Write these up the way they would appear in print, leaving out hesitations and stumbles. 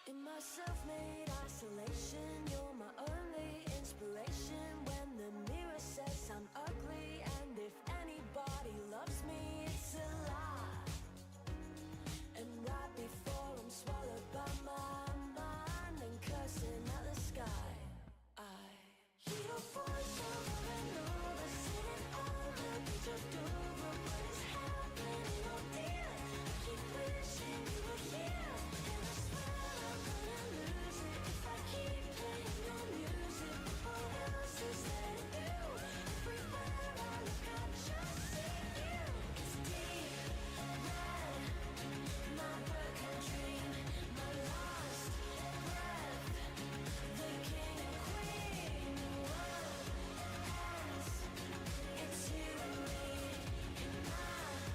In my self-made isolation, you're my only inspiration. When the mirror says I'm ugly, and if anybody loves me, it's a lie. And right before I'm swallowed by my mind and cursing at the sky, I hear your voice over and over, sitting on the beach of Dover. What is happening, oh dear? I keep wishing you were here, and I swear I'm gonna lose it if I keep playing your music. What else is there to do? Everywhere I look, I just see you. It's deep red, my broken dream, my lost breath, the king and queen, the world ends. It's you and me in my head.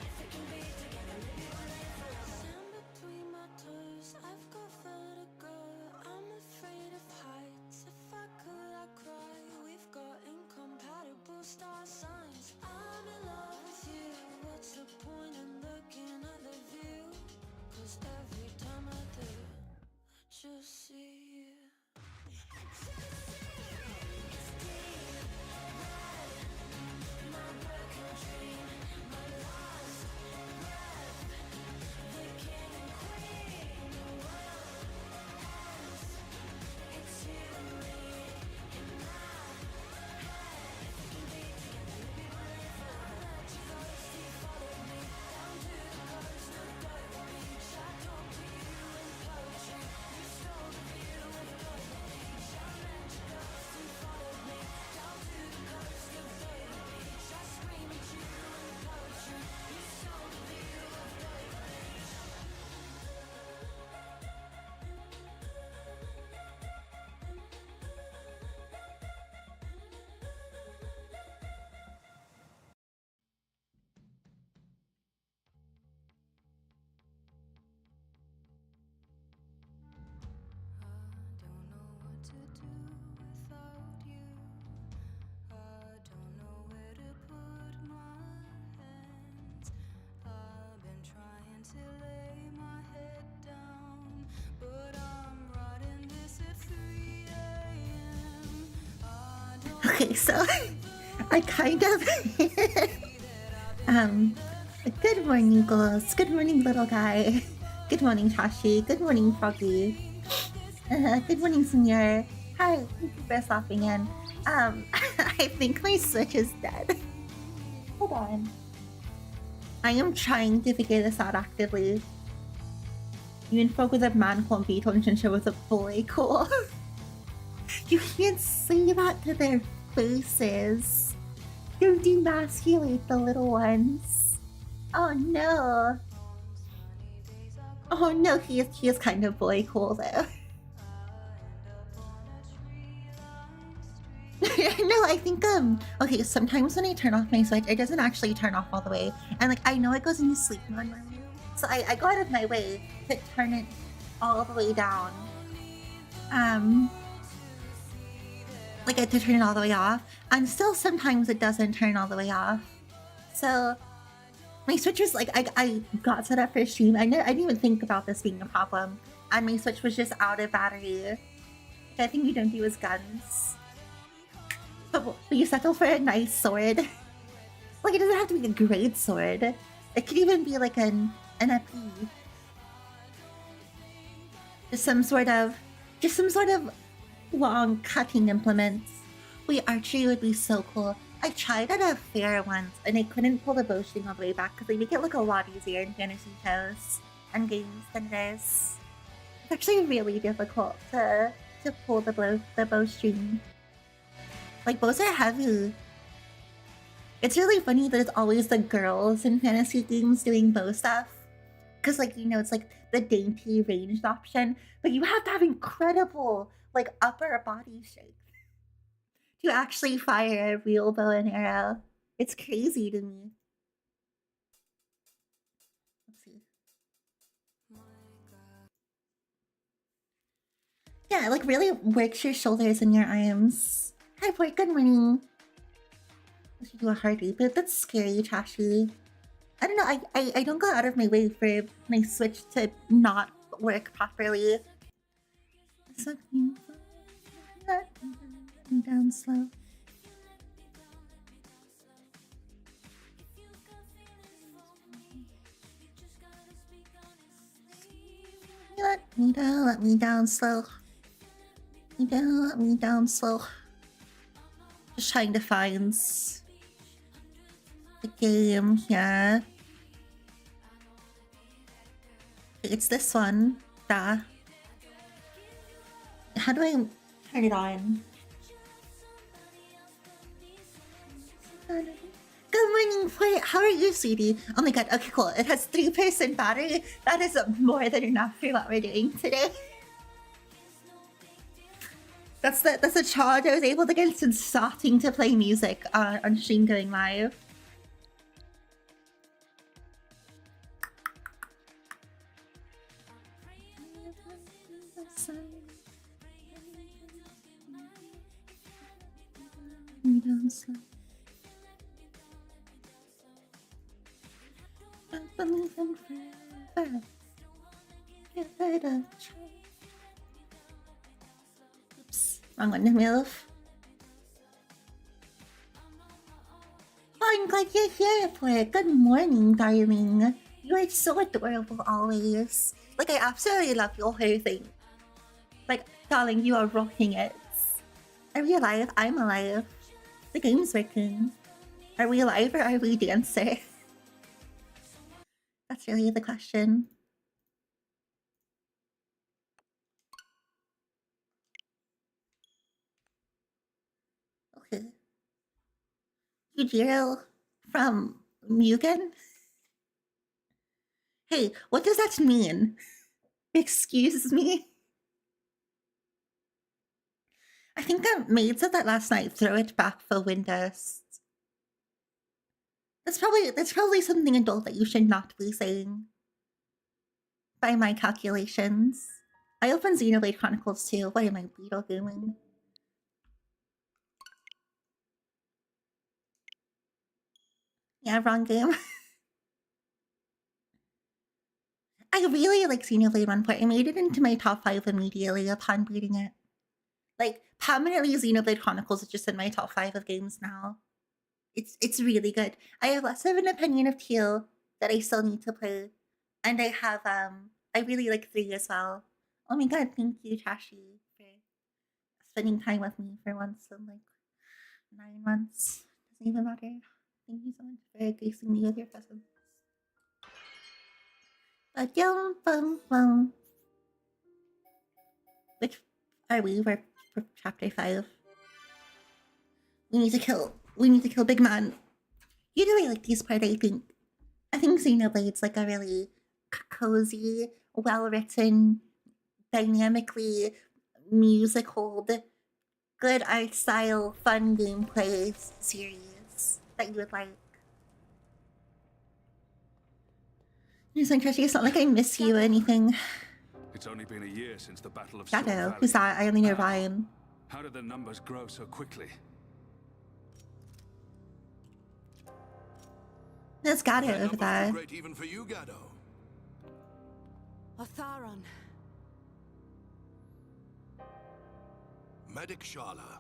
If we can be together, maybe we'll live forever. Sand between my toes, I've got vertigo. I'm afraid of heights. If I could, I'd cry. We've got incompatible star signs. I'm in love with you. What's the point in looking at the view? 'Cause every time I do, I just see you. It's deep red, my broken dream, my lost breath, the king and queen, the world ends. It's you and me in my head. If we can be together, maybe we'll live forever. I let you go, you followed me down to the coast of Dover Beach. I talked to you in poetry. You stole the view of Dover Beach. I let you go, you followed me down to the coast of Dover Beach. I scream at you in poetry. You stole the view of Dover Beach. I don't know what to do without you. I don't know where to put my hands. I've been trying to lay my head down, but I'm writing this at 3 a.m. I don't Okay, so I kind of good morning, Ghost. Good morning, little guy. Good morning, Tashi. Good morning, Froggy. Good morning, Senior. Hi, thank you for stopping in. I think my Switch is dead. Hold on. I am trying to figure this out actively. You and folk with a man can't beat relationship with a boy, cool. You can't say that to their faces. You demasculate the little ones. Oh no. Oh no, he is kind of boy cool though. No, I think okay, sometimes when I turn off my Switch, it doesn't actually turn off all the way. And like I know it goes into sleep mode normally. So I go out of my way to turn it all the way down. Like I had to turn it all the way off. And still sometimes it doesn't turn all the way off. So my Switch was like I got set up for stream. I didn't even think about this being a problem. And my Switch was just out of battery. The thing you don't do is guns. But you settle for a nice sword. Like, it doesn't have to be a great sword. It could even be like an EP. Just some sort of long cutting implements. Wait, archery would be so cool. I tried at a fair once and I couldn't pull the bowstring all the way back because they make it look a lot easier in fantasy shows and games than it is. It's actually really difficult to pull the bowstring. Like, bows are heavy. It's really funny that it's always the girls in fantasy games doing bow stuff. Because, like, you know, it's like the dainty ranged option, but you have to have incredible, like, upper body strength to actually fire a real bow and arrow. It's crazy to me. Let's see. Yeah, it, like, really works your shoulders and your arms. Hi, boy, good morning. I should do a hard reboot. That's scary, Trashy. I don't know, I don't go out of my way for my Switch to not work properly. Something let me down slow. Let me down slow. Let me down slow. Just trying to find the game here. It's this one. Duh. How do I turn it on? Good morning, Flirt. How are you, sweetie? Oh my god, okay, cool. It has 3% battery. That is more than enough for what we're doing today. That's the charge I was able to get since starting to play music on stream going live. Oops, wrong one to move. I'm glad you're here for it. Good morning, darling. You are so adorable always. Like, I absolutely love your whole thing. Like, darling, you are rocking it. Are we alive? I'm alive. The game's working. Are we alive or are we dancer? That's really the question. Okay. Yujiro from Mugen? Hey, what does that mean? Excuse me? I think a maid said that last night. Throw it back for Windows. That's probably something adult that you should not be saying. By my calculations. I opened Xenoblade Chronicles too. What am I beetle doing? Yeah, wrong game. I really like Xenoblade 1.0. I made it into my top 5 immediately upon beating it. Like, permanently Xenoblade Chronicles is just in my top 5 of games now. It's really good. I have less of an opinion of 2 that I still need to play. And I have, I really like 3 as well. Oh my god, thank you, Tashi, for spending time with me for once in like 9 months. Doesn't even matter. Thank you so much for gracing me with your presence. Which are we? We're chapter 5. We need to kill Big Man. You really like this part, I think. I think Xenoblade's like a really cozy, well-written, dynamically musical, good art style, fun gameplay series that you would like. It's not like I miss you or anything. It's only been a year since the Battle of Shadow, who's that? I only know Ryan. How did the numbers grow so quickly? There's Gato over there. Great even for you, Gado. Otharon. Medic Sharla.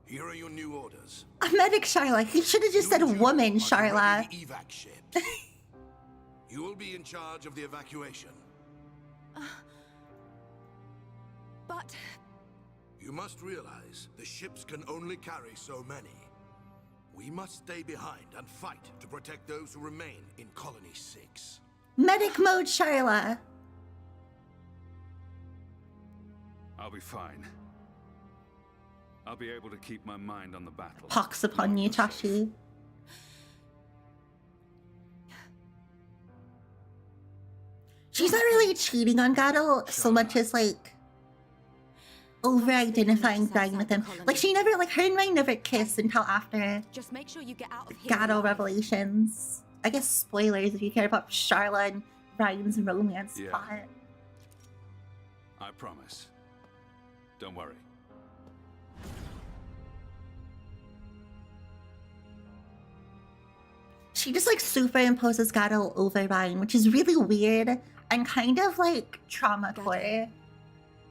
Here are your new orders. A medic, Charla. He should have just said woman, Charla. The evac ships. You will be in charge of the evacuation. But... You must realize the ships can only carry so many. We must stay behind and fight to protect those who remain in Colony 6. Medic mode, Charla. I'll be fine. I'll be able to keep my mind on the battle. Pox upon you, Tashi. She's not really cheating on Gato so much as like over-identifying Ryan with him. Like she never, like her and Ryan never kissed until after Just make sure you get out of here. Gato revelations. I guess spoilers if you care about Charla and Ryan's romance plot. I promise. Don't worry. She just like superimposes Gato over Ryan, which is really weird and kind of like trauma for her.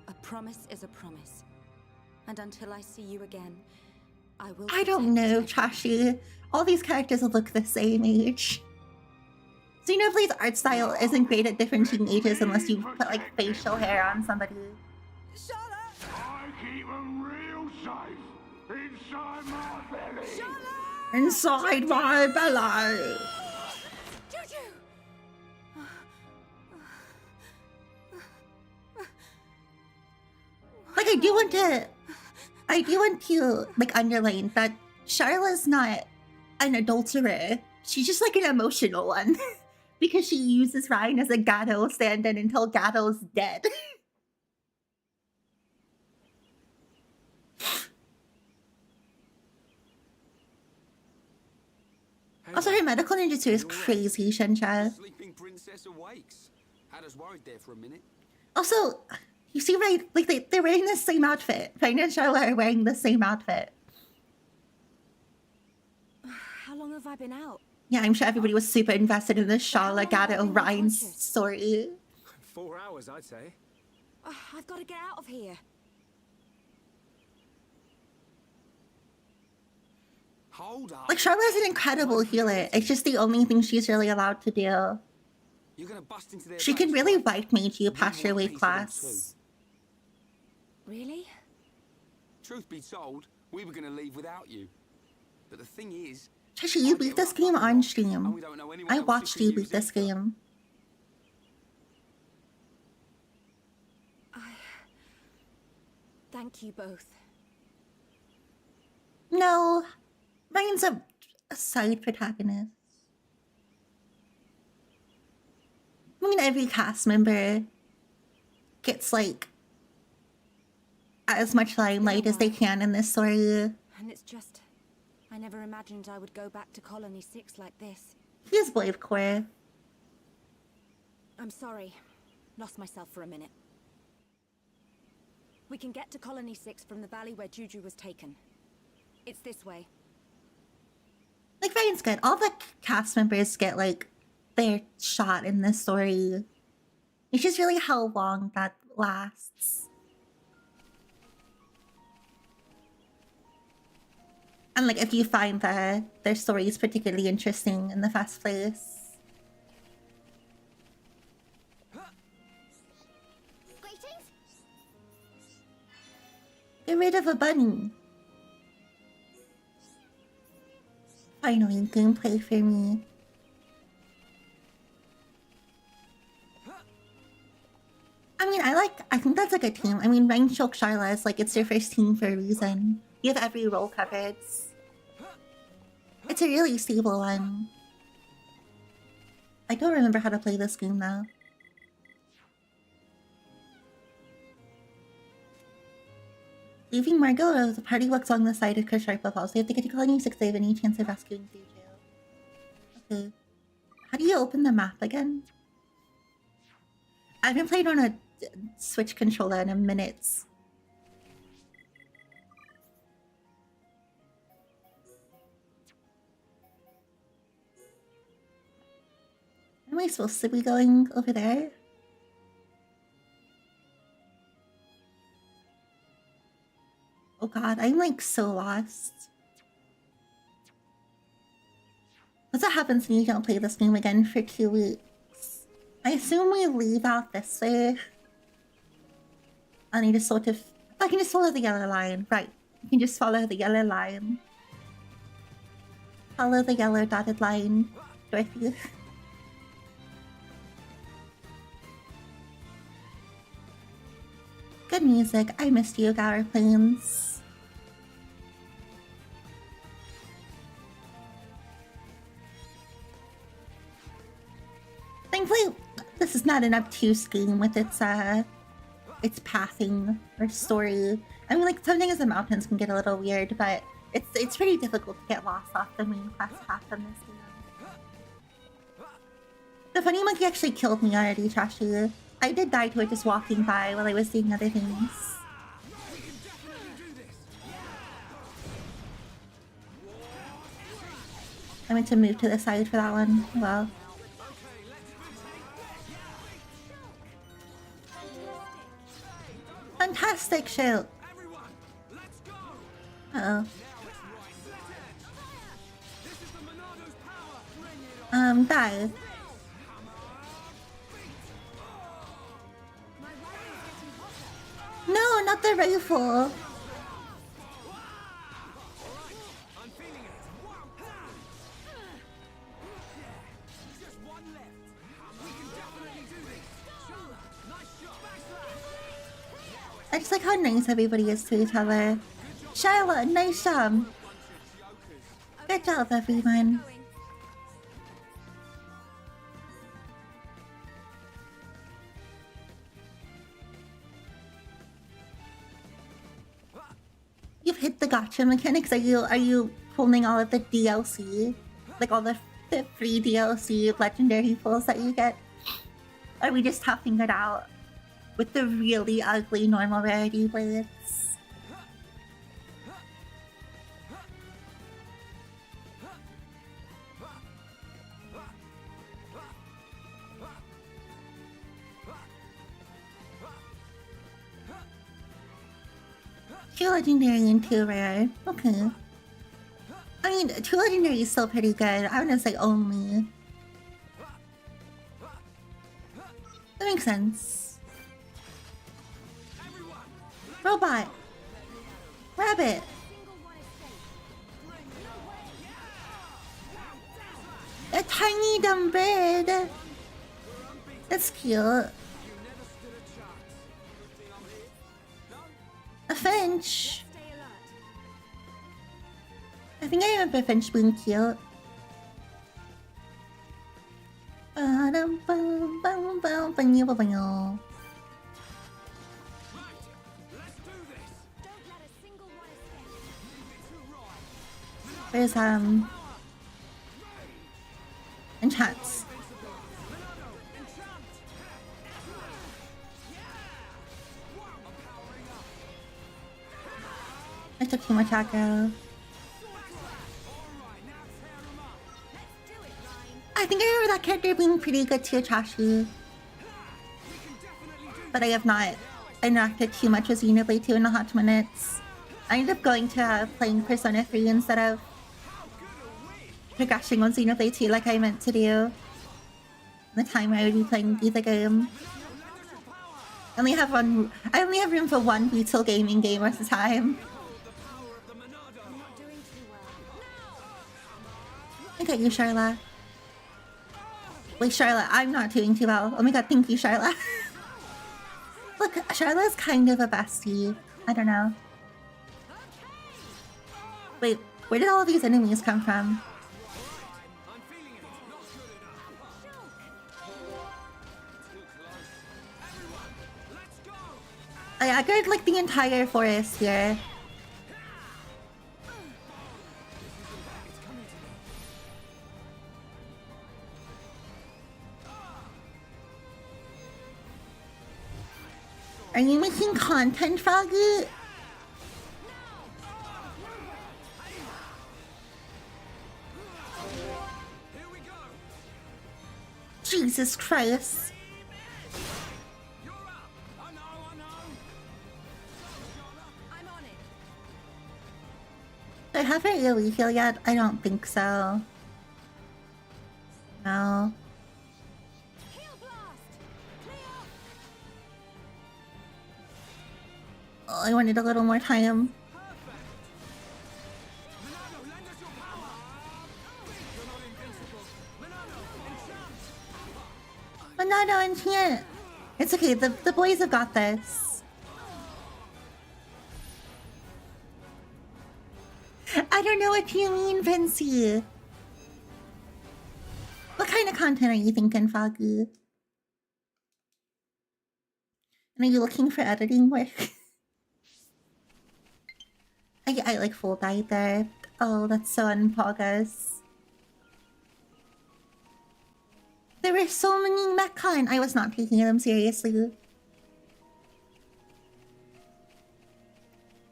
A promise is a promise. And until I see you again, I will... I don't know, Tashi. All these characters look the same age. Xenoblade's art style isn't great at differentiating ages unless you put like facial hair on somebody. I keep them real safe inside my belly. Inside my belly! Like I do want to like underline that Charla's not an adulterer. She's just like an emotional one. Because she uses Ryan as a Gato stand-in until Gato's dead. Also, her medical ninjutsu is crazy, Shensha. Sleeping princess awakes. Had us worried there for a minute. Also, you see, right? Like they're wearing the same outfit. Ryan and Charla are wearing the same outfit. How long have I been out? Yeah, I'm sure everybody was super invested in the Charla Gato Ryan story. 4 hours, I'd say. I've got to get out of here. Hold up. Like Charla's an incredible healer. It's just the only thing she's really allowed to do. You're gonna bust into their She can base, really right? white mage you We past your want a weight piece of them class. Really? Truth be told, we were gonna leave without you. But the thing is, Tashi, you I beat get this rough game up a on lot, stream. and we don't know anyone I else who watched can you beat use this info. game. Thank you both. No, Ryan's a side protagonist. I mean, every cast member gets like as much limelight as they can in this story. And it's just... I never imagined I would go back to Colony 6 like this. He is Blade Core. I'm sorry. Lost myself for a minute. We can get to Colony 6 from the valley where Juju was taken. It's this way. Like, Ryan's good. All the cast members get like their shot in this story. It's just really how long that lasts. And like if you find that their story is particularly interesting in the first place. Greetings. Get rid of a bunny. Finally, gameplay for me. I mean, I think that's a good team. I mean, Ryan Shulk Sharla is like, it's their first team for a reason. You have every role covered. It's a really stable one. I don't remember how to play this game though. Leaving Margot, the party walks along the side of Chris Sharp falls. They have to get to Colony 6 to have any chance of rescuing Juju. Okay. How do you open the map again? I haven't played on a Switch controller in a minute. Am I supposed to be going over there? god, I'm like so lost. What's what happens when you don't play this game again for 2 weeks? I assume we leave out this way. I need to sort of... I can just follow the yellow line. Right. You can just follow the yellow line. Follow the yellow dotted line, Dorothy. Good music. I missed you, Gower Plains. Thankfully, this is not an obtuse game with its pathing or story. I mean, like, some things in the mountains can get a little weird, but it's pretty difficult to get lost off the main quest path in this game. The funny monkey actually killed me already, Trashy. I did die to it just walking by while I was doing other things. I meant to move to the side for that one. Well. Fantastic shoot! Uh-oh. Die. No, not the rifle! I just like how nice everybody is to each other. Charlotte, nice job! Good job, everyone. You've hit the gacha mechanics. Are you pulling all of the DLC? Like all the free DLC legendary pulls that you get? Or are we just toughing it out with the really ugly normal rarity blades? Two legendary and 2 rare. Okay. I mean, 2 legendary is still pretty good. I wouldn't say only. That makes sense. Robot. Rabbit. A tiny dumb bird. That's cute. A Finch. I think I remember Finch being cute. There's enchants. I took too much aggro. I think I remember that character being pretty good too, Trashy. But I have not interacted too much with Xenoblade 2 in a hot minutes. I ended up going to playing Persona 3 instead of progressing on Xenoblade 2 like I meant to do. The time I would be playing either game. I only have room for one Beetle gaming game at a time. I got you, Charla. Wait, Charla, I'm not doing too well. Oh my god, thank you, Charla. Look, Charla's kind of a bestie. I don't know. Wait, where did all of these enemies come from? I aggroed like the entire forest here. Are you making content, Froggy? Jesus Christ. have her AoE heal yet? I don't think so. No. Oh, I wanted a little more time. Monado enchant! It's okay, the boys have got this. I don't know what you mean, Vinci. What kind of content are you thinking, Foggy? And are you looking for editing work? I like full died there. Oh, that's so unpogus. There were so many Metcon. I was not taking them seriously.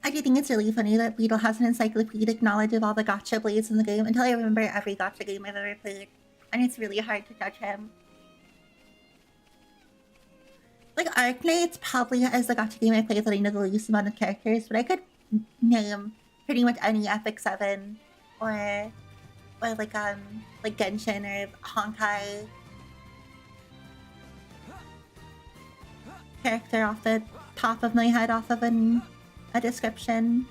I do think it's really funny that Beetle has an encyclopedic knowledge of all the gacha blades in the game until I remember every gacha game I've ever played. And it's really hard to judge him. Like, Arknights probably is the gacha game I played that I know the least amount of characters, but I could name pretty much any Epic 7 or like Genshin or Honkai character off the top of my head off of a description.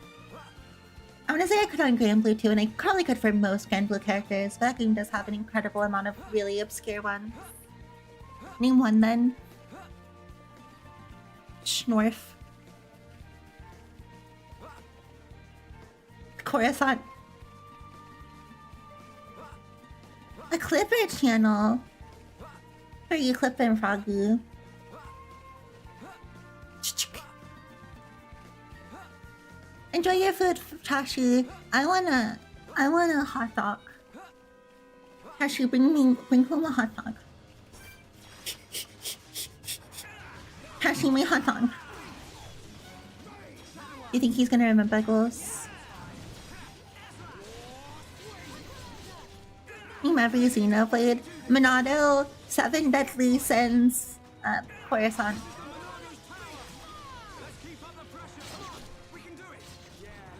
I want to say I could on Grand Blue too, and I probably could for most Grand Blue characters, but that game does have an incredible amount of really obscure ones. Name one then. Schnorf. Coruscant. A Clipper channel. Who are you clipping, Froggy? Enjoy your food, Tashi. I want a hot dog. Tashi, bring home a hot dog. Tashi, my hot dog. You think he's gonna remember goals? Remember Xenoblade? Monado, 7 Deadly Sins, Coruscant.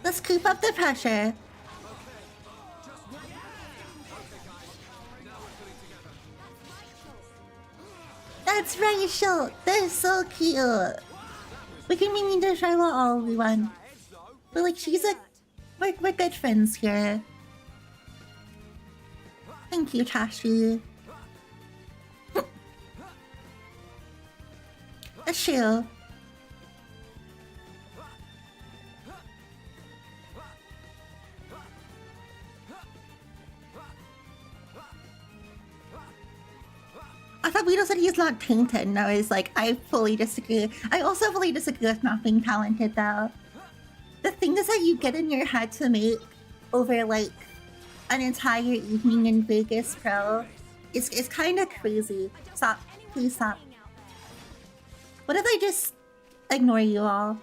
Let's keep up the pressure. That's Rachel. They're so cute. We can meet to Charlotte all we want. But like, we're good friends here. Thank you, Tashi. That's true. I thought Vito said he's not tainted, and I was like, I fully disagree. I also fully disagree with not being talented, though. The thing is that you get in your head to make over, like, an entire evening in Vegas Pro. It's kind of crazy. Stop. Please stop. What if I just ignore you all?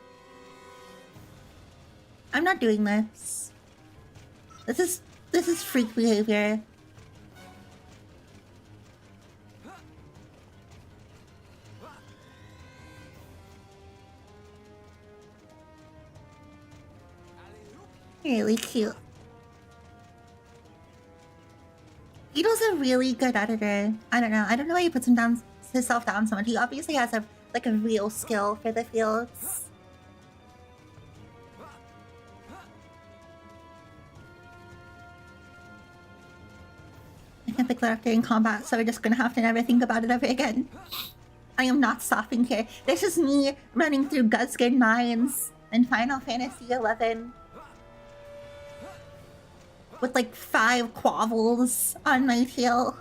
I'm not doing this. This is freak behavior. Really cute. Vito's a really good editor. I don't know why he puts himself down so much. He obviously has a real skill for the fields. I can't pick that up during combat, so we're just gonna have to never think about it ever again. I am not stopping here. This is me running through Guzgan Mines and Final Fantasy XI. With like 5 quavels on my tail.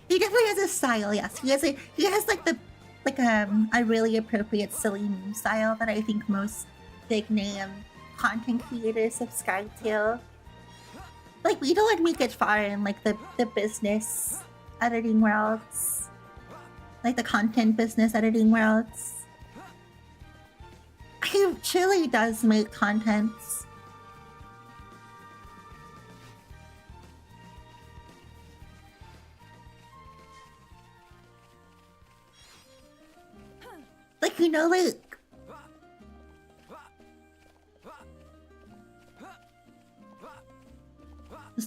He definitely has a style, yes. He has a really appropriate silly meme style that I think most big name content creators subscribe to. Like, we don't make it far in like the business editing worlds. Like the content business editing worlds. He truly does make content. Like, you know, like...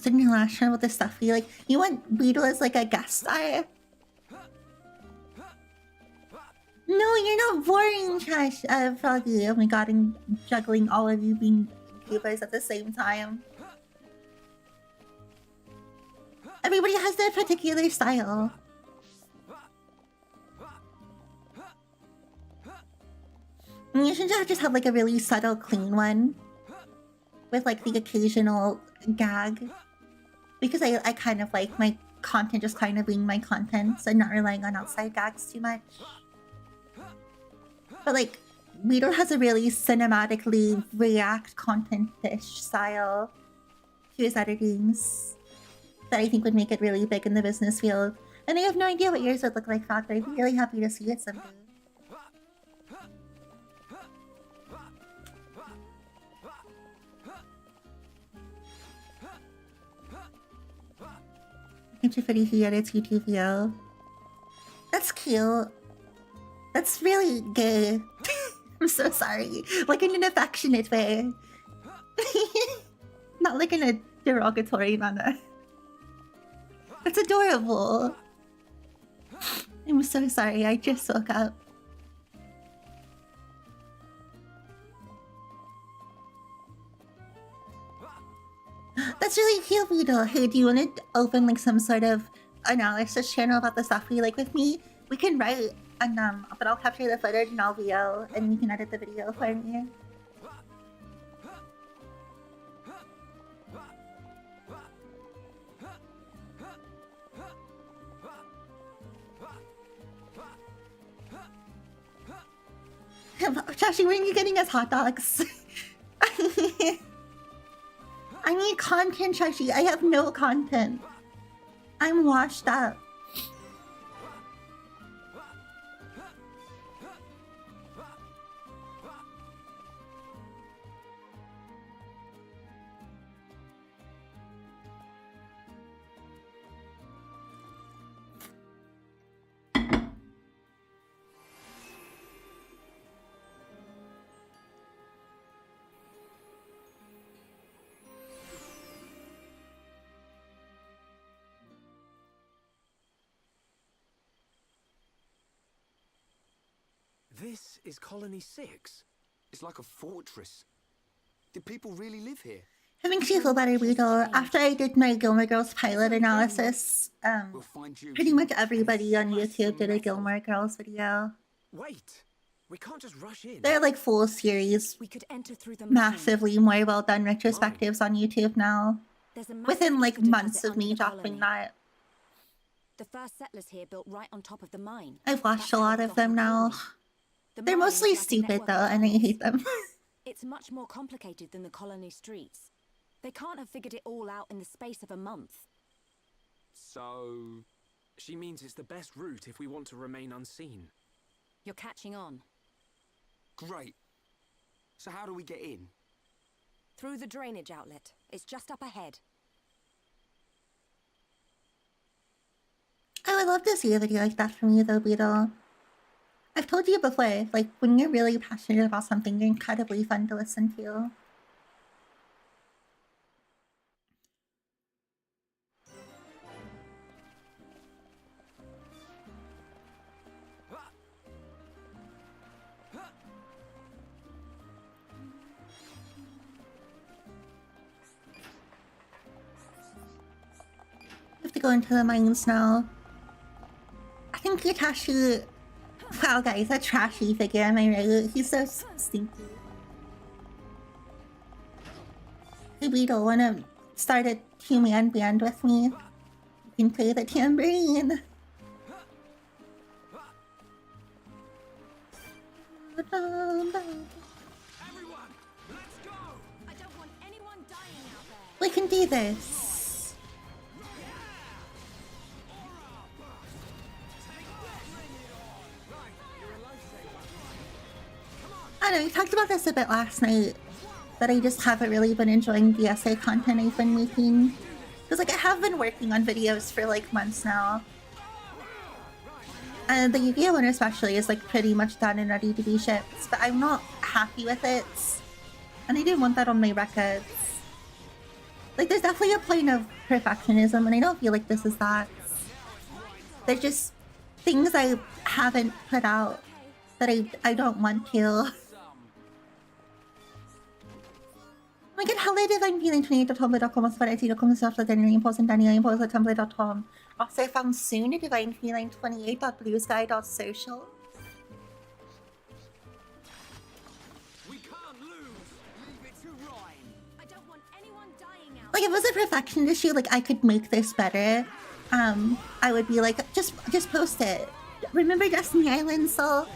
posted in your last channel with the stuff like you want Beetle as like a guest star? No, you're not boring, Trash, Froggy. Oh my god, I'm juggling all of you being YouTubers at the same time. Everybody has their particular style. And you should just have like a really subtle, clean one. With like the occasional gag. Because I kind of like my content just kind of being my content, so not relying on outside gags too much. But like, Beetle has a really cinematically React content-ish style to his editings that I think would make it really big in the business field. And I have no idea what yours would look like, Frog, but I'd be really happy to see it someday. Can't you pretty he edits YouTube video? That's cute. That's really gay. I'm so sorry. Like in an affectionate way. Not like in a derogatory manner. That's adorable. I'm so sorry, I just woke up. That's really cute, Beetle. Hey, do you want to open like some sort of analysis channel about the stuff you like with me? We can write and but I'll capture the footage and I'll VO and you can edit the video for me. Chashi, when are you getting us hot dogs? I need content, Chashi. I have no content. I'm washed up. This is Colony 6. It's like a fortress. Did people really live here? It makes you feel better, Beetle. After I did my Gilmore Girls pilot analysis, pretty much everybody on YouTube did a Gilmore Girls video. Wait, we can't just rush in. They're like full series, We could enter through the massively more well done retrospectives on YouTube now. Within like months of me dropping that. The first settlers here built right on top of the mine. I've watched a lot of them now. They're mostly stupid though, and I hate them. It's much more complicated than the colony streets. They can't have figured it all out in the space of a month. So, she means it's the best route if we want to remain unseen. You're catching on. Great. So how do we get in? Through the drainage outlet. It's just up ahead. I would love to see a video like that from you though, Beetle. I've told you before, like, when you're really passionate about something, you're incredibly fun to listen to. I have to go into the mines now. I think Yutashi... Wow, guys, a trashy figure, am I right? He's so stinky. Hey, Beetle, wanna start a two-man band with me? You can play the tambourine. Everyone, let's go! I don't want anyone dying out there. We can do this. I know, we talked about this a bit last night, that I just haven't really been enjoying the essay content I've been making. Because, like, I have been working on videos for, like, months now. And the Yu-Gi-Oh! One especially is, like, pretty much done and ready to be shipped, but I'm not happy with it. And I didn't want that on my records. Like, there's definitely a point of perfectionism, and I don't feel like this is that. There's just things I haven't put out that I don't want to. Like, in Hello Divine Feeling 28.tumblr.com /com /post and Danny post at tumblr.com. Also found soon at Divine Feeling 28.bluesky.social. We can't lose. Leave it to Ryan. I don't want anyone dying out. Like, if it was a perfection issue, like I could make this better. I would be like, just post it. Remember Destiny Island, so.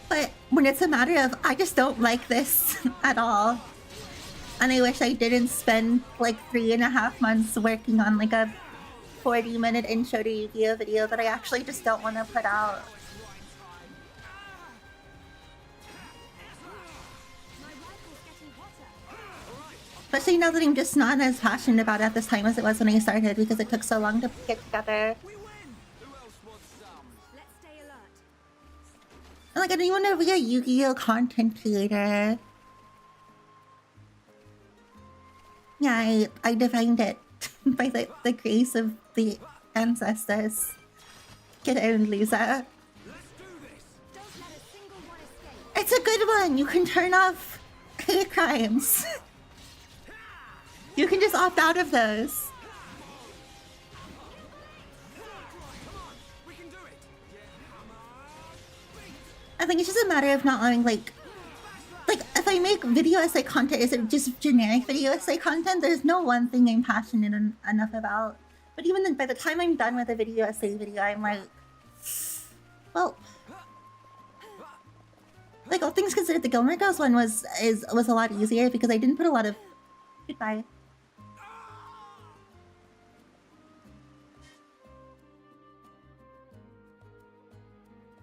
But when it's a matter of, I just don't like this at all. And I wish I didn't spend like 3.5 months working on like a 40-minute intro to Yu-Gi-Oh video that I actually just don't want to put out. Especially now that I'm just not as passionate about it at this time as it was when I started because it took so long to get together. We win. Who else wants some? Let's stay alert. And like, I don't even want to be a Yu-Gi-Oh content creator. Yeah, I defined it by the grace of the ancestors. Get owned, Lisa. Let's do this. Don't let a single one escape. It's a good one. You can turn off hate crimes. You can just opt out of those. We can do it. I think it's just a matter of not allowing like if I make video essay content, is it just generic video essay content? There's no one thing I'm passionate enough about. But even then, by the time I'm done with a video essay video, I'm like, well, like all things considered, the Gilmore Girls one was a lot easier because I didn't put a lot of goodbye.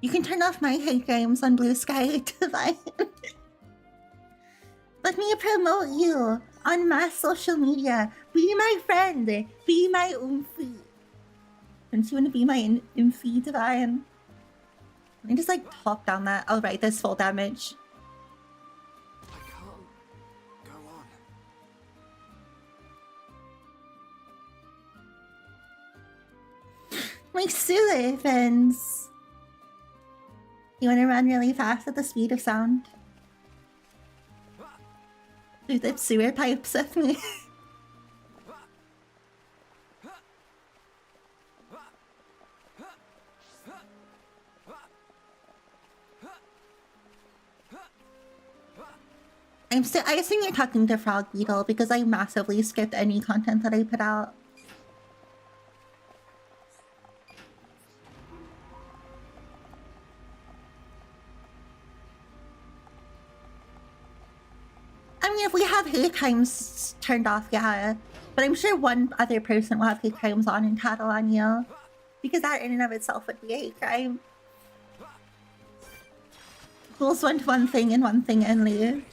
You can turn off my hate games on Blue Sky Divine. Let me promote you on my social media. Be my friend. Be my Umfi. Don't you want to be my Umfi Divine? Let me just like talk down that. I'll write this full damage. I can't go on. My silly friends. You want to run really fast at the speed of sound? Through the sewer pipes with me. I assume you're talking to Frog Beetle because I massively skipped any content that I put out. I mean, if we have hate crimes turned off, yeah. But I'm sure one other person will have hate crimes on and tattle on you. Because that in and of itself would be a hate crime. Fools want one thing and one thing only. Leave it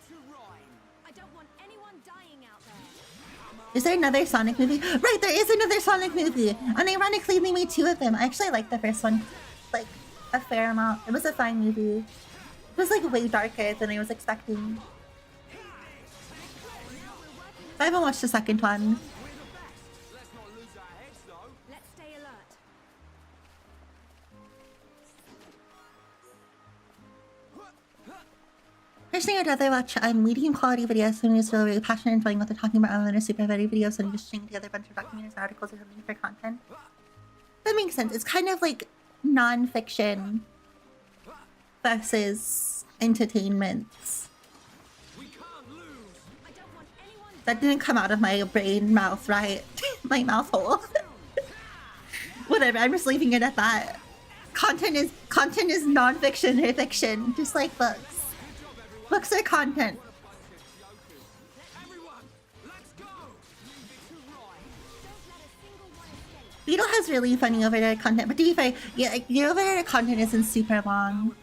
to Ryan. I don't want anyone dying out there. Is there another Sonic movie? Right, there is another Sonic movie! And ironically, they made 2 of them. I actually liked the first one, like, a fair amount. It was a fine movie. It was, like, way darker than I was expecting. I haven't watched the second one. Let's not lose our heads, though. Let's stay alert. Personally, I'd rather watch medium quality videos. Someone who's really passionate and enjoying what they're talking about, and a super very video, so I'm just stringing together a bunch of documentaries and articles or something for content. That makes sense. It's kind of like non-fiction versus entertainment. We can't lose. I don't want anyone That didn't come out of my brain mouth, right? My mouth hole. Whatever, I'm just leaving it at that. Content is non-fiction or fiction, just like books. Books are content. Everyone, let's go. Leave it to Ryan. don't let a single one escape. Beetle has really funny over-there content, but to be fair, yeah, like, your over-there content isn't super long.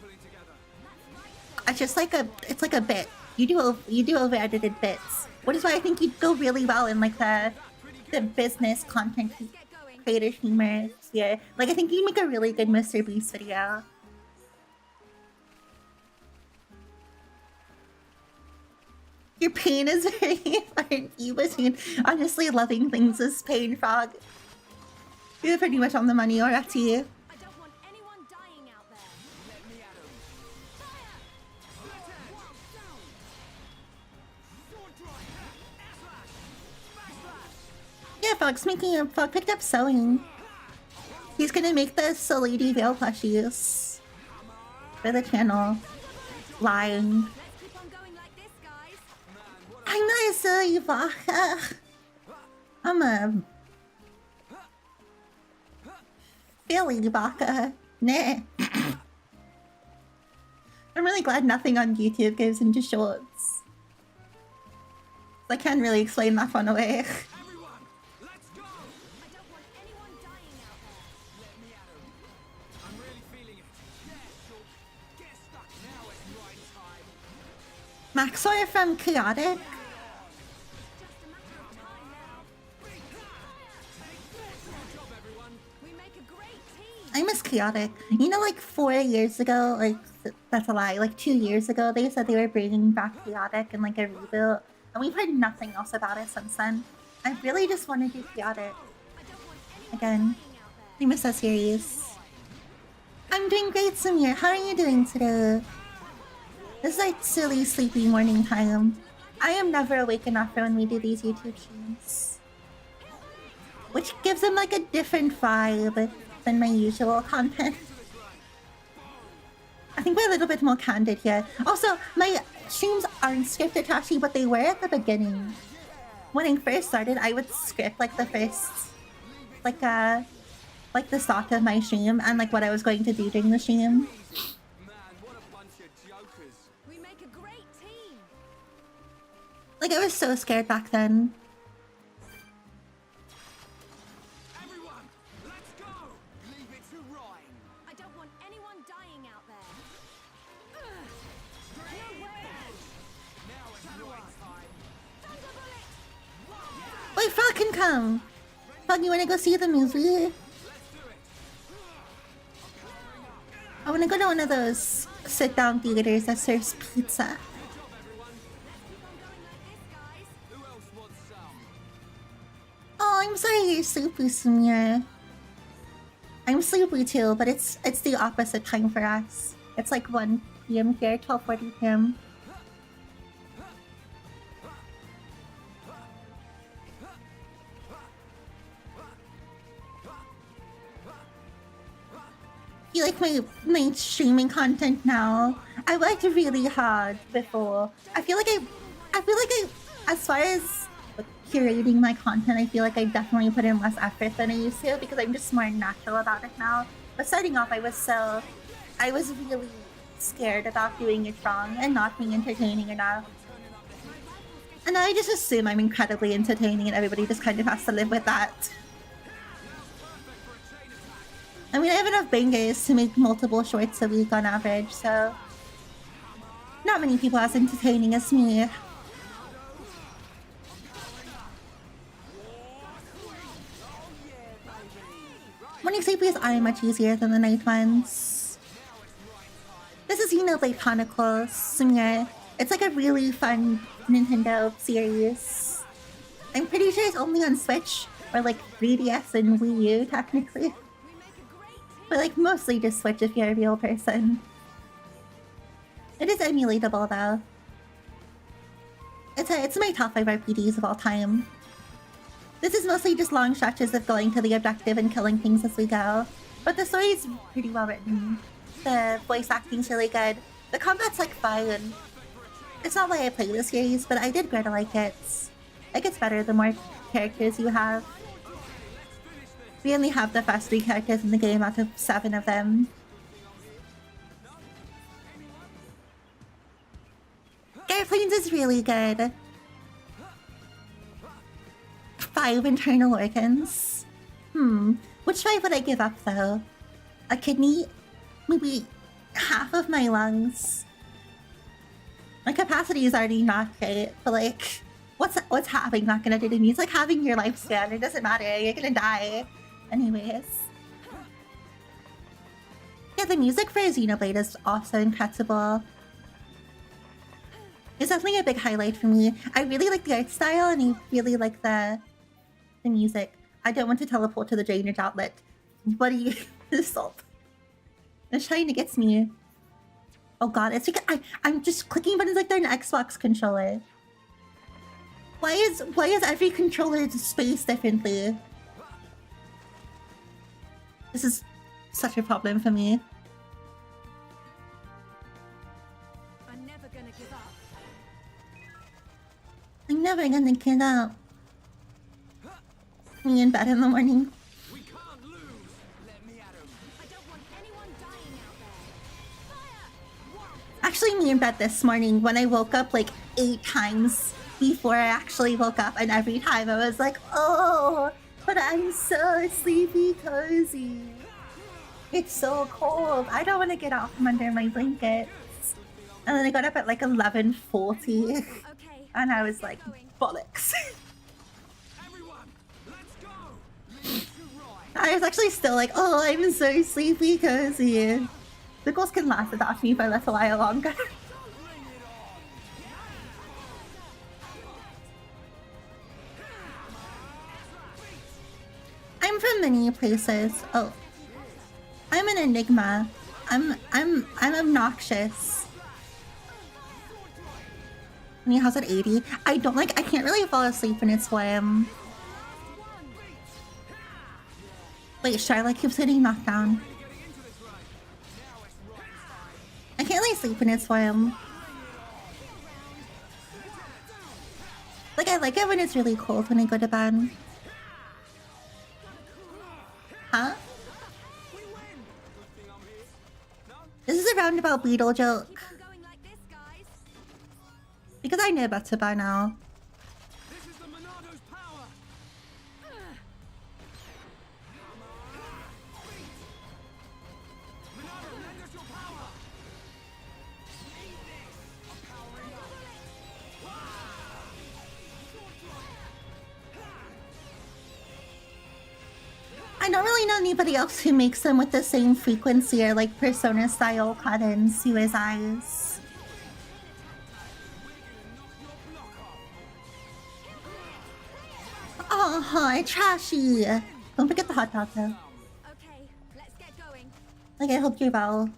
It's just like it's like a bit. You do over-edited bits. Which is why I think you'd go really well in like the business content Get going. creator humor sphere. Like I think you make a really good Mr. Beast video. Your pain is very important. You between honestly loving things is pain, Frog. You're pretty much on the money already. I don't want anyone dying out there. Let me at 'em. Yeah, Frog's making a Frog picked up sewing. He's gonna make the Lady Veil plushies for the channel. Lying. Let's keep on going like this, guys. I'm not a silly baka. I'm a Billy baka. Nah. I'm really glad nothing on YouTube goes into shorts. I can't really explain that one away. Everyone, let's go! I don't want anyone dying out there. Let me at 'em. I'm really feeling it. Yeah, sure. Get stuck now at right time. Maxwell from Chaotic. Just a matter of time now. Good job, everyone. We make a great team. I miss Chaotic. You know, like 4 years ago, like, that's a lie, like 2 years ago, they said they were bringing back Chaotic and like a reboot. And we've heard nothing else about it since then. I really just want to do Chaotic I don't want anyone again. dying out there. I miss that series. I'm doing great, Samir. How are you doing today? This is like silly, sleepy morning time. I am never awake enough for when we do these YouTube streams. Which gives them like a different vibe than my usual content. I think we're a little bit more candid here. Also, my streams aren't scripted, Tashi, but they were at the beginning. When I first started, I would script like the first, like the start of my stream and like what I was going to do during the stream. Man, what a bunch of jokers. We make a great team. Like I was so scared back then. Everyone, let's go! Leave it to Ryan. I don't want anyone dying out there. No way. Now it's right time. Thunder bullet. Wait, Frog can come. Frog, you wanna go see the movie? I wanna go to one of those sit-down theaters that serves pizza. Who else wants some? Oh, I'm sorry you're sleepy, Samir. I'm sleepy too, but it's the opposite time for us. It's like 1 p.m. here, 12:40 p.m. You like my streaming content now? I worked really hard before. I feel like as far as curating my content, I feel like I definitely put in less effort than I used to because I'm just more natural about it now. But starting off, I was really scared about doing it wrong and not being entertaining enough. And now I just assume I'm incredibly entertaining and everybody just kind of has to live with that. I mean, I have enough bangers to make multiple shorts a week on average, so not many people as entertaining as me. Morning sleepies are much easier than the night ones. This is Xenoblade Chronicles, Samir. It's like a really fun Nintendo series. I'm pretty sure it's only on Switch, or like 3DS and Wii U, technically. But like mostly just Switch if you're a real person. It is emulatable though. It's my top 5 RPGs of all time. This is mostly just long stretches of going to the objective and killing things as we go. But the story is pretty well written. The voice acting's really good. The combat's like fine. It's not why I play this series, but I did grow to like it. It gets better the more characters you have. We only have the first 3 characters in the game out of 7 of them. Airplanes is really good. 5 internal organs. Which 5 would I give up though? A kidney? Maybe half of my lungs. My capacity is already not great, but like, what's having not gonna do to me? It's like having your lifespan. It doesn't matter. You're gonna die. Anyways. Yeah, the music for Xenoblade is also incredible. It's definitely a big highlight for me. I really like the art style and I really like the music. I don't want to teleport to the drainage outlet. Buddy, stop. It's trying to get me. Oh god, it's because I'm just clicking buttons like they're an Xbox controller. Why is every controller spaced differently? This is such a problem for me. I'm never gonna give up. I'm never gonna get up. Me in bed in the morning. We can't lose. Let me at him. I don't want anyone dying out there. Fire! Actually, me in bed this morning when I woke up like 8 times before I actually woke up, and every time I was like, oh, but I'm so sleepy cozy. It's so cold. I don't want to get out from under my blankets. And then I got up at like 11:40, Okay. and I was like, bollocks. Everyone, let's go. Let's ride. I was actually still like, oh, I'm so sleepy cozy. The ghost can last without me for a little while longer. Bring it on. I'm from many places. Oh, I'm an enigma. I'm obnoxious. And he has an 80. I can't really fall asleep when it's swim. Wait, Charlotte keeps getting knocked down. I can't really sleep when it's swim. Like, I like it when it's really cold when I go to bed. Huh? This is a roundabout Beetle joke. Keep on going like this, guys. Because I know better by now. This is the Monado's power. Monado, lend us your power. Eat this. I'm powering up. I don't really know anybody else who makes them with the same frequency or like Persona style patterns to his eyes. Oh, hi, trashy. Don't forget the hot dog though. Okay, let's get going. Like, I hope you're well.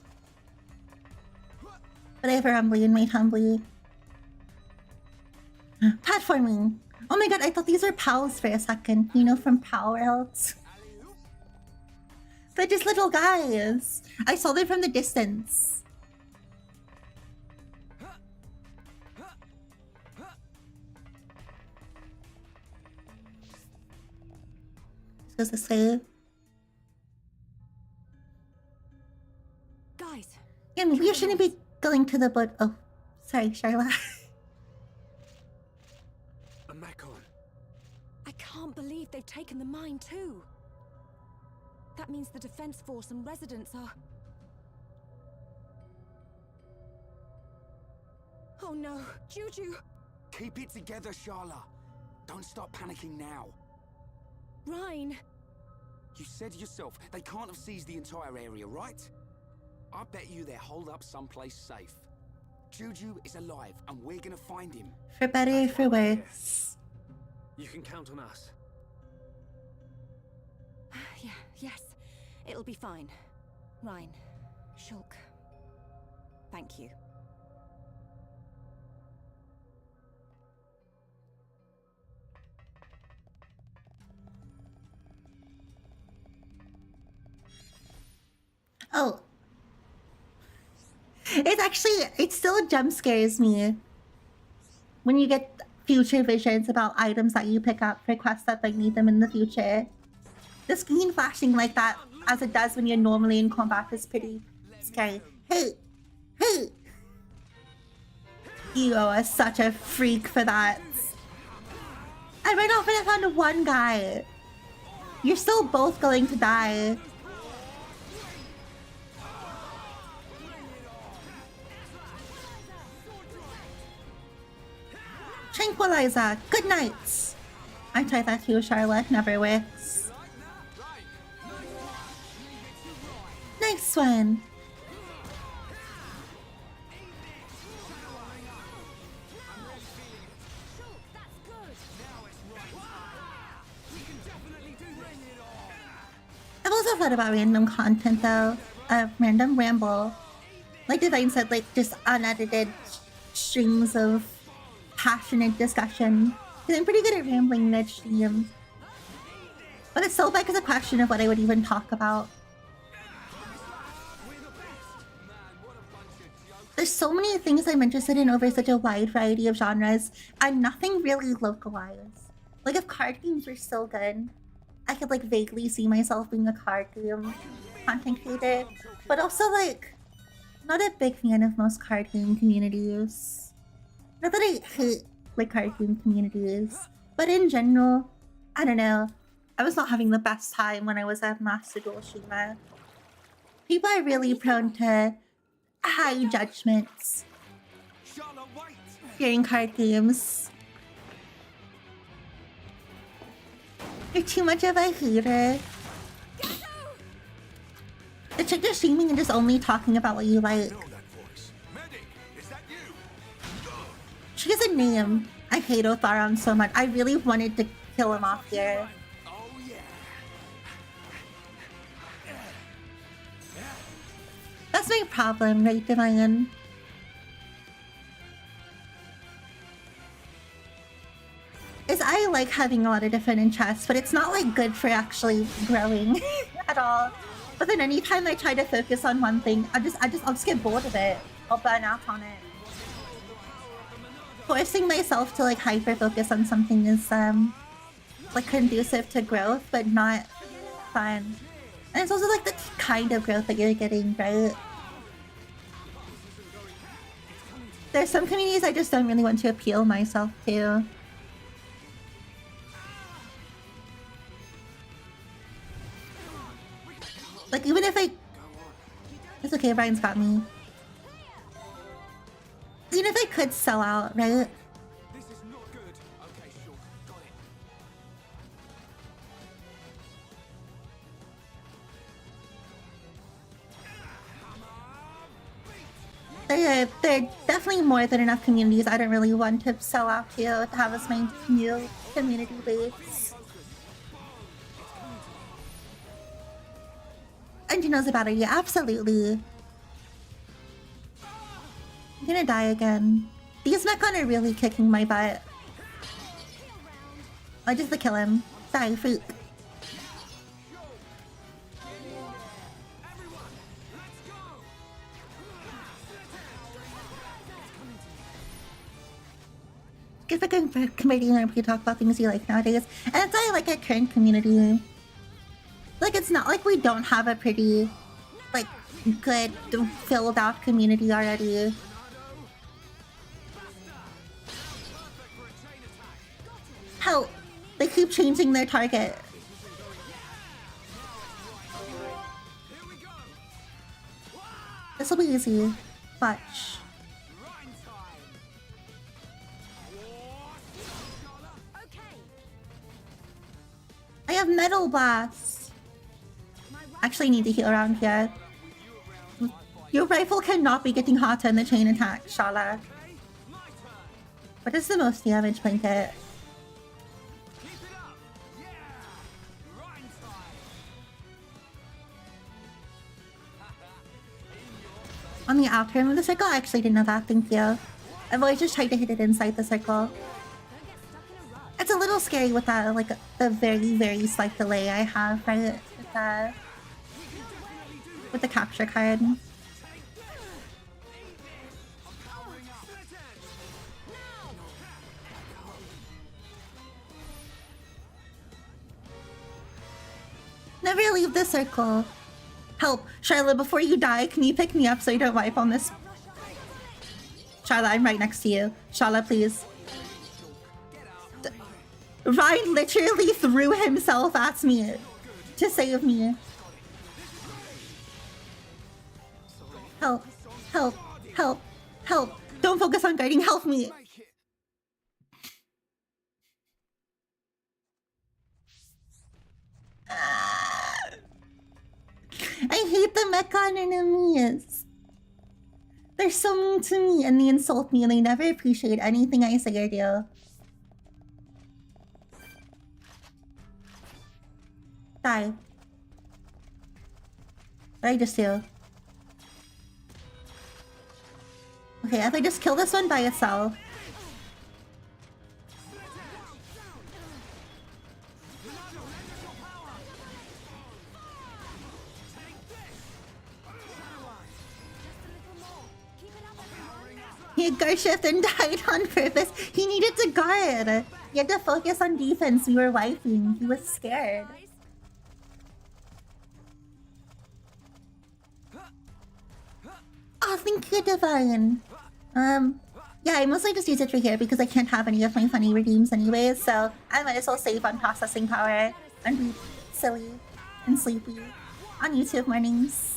But I have a rumbly in my tumbly. Platforming. Oh my god, I thought these were pals for a second. You know, from Power Worlds. They're just little guys. I saw them from the distance. This goes this way. Guys, Yeah, maybe you shouldn't be going to the boat. Oh, sorry, Charlotte. A Macon. I can't believe they've taken the mine too. That means the defense force and residents are... Oh no, Juju! Keep it together, Sharla. Don't start panicking now. Rhine! You said yourself they can't have seized the entire area, right? I bet you they're holed up someplace safe. Juju is alive, and we're gonna find him. For better or for worse. You can count on us. Yeah, yes. It'll be fine. Rhine. Shulk. Thank you. Oh. It still jump scares me when you get future visions about items that you pick up for quests that might need them in the future. The screen flashing like that, as it does when you're normally in combat, is pretty scary. Hey! Hey! You are such a freak for that. I ran off and I found one guy. You're still both going to die. Tranquilizer, good night. I tried that too, Charlotte. Never works. Nice one. also thought about random content though. Random ramble. Like Divine said, like just unedited strings of passionate discussion. Because I'm pretty good at rambling mid stream. But it still begs a question of what I would even talk about. There's so many things I'm interested in over such a wide variety of genres, and nothing really localized. Like if card games were still good, I could like vaguely see myself being a card game content creator. But also like, not a big fan of most card game communities. Not that I hate like card game communities, but in general, I don't know. I was not having the best time when I was at Master Duel Shima. People are really prone to high judgments during card games. You're too much of a hater. It's like just streaming and just only talking about what you like. She has a name. I hate Otharon so much. I really wanted to kill him off here. That's my problem, right, Divine? Is I like having a lot of different interests, but it's not like good for actually growing at all. But then anytime I try to focus on one thing, I'll just get bored of it. I'll burn out on it. Forcing myself to like hyper focus on something is like conducive to growth, but not fun. And it's also like the kind of growth that you're getting, right? There's some communities I just don't really want to appeal myself to. Like even if I... It's okay, Brian's got me. Even if I could sell out, right? This is not good. Okay, sure. Got it. There are definitely more than enough communities I don't really want to sell out to have as my new community base. And she knows about it, yeah, absolutely. I'm gonna die again. These Mechon are really kicking my butt. I just to kill him. Die, freak. Get like a committee where we talk about things you like nowadays. And that's why I like our current community. Like, it's not like we don't have a pretty, like, good, filled out community already. Help! They keep changing their target. This will be easy. Watch. I have Metal Blast. Actually, need to heal around here. Your rifle cannot be getting hotter in the chain attack, Shala. What is the most damage blanket? On the outer rim of the circle? I actually didn't know that, thank you. I've always just tried to hit it inside the circle. It's a little scary with that, like, the very, very slight delay I have, right? With the capture card. Never leave the circle. Help! Charlotte, before you die, can you pick me up so you don't wipe on this? Charlotte, I'm right next to you. Charlotte, please. Ryan literally threw himself at me to save me. Help. Help. Help. Help. Don't focus on guarding. Help me. I hate the Mechon enemies. They're so mean to me and they insult me and they never appreciate anything I say or do. Die. What did I just do? Okay, if I just kill this one by itself. He guard shift and died on purpose. He needed to guard. He had to focus on defense. We were wiping. He was scared. Oh, thank you, Divine. Yeah, I mostly just use it for here because I can't have any of my funny redeems anyways, so I might as well save on processing power and be silly and sleepy on YouTube mornings.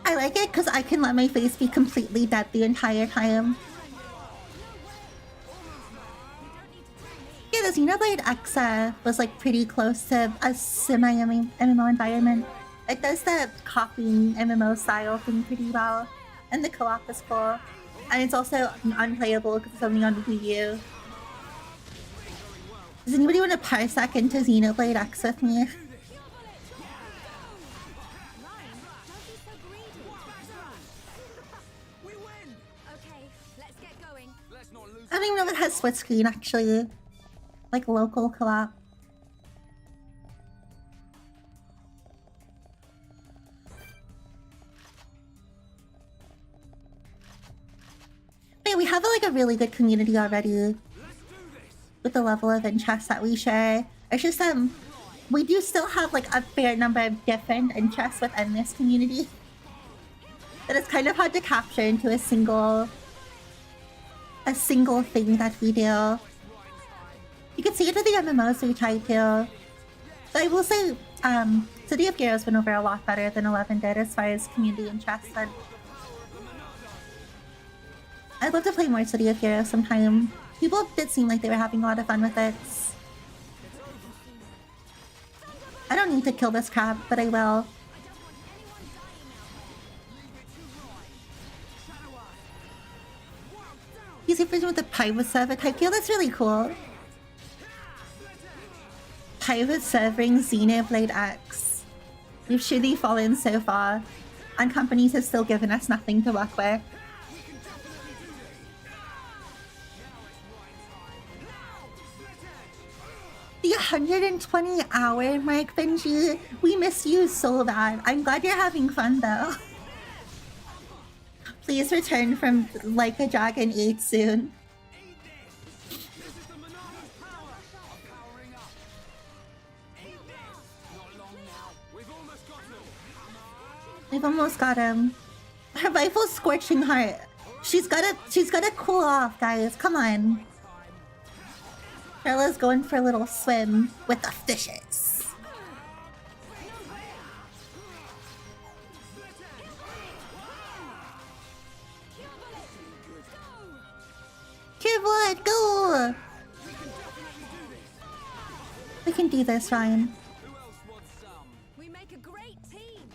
I like it because I can let my face be completely dead the entire time. Yeah, the Xenoblade X was like pretty close to a semi-MMO environment. It does the copying MMO style thing pretty well, and the co-op is cool. And it's also unplayable because it's only on Wii U. Does anybody want to parsec into Xenoblade X with me? I don't even know if it has split screen actually. Like local co-op. But yeah, we have like a really good community already. With the level of interest that we share. It's just we do still have like a fair number of different interests within this community. That it's kind of hard to capture into a single thing that we do. You can see it with the MMOs we try to. But I will say, City of Heroes went over a lot better than 11 did as far as community interest. And I'd love to play more City of Heroes sometime. People did seem like they were having a lot of fun with it. I don't need to kill this crab, but I will. Easy version with the private server type. Yeah, that's really cool. Private servering Xenoblade X. We've surely fallen so far, and companies have still given us nothing to work with. The 120-hour mark, Benji. We miss you so bad. I'm glad you're having fun though. Please return from Like a Dragon 8 soon. We've almost got him. Her rifle's scorching heart. She's gotta cool off, guys. Come on. Charla's going for a little swim with the fishes. Keyboard, go! We can do this, Ryan. We make a great team.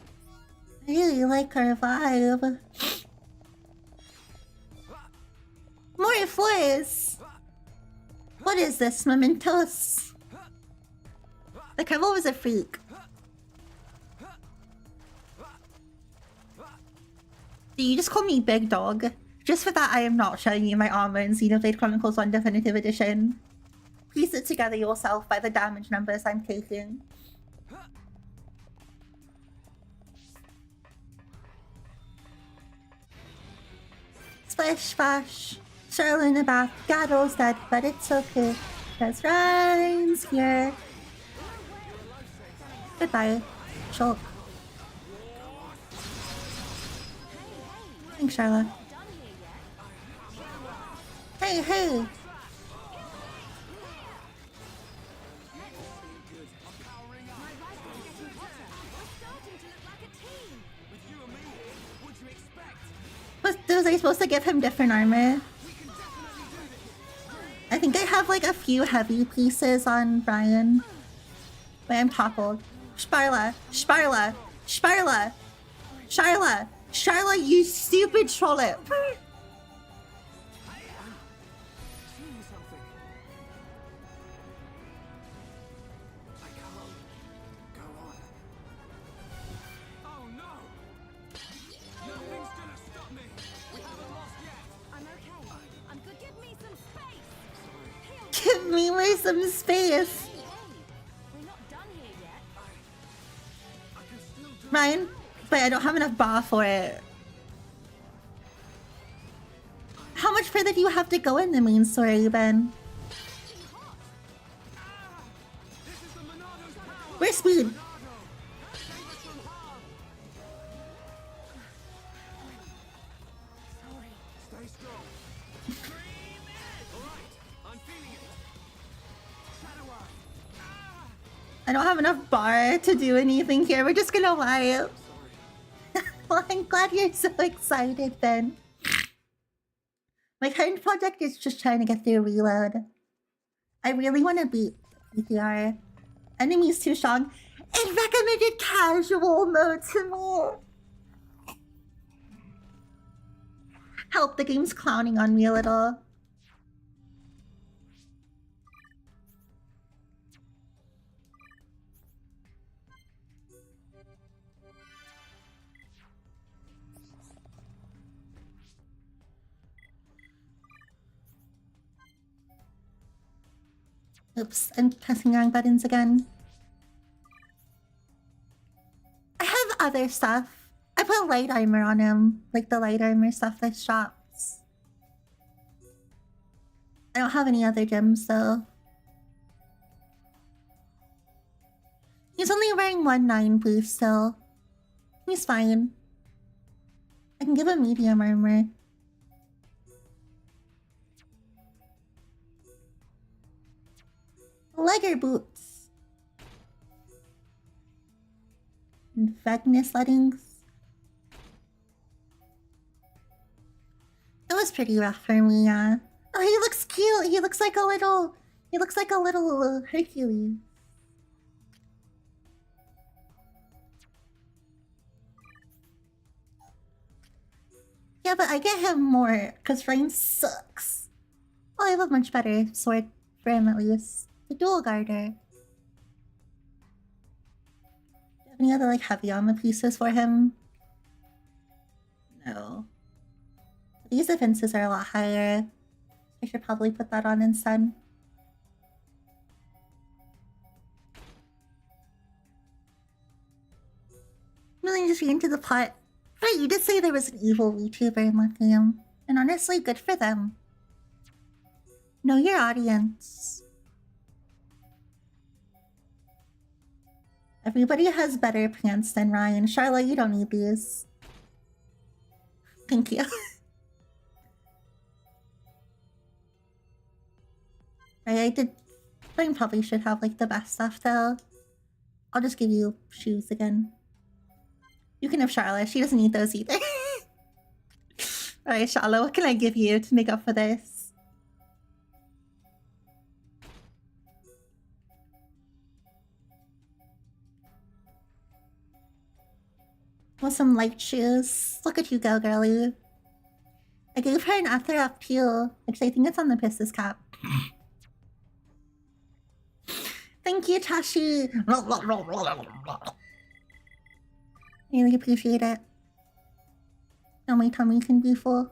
I really like our vibe. More floors! What is this, mementos? The Kevel was a freak. Do you just call me Big Dog? Just for that, I am not showing you my armor in Xenoblade Chronicles 1 Definitive Edition. Piece it together yourself by the damage numbers I'm taking. Splish splash. Cheryl in the bath. Gaddle's dead, but it's okay. Cause Ryan's here. Goodbye, Shulk. Thanks, Charlotte. Hey, hey! Was I supposed to give him different armor? I think I have like a few heavy pieces on Brian. But I'm toppled. Sparla! Sparla! Sparla! Sharla! Sharla, you stupid trollop! me with some space. We're not done here yet. Ryan, but I don't have enough bar for it. How much further do you have to go in the main story, Ben? Where's Speed? Stay strong. Alright, I'm feeling it. Shadow Eye. I don't have enough bar to do anything here. We're just gonna wipe. Well, I'm glad you're so excited, Ben. My current project is just trying to get through reload. I really want to beat PTR. Enemy's too strong. It recommended casual mode to me. Help, the game's clowning on me a little. Oops, I'm pressing wrong buttons again. I have other stuff. I put light armor on him, like the light armor stuff that drops. I don't have any other gems though. He's only wearing 1-9 boost still. He's fine. I can give him medium armor. Leather boots. And Vagnus leggings. It was pretty rough for me, yeah. Oh, he looks cute. He looks like a little Hercules. Yeah, but I get him more because Rain sucks. Oh, I have a much better sword for him at least. The dual garter. Do you have any other like heavy armor pieces for him? No. These defenses are a lot higher. I should probably put that on instead. Really just into the plot. Right, you did say there was an evil VTuber in that game. And honestly, good for them. Know your audience. Everybody has better pants than Ryan. Charlotte, you don't need these. Thank you. Right, I probably should have like the best stuff though. I'll just give you shoes again. You can have Charlotte. She doesn't need those either. Alright, Charlotte, what can I give you to make up for this? With some light shoes. Look at you go, girlie. I gave her an Ether up too. Actually, I think it's on the Pisces cap. Thank you, Tashi. Really appreciate it. Now my tummy can be full.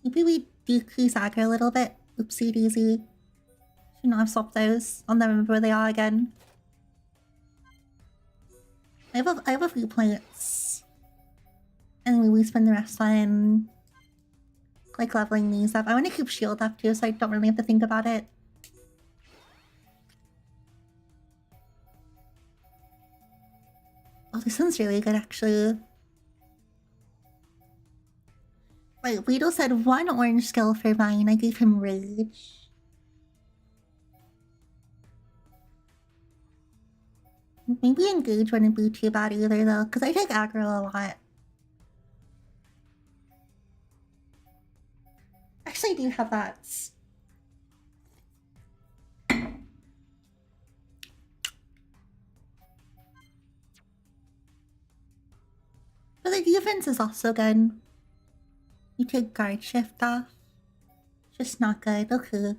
Maybe we decrease aggro a little bit. Oopsie daisy. Should not have swapped those. I'll never remember where they are again. I have a few plants. And we spend the rest on like leveling these up. I want to keep shield up too, so I don't really have to think about it. Oh, this one's really good actually. Wait, Weedle said 1 orange skill for mine. I gave him rage. Maybe engage wouldn't be too bad either though, because I take aggro a lot. Actually, I do have that. But the defense is also good. You take guard shift off. Just not good. Okay.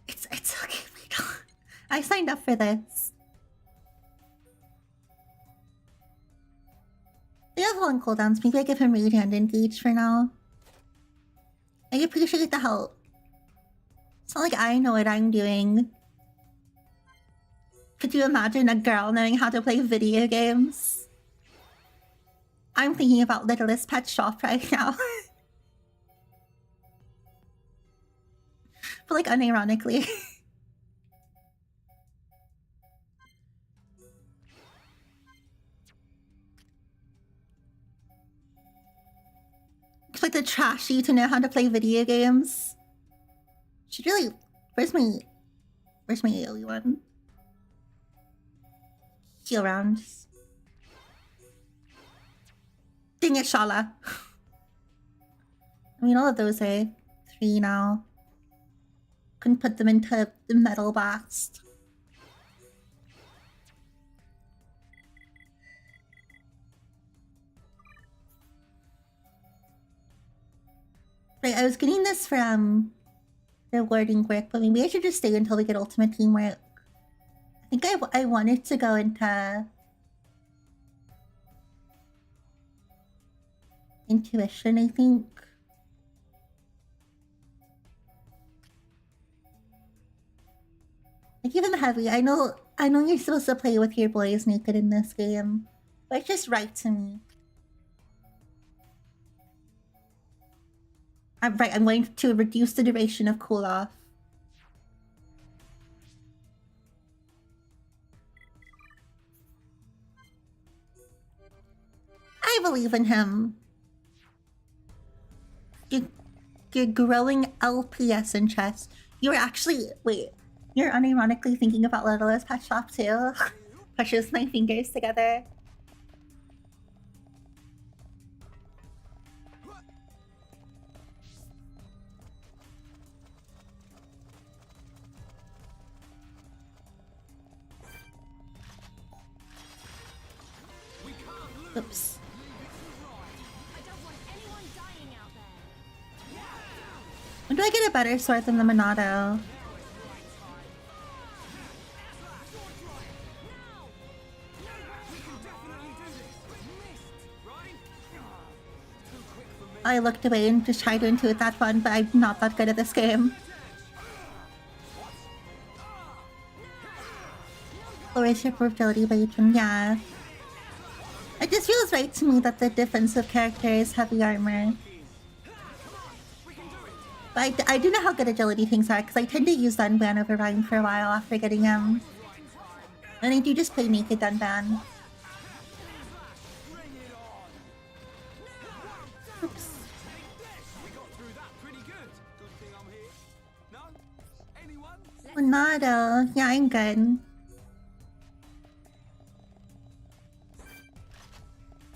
It's okay. I signed up for this. We have on cooldowns. Maybe I give him Raid Hand Engage for now. I appreciate the help. It's not like I know what I'm doing. Could you imagine a girl knowing how to play video games? I'm thinking about Littlest Pet Shop right now. But like unironically. Expect the trashy to know how to play video games. Should really. Where's my AoE one? Heal round. Dang it, Shala. I mean, all of those are 3 now. Couldn't put them into the metal blast. Right, I was getting this from rewarding work, but maybe I should just stay until we get ultimate teamwork. I think I wanted to go into intuition, I think. I give him heavy. I know you're supposed to play with your boys naked in this game, but it's just right to me. I'm going to reduce the duration of cool off. I believe in him. You're growing LPS in chess. You're actually you're unironically thinking about Littlest Pet Shop too. Pushes my fingers together. Oops. When do I get a better sword than the Monado? I looked away and just tried to intuit that one, but I'm not that good at this game. Lowers your probability by each one, yeah. It just feels right to me that the defensive character is heavy armor. But I do know how good agility things are, because I tend to use Dunban over Rhyme for a while after getting him. And I do just play naked Dunban. Oops. Monado. Yeah, I'm good.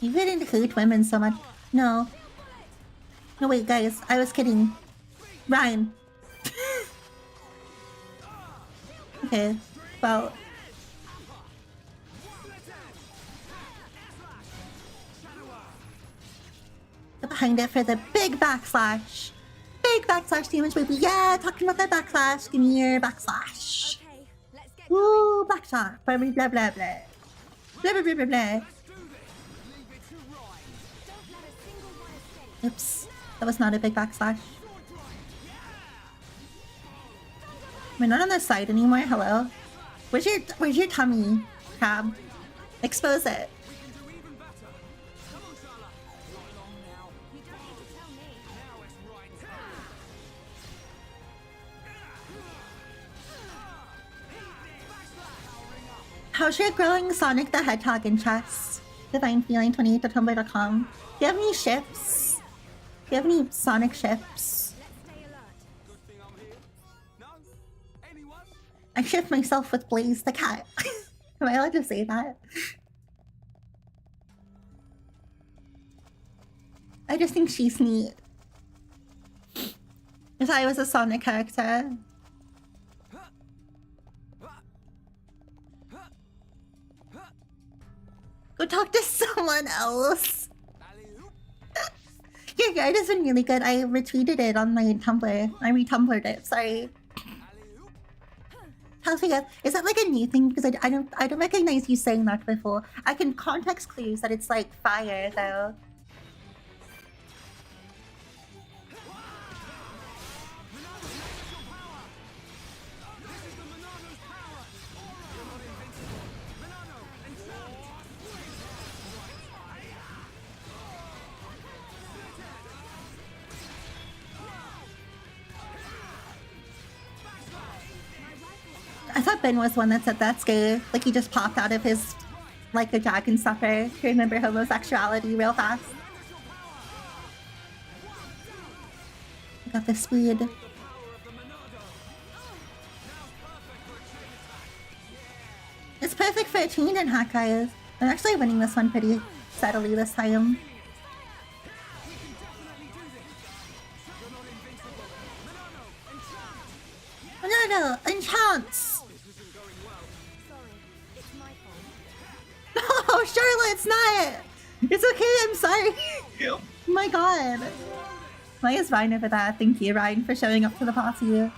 You didn't hate women so much. No. No, wait, guys. I was kidding. Ryan. Okay. Well. Get behind it for the big backslash. Big backslash damage, baby. Yeah, talking about that backslash. Give me your backslash. Okay, let's get Ooh, backslash. Blah, blah, blah, blah, blah. Blah, blah, blah, blah, blah. Oops. That was not a big backslash. We're not on this side anymore. Hello. Where's your tummy, Crab? Expose it. How's your growing Sonic the Hedgehog in chess? DivineFeeling28.tumblr.com. Do you have any ships? Do you have any Sonic ships? I ship myself with Blaze the cat. Am I allowed to say that? I just think she's neat. If I was a Sonic character. Go talk to someone else. Your guide has been really good. I retweeted it on my Tumblr. I retumbled it, sorry. Talia, is that like a new thing? Because I don't recognize you saying that before. I can context clues that it's like fire though. I thought Ben was one that said that's gay. Like he just popped out of his, like a dragon supper to remember homosexuality real fast. I got the speed. It's perfect for a teen and hack guys. I'm actually winning this one pretty steadily this time. No, enchants! Oh, Charlotte, it's not! It's okay, I'm sorry. Oh my god. Maya's fine over that. Thank you, Ryan, for showing up to the party.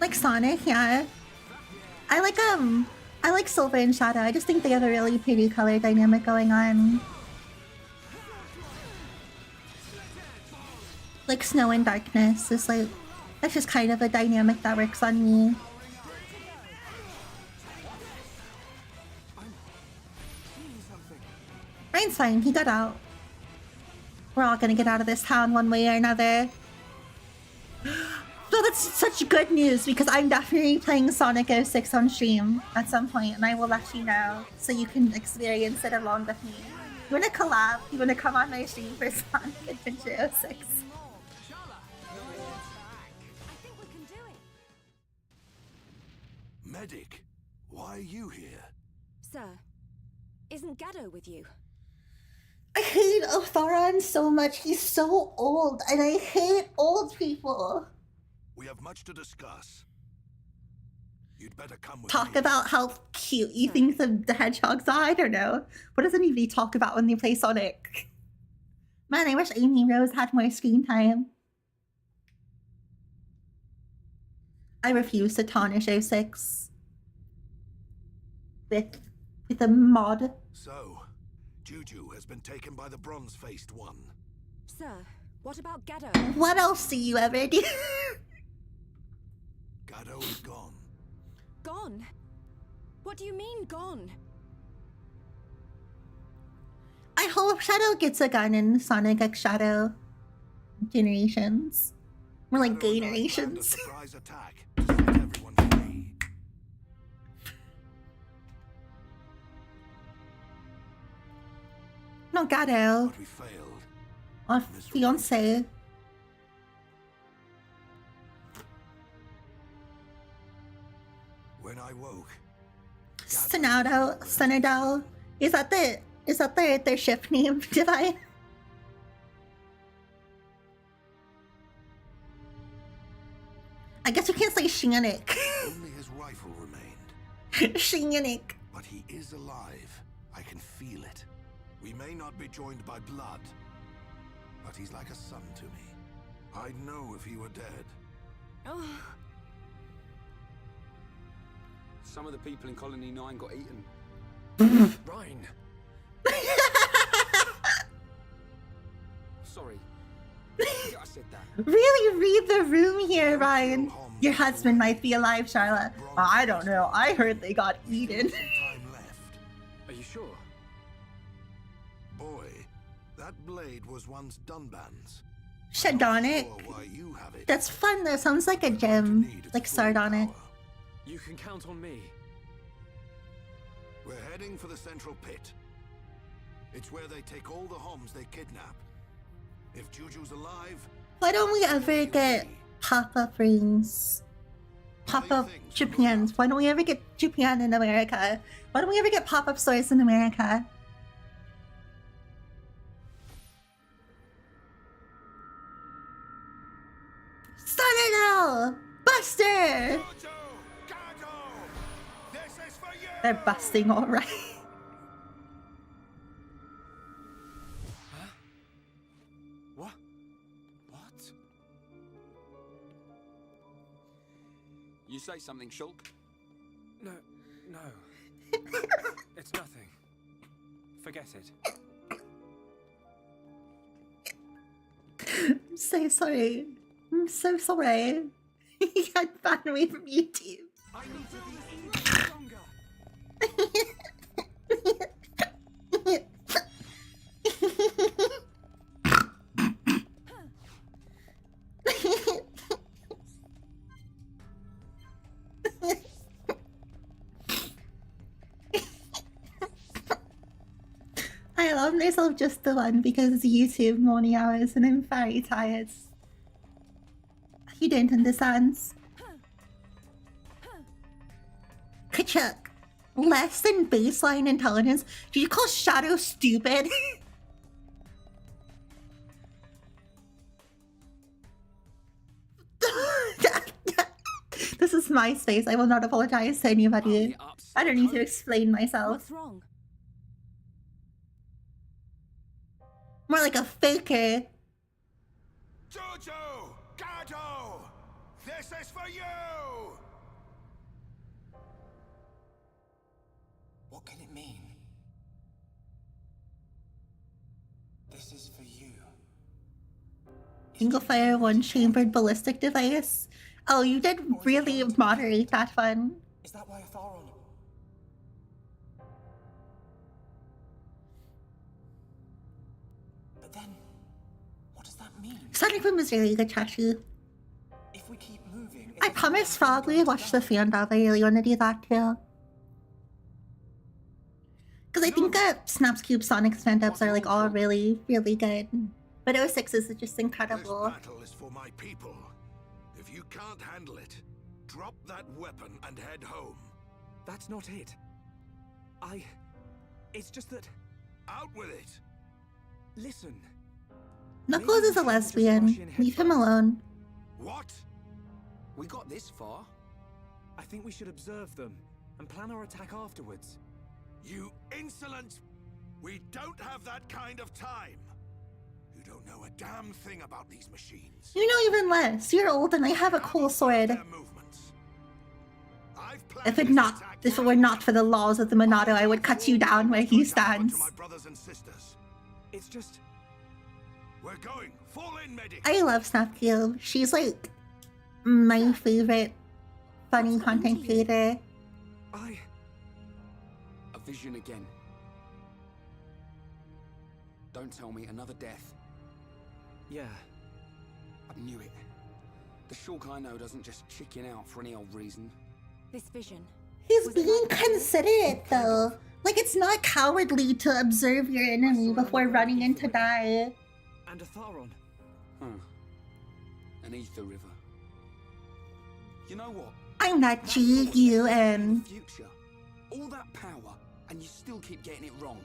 Like Sonic, yeah. I like Silver and Shadow. I just think they have a really pretty color dynamic going on. Like Snow and Darkness is like, that's just kind of a dynamic that works on me. Ryan's fine, he got out. We're all gonna get out of this town one way or another. So that's such good news because I'm definitely playing Sonic 06 on stream at some point and I will let you know so you can experience it along with me. You wanna collab? You wanna come on my stream for Sonic Adventure 06? Medic, why are you here? Sir, isn't Gaddo with you? I hate Otharon so much. He's so old and I hate old people. We have much to discuss. You'd better come with Talk me. about how cute you think the hedgehogs are? I don't know. What does anybody talk about when they play Sonic? Man, I wish Amy Rose had more screen time. I refuse to tarnish 06 with a mod. So, Juju has been taken by the bronze-faced one. Sir, what about Gaddo? What else do you ever do? Gaddo is gone. Gone? What do you mean, gone? I hope Shadow gets a gun in Sonic X Shadow Generations. More like Gaddo gay and I planned a generations. surprise attack to set everyone free. No, Gaddo. But we failed. Our fiance. When I woke, Sonado. Is that their ship name, Divine? I guess you can't say Shinganik. only his rifle remained. Shinganik. But he is alive. I can feel it. We may not be joined by blood, but he's like a son to me. I'd know if he were dead. Oh, Some of the people in Colony 9 got eaten. Ryan! Sorry. I said that. Really read the room here, Ryan. Your husband might be alive, Charlotte. I don't know. I heard they got eaten. Some time left. Are you sure? Boy, that blade was once Dunban's. Shadonic. Not sure why you have it. That's fun though. Sounds like a gem. Like sardonic. You can count on me. We're heading for the central pit. It's where they take all the Homs they kidnap. If Juju's alive, Why don't we ever get pop-up rings? Pop-up Japans. Why don't we ever get Japan in America? Why don't we ever get pop-up stores in America? Sonado! Buster! They're busting alright. say something, Shulk? No. It's nothing. Forget it. I'm so sorry. I'm so sorry. He got banned away from YouTube. I need to be even stronger. I allowed myself just the one because it's YouTube morning hours and I'm very tired. You don't understand. Kachuk, less than baseline intelligence. Did you call Shadow stupid? This is my space. I will not apologize to anybody. I don't need to explain myself. What's wrong? More like a faker. Jojo! Gato! This is for you! What can it mean? This is for you. Single fire, one chambered ballistic device. Oh, you did really moderate that one. Is that why Tharon? But then, what does that mean? Sonic Boom is really good, Chachi. If we keep moving, I promised Frog we would watch the fan dub. I really want to do that too. Because I think that Snaps Cube Sonic fan dubs are like all really, really good. But 06 is just incredible. This battle is for my people. If you can't handle it, drop that weapon and head home. That's not it. It's just that... Out with it! Listen. Knuckles is a lesbian. Leave him alone. What? We got this far. I think we should observe them and plan our attack afterwards. You insolent! We don't have that kind of time! You don't know a damn thing about these machines. You know even less. You're old and I have a cool sword. Their movements. I've planned If it this attack were not for the laws of the Monado, I would cut you down where he stands. to my brothers and sisters. It's just... We're going. Fall in, medic. I love Snap Cube. She's like my favorite funny content creator. A vision again. Don't tell me another death. Yeah. I knew it. The Shulk I know doesn't just chicken out for any old reason. This vision. He's being considerate though. Like it's not cowardly to observe your enemy before running in to die. And a Tharon. An ether river. You know what? I'm not G-U-N. Future. All that power, and you still keep getting it wrong.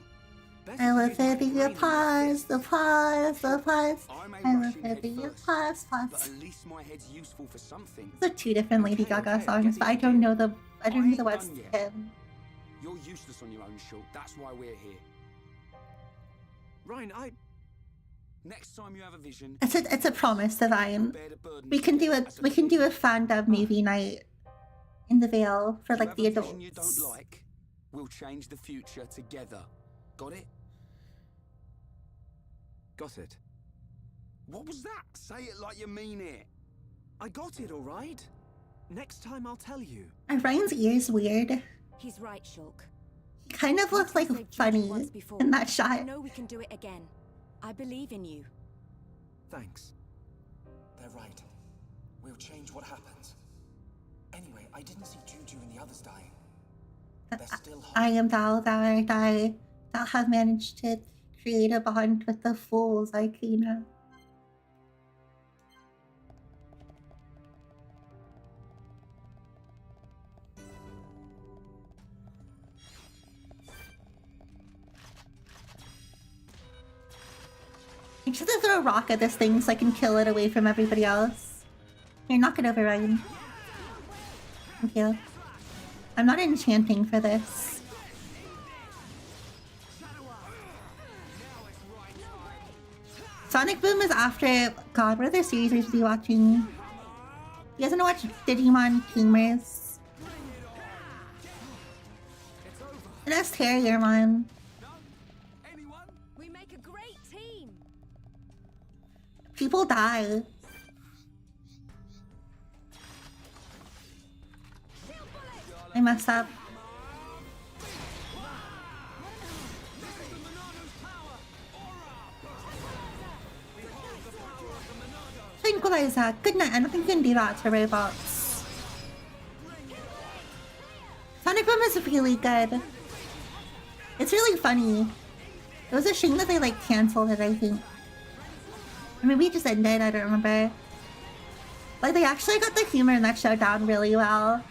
I will say the applause, the applause, the applause. may I will rush in say head the first, applause, but applause. at least my head's useful for something. Those are two different Lady Gaga songs, but I don't know the words to him. You're useless on your own, Shulk. That's why we're here. Ryan, Next time you have a vision, It's a promise, Divine. bear the burden We can do together it. as a We can do a team. fan dub movie night in the Vale for You like have the a vision you adults. don't like, we'll change the future together. Got it? got it. What was that? Say it like you mean it. I got it, all right. Next time I'll tell you. Ryan's ear's weird. He's right, Shulk. He kind of looks like You saved funny Judy once before. in that I shot. know we can do it again. I believe in you. Thanks. They're right. We'll change what happens. Anyway, I didn't see Juju and the others dying. They're still hot. I am thou art I. Thou have managed to create a bond with the fools, Ikena. I'm just gonna throw a rock at this thing so I can kill it away from everybody else. Here, knock it over, Ryan. Thank you. I'm not enchanting for this. Sonic Boom is after... God, what other series are you watching? You guys wanna watch Digimon Gamers? It has Terriermon. We make a great team. People die. I messed up. Tranquilizer. Good night. I don't think you can do that to robots. Sonic Boom is really good. It's really funny. It was a shame that they like canceled it, I think. Or maybe it just ended, I don't remember. Like they actually got the humor in that show down really well.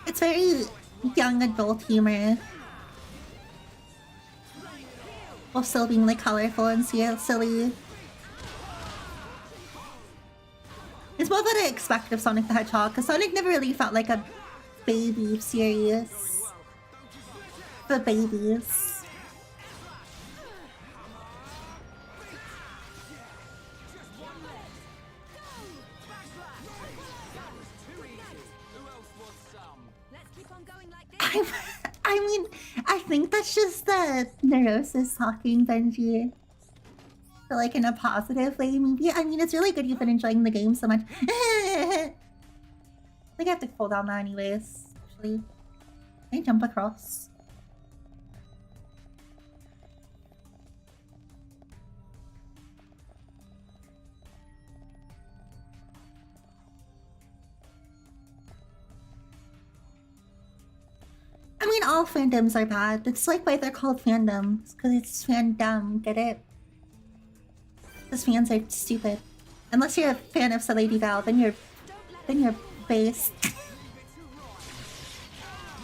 It's very young adult humor. While still being like colorful and silly. It's more than I expect of Sonic the Hedgehog, because Sonic never really felt like a baby series. For babies. I mean, I think that's just the neurosis talking, Benji. But like in a positive way, maybe. I mean, it's really good you've been enjoying the game so much. I think I have to pull down that anyways, actually. Can I jump across? I mean, all fandoms are bad. It's like why they're called fandoms, because it's fandom, get it? Because fans are stupid. Unless you're a fan of Lady Val, then you're based.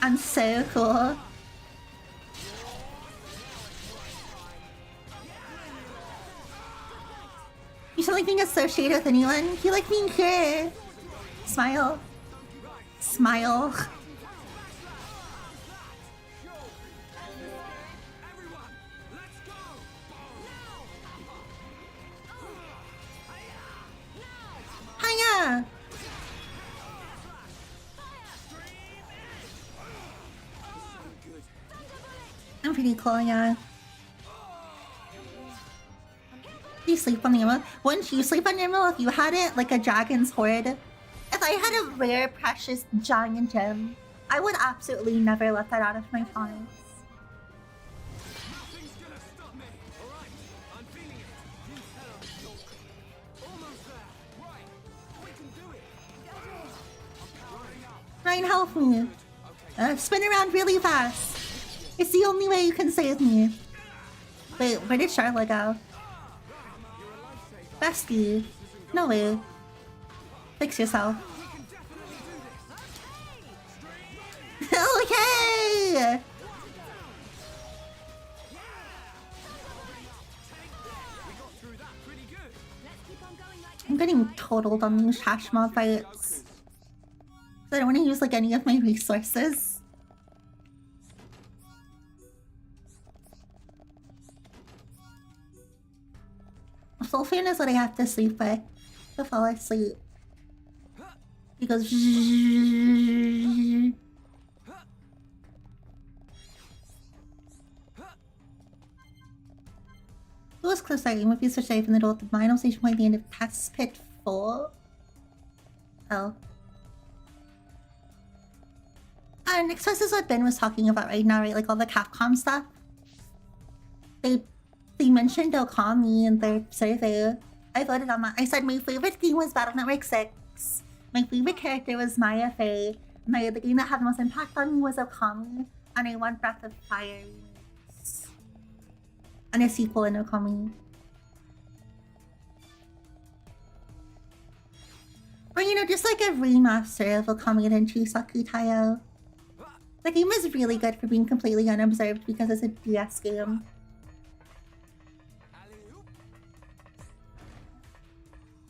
I'm so cool. You should like being associated with anyone. You like being here. Smile. Smile. Hiya! I'm pretty cool, yeah. You sleep on the emerald? Wouldn't you sleep on the emerald if you had it like a dragon's hoard? If I had a rare, precious, giant gem, I would absolutely never let that out of my palms. Ryan, help me. Spin around really fast. It's the only way you can save me. Wait, where did Charlotte go? Bestie. No way. Fix yourself. Okay! I'm getting totaled on these hash mob fights. I don't want to use like any of my resources. Sulfan is what I have to sleep with to fall asleep. He goes. Who was close to if you switch out from the door at the final station point at the end of Test Pit 4? Oh. And Express is what Ben was talking about right now, right? Like all the Capcom stuff. They mentioned Okami in their survey. I voted on that. I said my favorite game was Battle Network 6. My favorite character was Maya Fey. The game that had the most impact on me was Okami. And I want Breath of Fire remix. And a sequel in Okami. Or you know, just like a remaster of Okami Denshi Sakutayo. The game is really good for being completely unobserved because it's a DS game.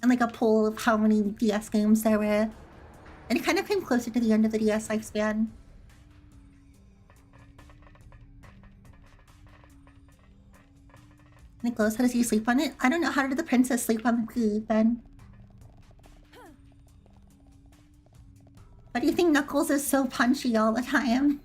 And like a poll of how many DS games there were. And it kind of came closer to the end of the DS lifespan. Nicholas, how does he sleep on it? I don't know. How did the princess sleep on the poo then? Why do you think Knuckles is so punchy all the time?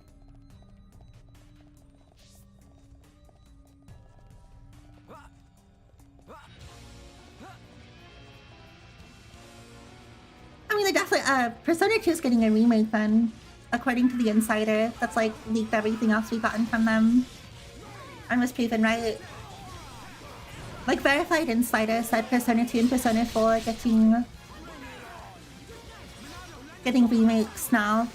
I mean, they definitely, Persona 2 is getting a remake then, according to the insider that's like leaked everything else we've gotten from them. And was proven right. Like, verified insider said Persona 2 and Persona 4 are getting remakes now.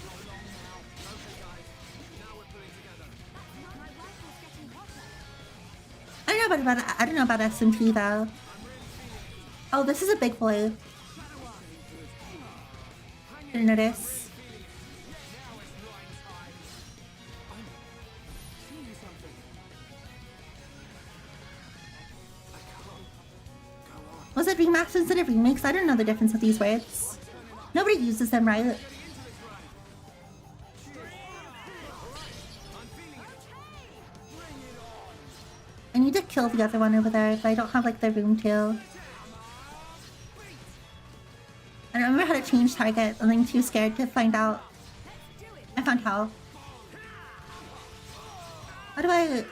I don't know about SMP though. Oh, this is a big boy. Didn't notice. Was it remasters instead of remakes? I don't know the difference with these words. Nobody uses them, right? I need to kill the other one over there, but I don't have like the room to. I don't remember how to change target. I'm too scared to find out. I found how. How do I...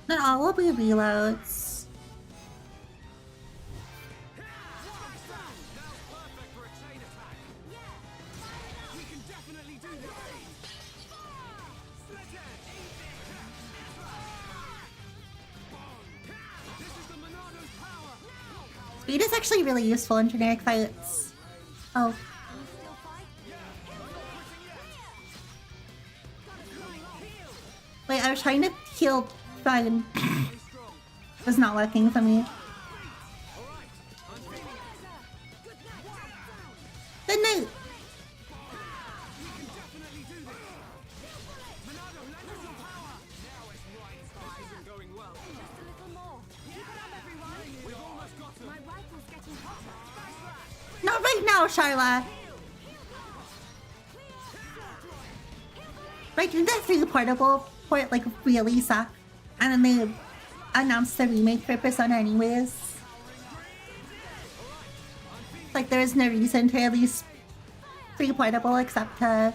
Not all will be reloads. Speed is actually really useful in generic fights. Oh. Wait, I was trying to heal fine. It was not working for me. Good night. Not right now, Sharla. Right, didn't that 3 portable port like really suck? And then they announced the remake for Persona anyways. Like there is no reason to release 3 portable except to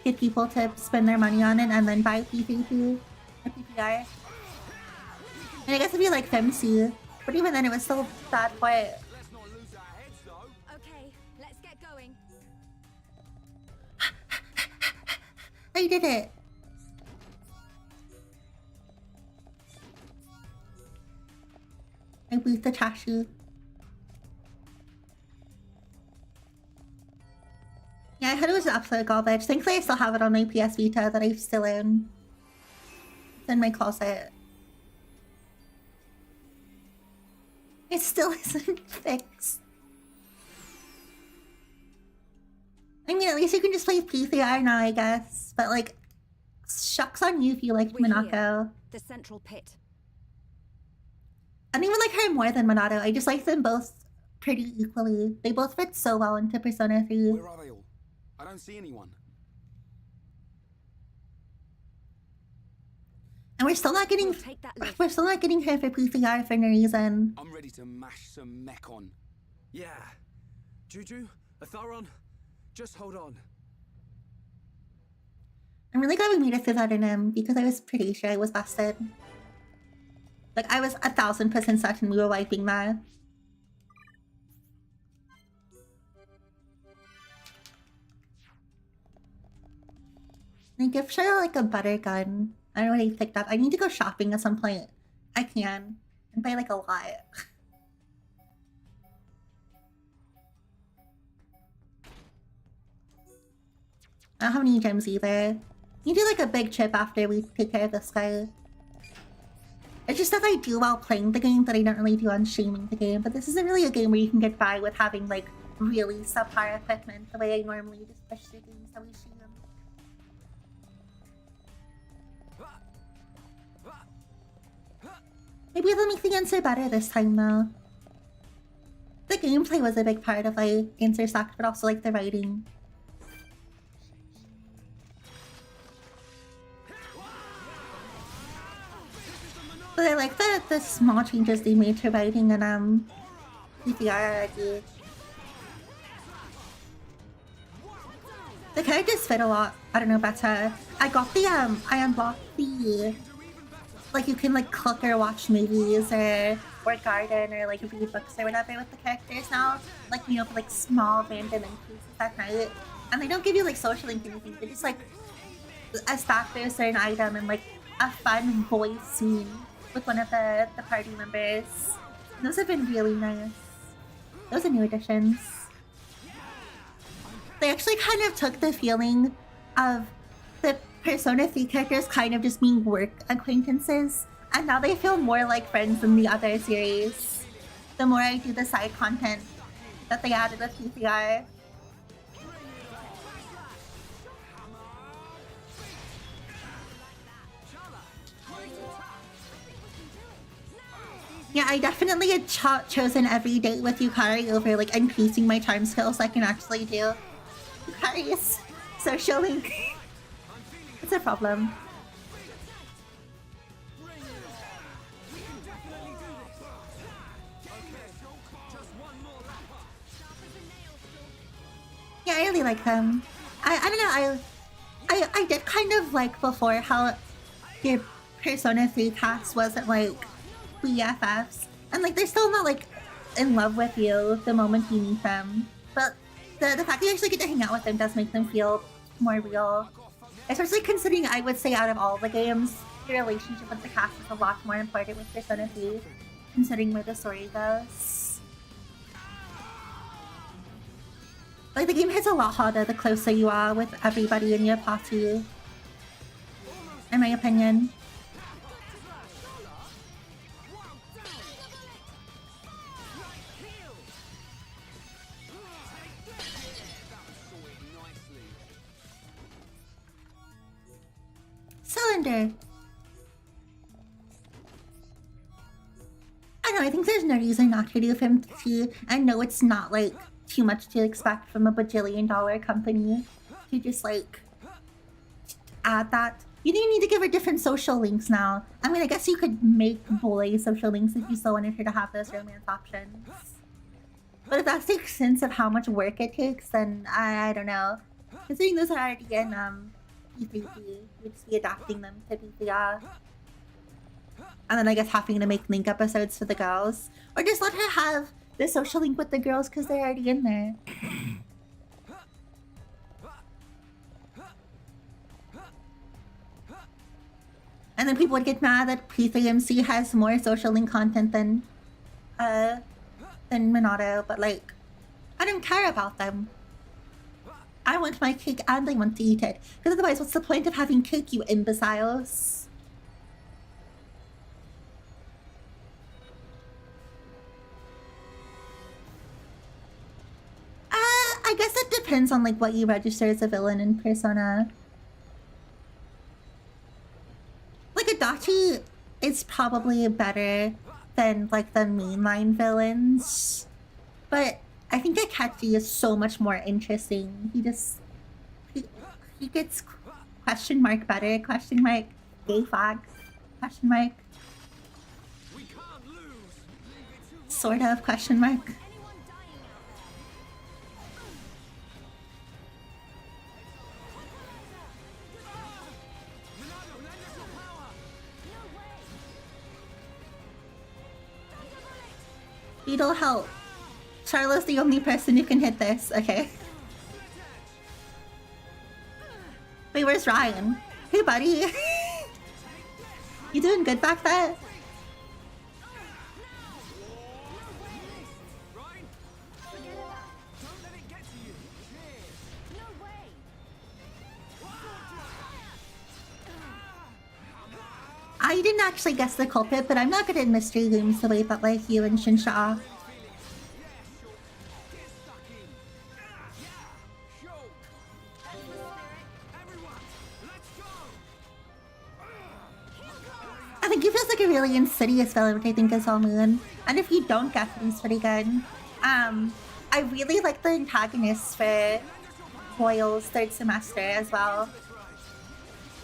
get people to spend their money on it and then buy P3P or PPR. And I guess it'd be like FemC, but even then it was still bad for it. Okay, let's get going. I did it. I beat the Tashi. Yeah, I heard it was absolute garbage. Thankfully I still have it on my PS Vita that I'm still in. It's in my closet. It still isn't fixed. I mean, at least you can just play PCR now, I guess. But like, shucks on you if you like Monaco. The central pit. I don't even like her more than Minato. I just like them both pretty equally. They both fit so well into Persona 3. Where are they all? I don't see anyone. And we're still not getting We'll take that lift. her for PCR for no reason. I'm ready to mash some mech on. Yeah. Juju, Atharon, just hold on. I'm really glad we made it through that in him because I was pretty sure I was busted. Like I was 1000% certain we were wiping that. I give Cheryl like a butter gun. I don't know what I picked up. I need to go shopping at some point. I can. And buy like a lot. I don't have any gems either. You do like a big trip after we take care of this guy. It's just stuff I do while playing the game that I don't really do on streaming the game. But this isn't really a game where you can get by with having like really subpar equipment the way I normally just push through games that we stream. Maybe they'll make the answer better this time though. The gameplay was a big part of like answer sucked, but also like the writing. But I like the small changes they made to writing and PTR already. The characters fit a lot. I don't know better. I got the I unlocked the like you can like cook or watch movies or garden or like read books or whatever with the characters now. Like, you know, for like small random increases at night. And they don't give you like social link or anything. They're just like a stat for a certain item and like a fun voice scene with one of the party members. And those have been really nice. Those are new additions. They actually kind of took the feeling of the Persona 3 characters kind of just being work acquaintances, and now they feel more like friends in the other series. The more I do the side content that they added with PTR. Yeah, I definitely had chosen every date with Yukari over like increasing my charm skills so I can actually do Yukari's social link. It's a problem. Yeah, I really like them. I don't know, I did kind of like before how your Persona 3 cast wasn't like BFFs. And like they're still not like in love with you the moment you meet them. But the fact that you actually get to hang out with them does make them feel more real. Especially considering I would say out of all the games, your relationship with the cast is a lot more important with Persona 3, considering where the story goes. Like the game hits a lot harder the closer you are with everybody in your party. In my opinion. Cylinder. I don't know, I think there's no reason not to do 52. I know it's not like too much to expect from a bajillion-dollar company to just like add that. You don't need to give her different social links now. I mean, I guess you could make belleh social links if you still wanted her to have those romance options. But if that's the extent of how much work it takes, then I don't know. Considering those are already in P3P, you'd just be adapting them to PPR. And then I guess having to make link episodes for the girls. Or just let her have the social link with the girls because they're already in there. And then people would get mad that P3MC has more social link content than Minato, but like, I don't care about them. I want my cake and I want to eat it. Because otherwise, what's the point of having cake, you imbeciles? I guess it depends on like what you register as a villain in Persona. Like Adachi is probably better than like the mainline villains. But I think Akechi is so much more interesting. He gets question mark better, question mark, gay flag, question mark. Sort of question mark. Beetle, help. Charlotte's the only person who can hit this. Okay. Wait, where's Ryan? Hey, buddy. You doing good back there? I didn't actually guess the culprit, but I'm not good at mystery games the way that like you and Shinsha are. I think he feels like a really insidious villain, which I think is All Moon. And if you don't get it, he's pretty good. I really like the antagonists for Royal's third semester as well.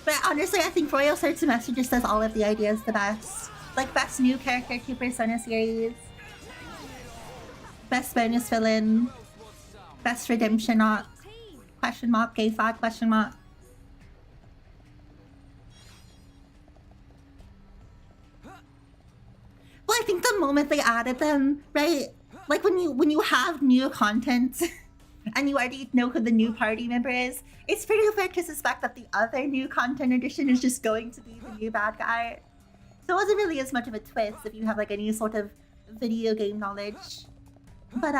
But honestly, I think Royal's third semester just does all of the ideas the best. Like, best new character to Persona series. Best bonus villain. Best redemption arc. Question mark, gay flag, question mark. Well, I think the moment they added them, right? Like when you have new content and you already know who the new party member is, it's pretty fair to suspect that the other new content addition is just going to be the new bad guy. So it wasn't really as much of a twist if you have like any sort of video game knowledge. But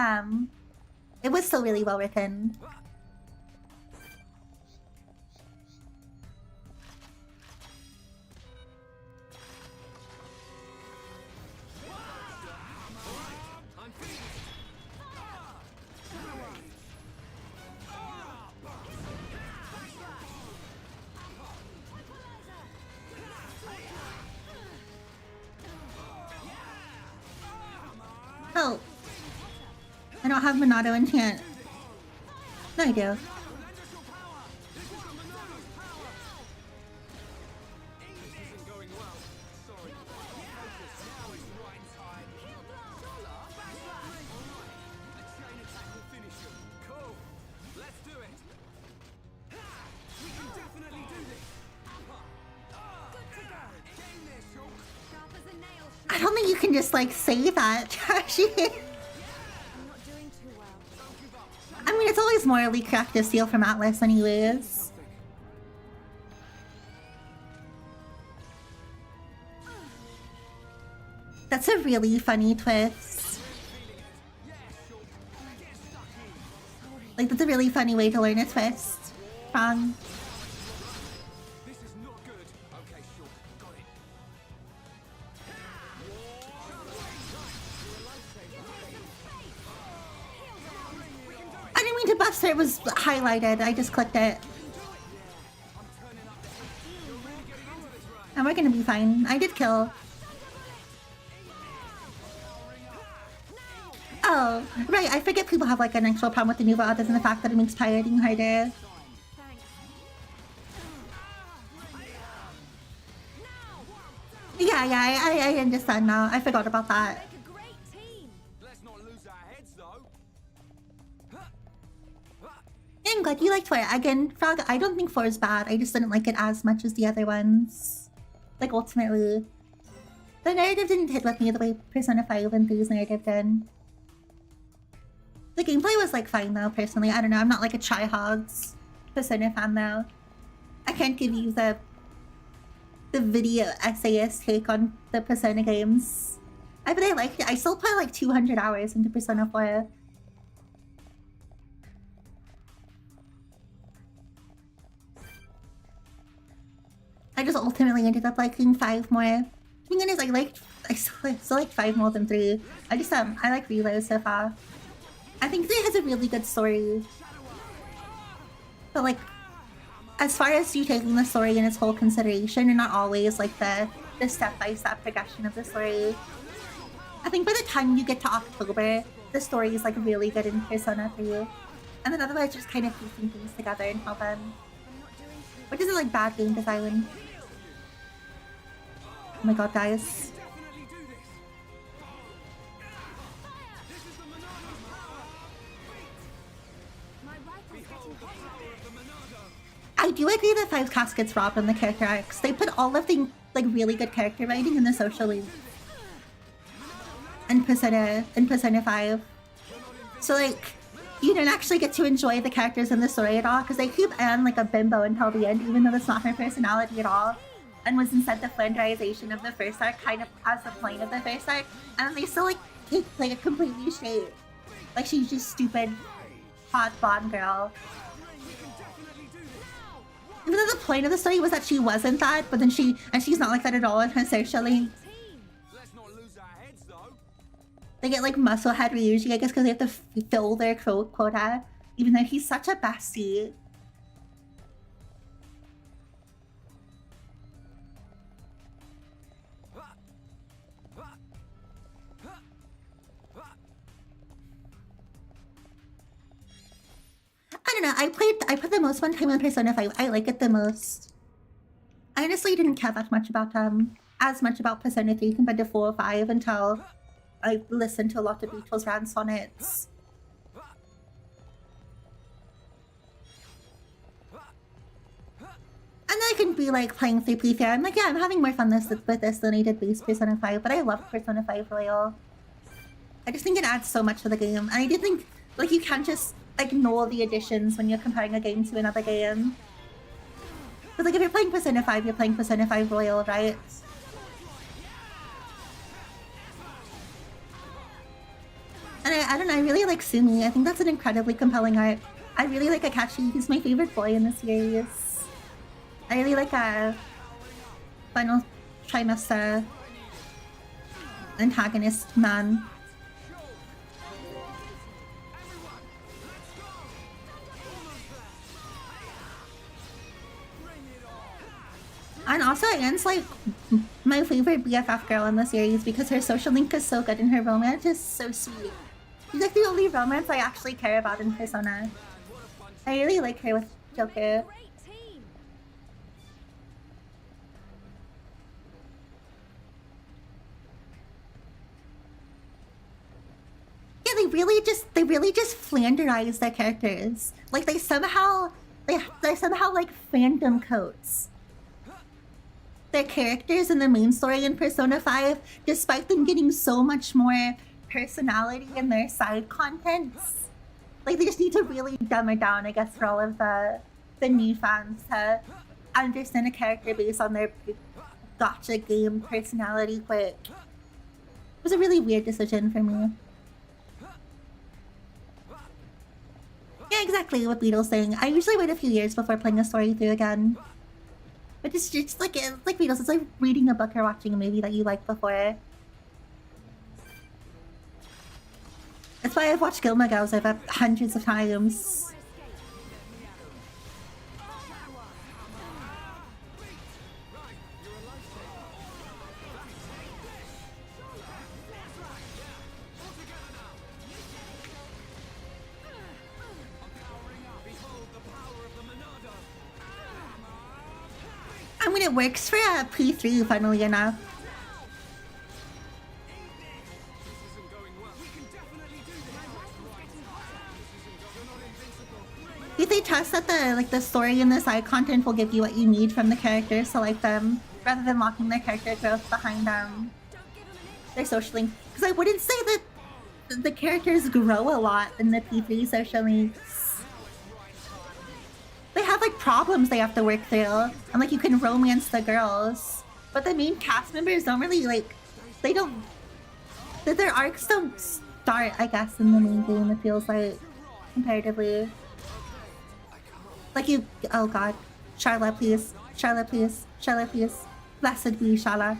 it was still really well written. Oh. I don't have Monado enchant. No, I do. I don't think you can just like say that, Trashy. I mean, it's always morally correct to steal from Atlas anyways. That's a really funny twist. Like, that's a really funny way to learn a twist from. I didn't mean to bust it, it was highlighted. I just clicked it. And we're gonna be fine. I did kill. Oh, right. I forget people have like an actual problem with the Nuva other than the fact that it makes piloting harder. Yeah, I understand now. I forgot about that. I'm glad you liked 4. Again, Frog, I don't think 4 is bad. I just didn't like it as much as the other ones. Like, ultimately. The narrative didn't hit with me the way Persona 5 and 3's narrative did. The gameplay was, like, fine, though, personally. I don't know. I'm not, like, a tryhards Persona fan, though. I can't give you the video essayist take on the Persona games. I bet I liked it. I still play, like, 200 hours into Persona 4. I just ultimately ended up liking 5 more. To be honest, I still like 5 more than 3. I like Reload so far. I think 3 has a really good story. But like, as far as you taking the story in its whole consideration and not always like the step-by-step progression of the story. I think by the time you get to October, the story is like really good in Persona 3. And then otherwise just kind of piecing things together and how then. Which isn't like bad game design. Oh my god, guys. I do agree that 5's cast gets robbed on the character arcs. They put all of the like really good character writing in the social league. In Persona 5. So like, you don't actually get to enjoy the characters in the story at all because they keep Anne like a bimbo until the end, even though that's not her personality at all. And was instead the flanderization of the first arc, kind of as the point of the first arc. And they still like take like a completely straight. Like she's just stupid, hot blonde girl. Even though the point of the story was that she wasn't that, but then she's not like that at all in her socially. They get like musclehead Ryuji, I guess, because they have to fill their quota, even though he's such a bestie. know. I put the most fun time in Persona 5. I like it the most. I honestly didn't care that much about as much about Persona 3 compared to 4 or 5 until I listened to a lot of Beatles rants on it. And I can be like playing through Playfair. I'm like, yeah, I'm having more fun with this than I did base Persona 5, but I love Persona 5 Royal. I just think it adds so much to the game. And I do think, like, you can't just ignore the additions when you're comparing a game to another game. But like, if you're playing Persona 5, you're playing Persona 5 Royal, right? And I don't know, I really like Sumi. I think that's an incredibly compelling arc. I really like Akashi. He's my favorite boy in the series. I really like final trimester antagonist man. And also, Anne's like my favorite BFF girl in the series because her social link is so good and her romance is so sweet. She's like the only romance I actually care about in Persona. I really like her with Joker. Yeah, they really just flanderize their characters. Like they somehow like fandom coats their characters in the main story in Persona 5, despite them getting so much more personality in their side contents. Like they just need to really dumb it down, I guess, for all of the new fans to understand a character based on their gotcha game personality quick. It was a really weird decision for me. Yeah, exactly what Beetle's saying. I usually wait a few years before playing a story through again. But it's like Beatles, it's like reading a book or watching a movie that you liked before. That's why I've watched Gilmore Girls over hundreds of times. I mean, it works for a P3, funnily enough. If they trust that the story and the side content will give you what you need from the characters to like them, rather than locking their character growth behind their social link. Because I wouldn't say that the characters grow a lot in the P3 social links. They have like problems they have to work through, and like you can romance the girls, but the main cast members don't really like. Their arcs don't start, I guess, in the main game. It feels like comparatively. Like you, oh god, Charlotte, please, Charlotte, please, Charlotte, please, blessed be Charlotte.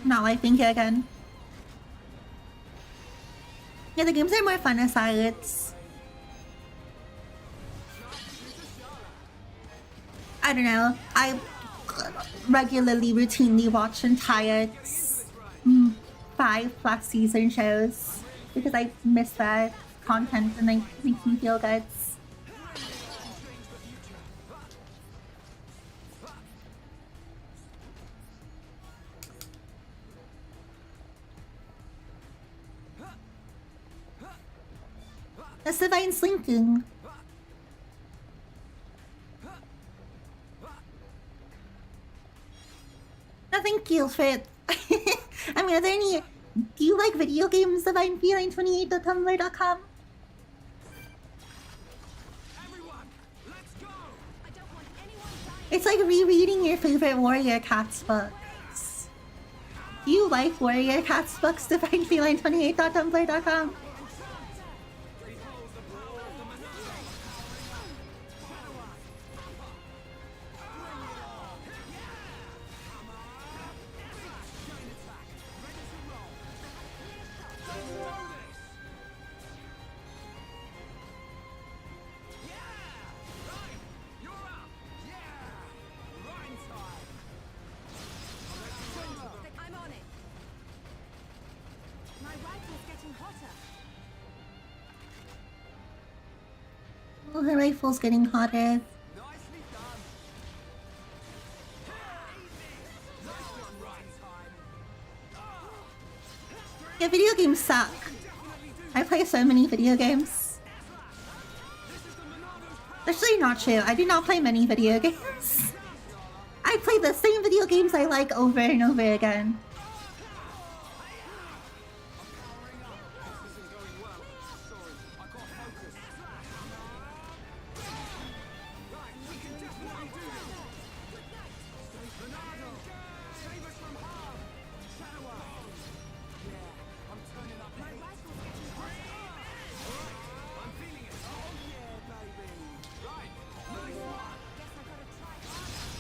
Not liking it again. Yeah, the games are more fun aside. I don't know. I regularly, routinely watch entire 5+ season shows because I miss that content and it makes me feel good. That's divine slinking. No, thank you for it. I mean, are there any... Do you like video games, divinefeline28.tumblr.com? It's like rereading your favorite Warrior Cats books. Do you like Warrior Cats books, divinefeline28.tumblr.com? Oh, her rifle's getting hotter. Yeah, video games suck. I play so many video games. Actually, not true. I do not play many video games. I play the same video games I like over and over again.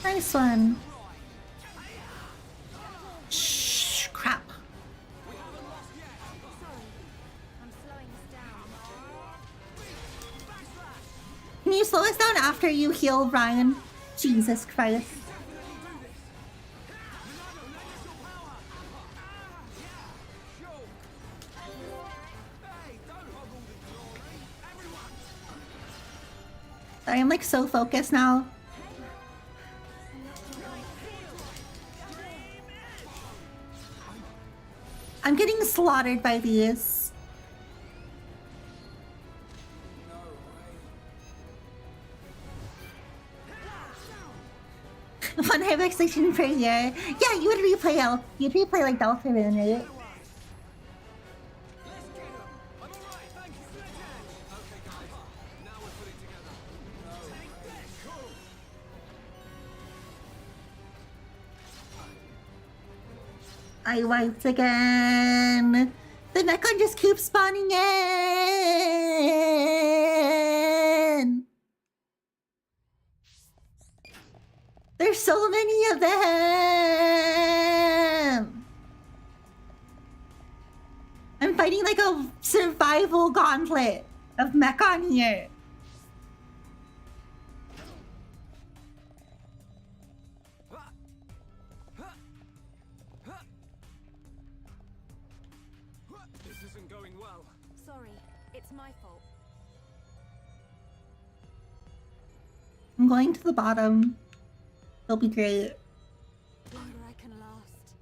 Nice one. Shh, crap. Can you slow us down after you heal Ryan? Jesus Christ. Sorry, I'm like so focused now. I'm getting slaughtered by these. One Hypex station per year. Yeah, you would replay you'd replay like Deltarune, right? I wiped again. The Mechon just keeps spawning in. There's so many of them. I'm fighting like a survival gauntlet of Mechon here. I'm going to the bottom. It'll be great. Longer I can last.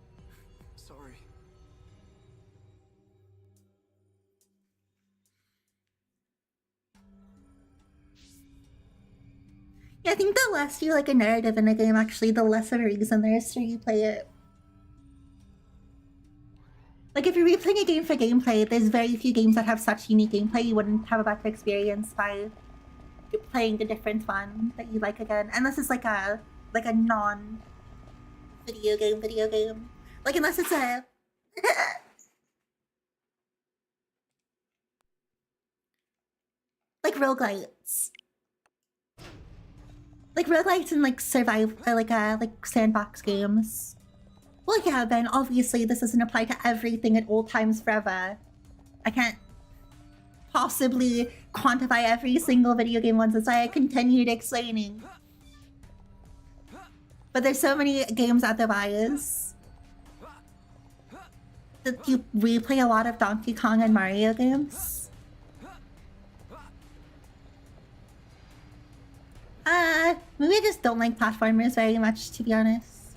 Sorry. Yeah, I think the less you like a narrative in a game, actually, the less of a reason there is to replay it. Like, if you're replaying a game for gameplay, there's very few games that have such unique gameplay you wouldn't have a better experience by playing a different one that you like again. Unless it's like a non-video game. Like, unless it's a... like roguelites. Like roguelites and like survive, or like sandbox games. Well, yeah, Ben, obviously this doesn't apply to everything at all times forever. I can't possibly quantify every single video game once, that's why I continued explaining. But there's so many games otherwise. That you replay a lot of Donkey Kong and Mario games? Maybe I just don't like platformers very much, to be honest.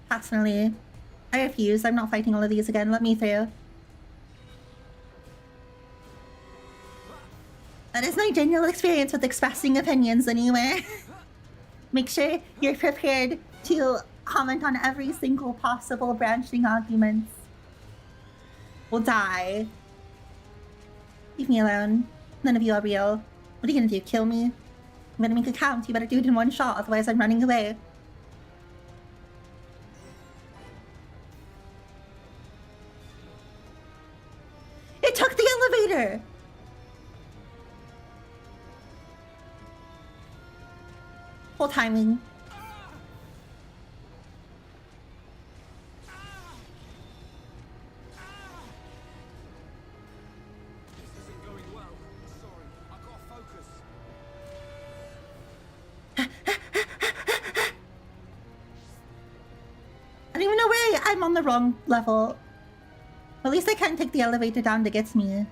Personally. I refuse. I'm not fighting all of these again. Let me through. That is my general experience with expressing opinions anywhere. Make sure you're prepared to comment on every single possible branching argument. We'll die. Leave me alone. None of you are real. What are you gonna do? Kill me? I'm gonna make a count. You better do it in one shot, otherwise I'm running away. It took the elevator! Full timing. I don't even know where I'm on the wrong level. At least I can't take the elevator down to get me.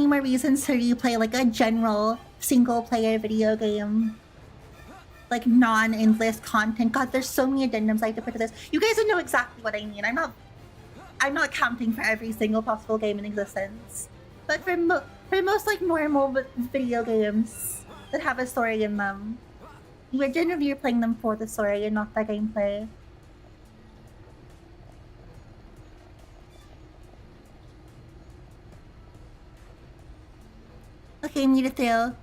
many more reasons to replay like a general single-player video game. Like non-endless content. God, there's so many addendums I have to put to this. You guys know exactly what I mean. I'm not counting for every single possible game in existence. But for most like normal video games that have a story in them, you're generally playing them for the story and not the gameplay. Okay, need it through.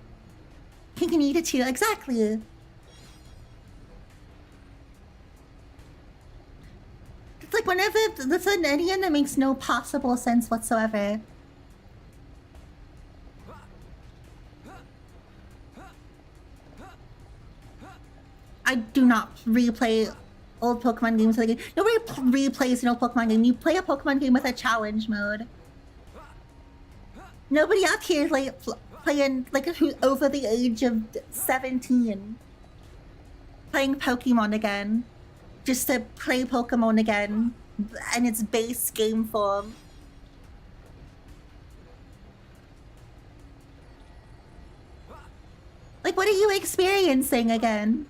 You can eat it too, exactly. It's like whenever that's an idiom that makes no possible sense whatsoever. I do not replay old Pokemon games with a game. Nobody replays an old Pokemon game. You play a Pokemon game with a challenge mode. Nobody out here is like playing like who's over the age of 17, playing Pokemon again, just to play Pokemon again, in its base game form. Like, what are you experiencing again?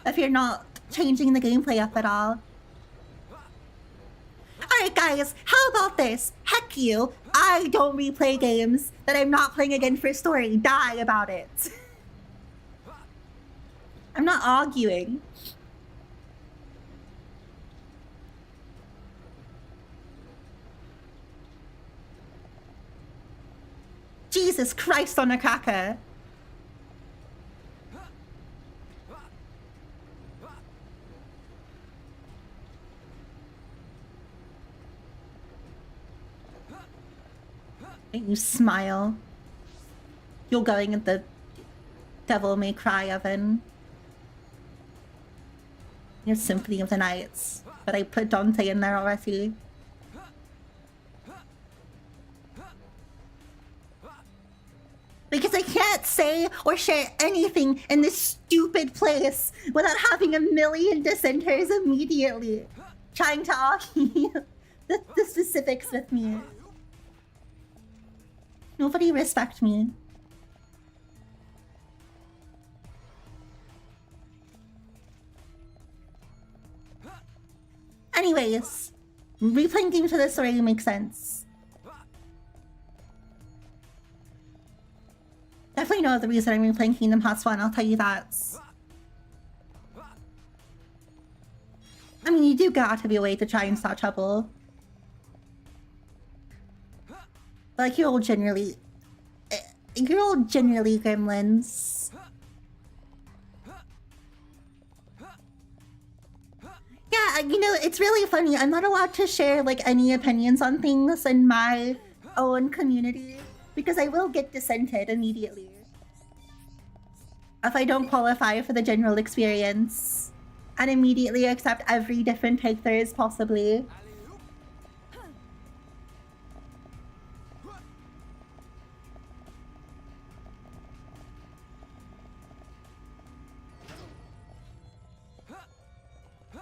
If you're not changing the gameplay up at all. Alright guys, how about this? Heck you, I don't replay games that I'm not playing again for story. Die about it. I'm not arguing. Jesus Christ on a cracker. You smile. You're going in the Devil May Cry oven. Your Symphony of the Nights. But I put Dante in there already. Because I can't say or share anything in this stupid place without having a million dissenters immediately trying to argue the specifics with me. Nobody respect me. Anyways, replaying games for this already makes sense. Definitely no other reason I'm replaying Kingdom Hearts 1, I'll tell you that. I mean, you do go out of your way to try and start trouble. Like, you're all generally gremlins. Yeah, you know, it's really funny. I'm not allowed to share, like, any opinions on things in my own community because I will get dissented immediately if I don't qualify for the general experience and immediately accept every different take there is possibly.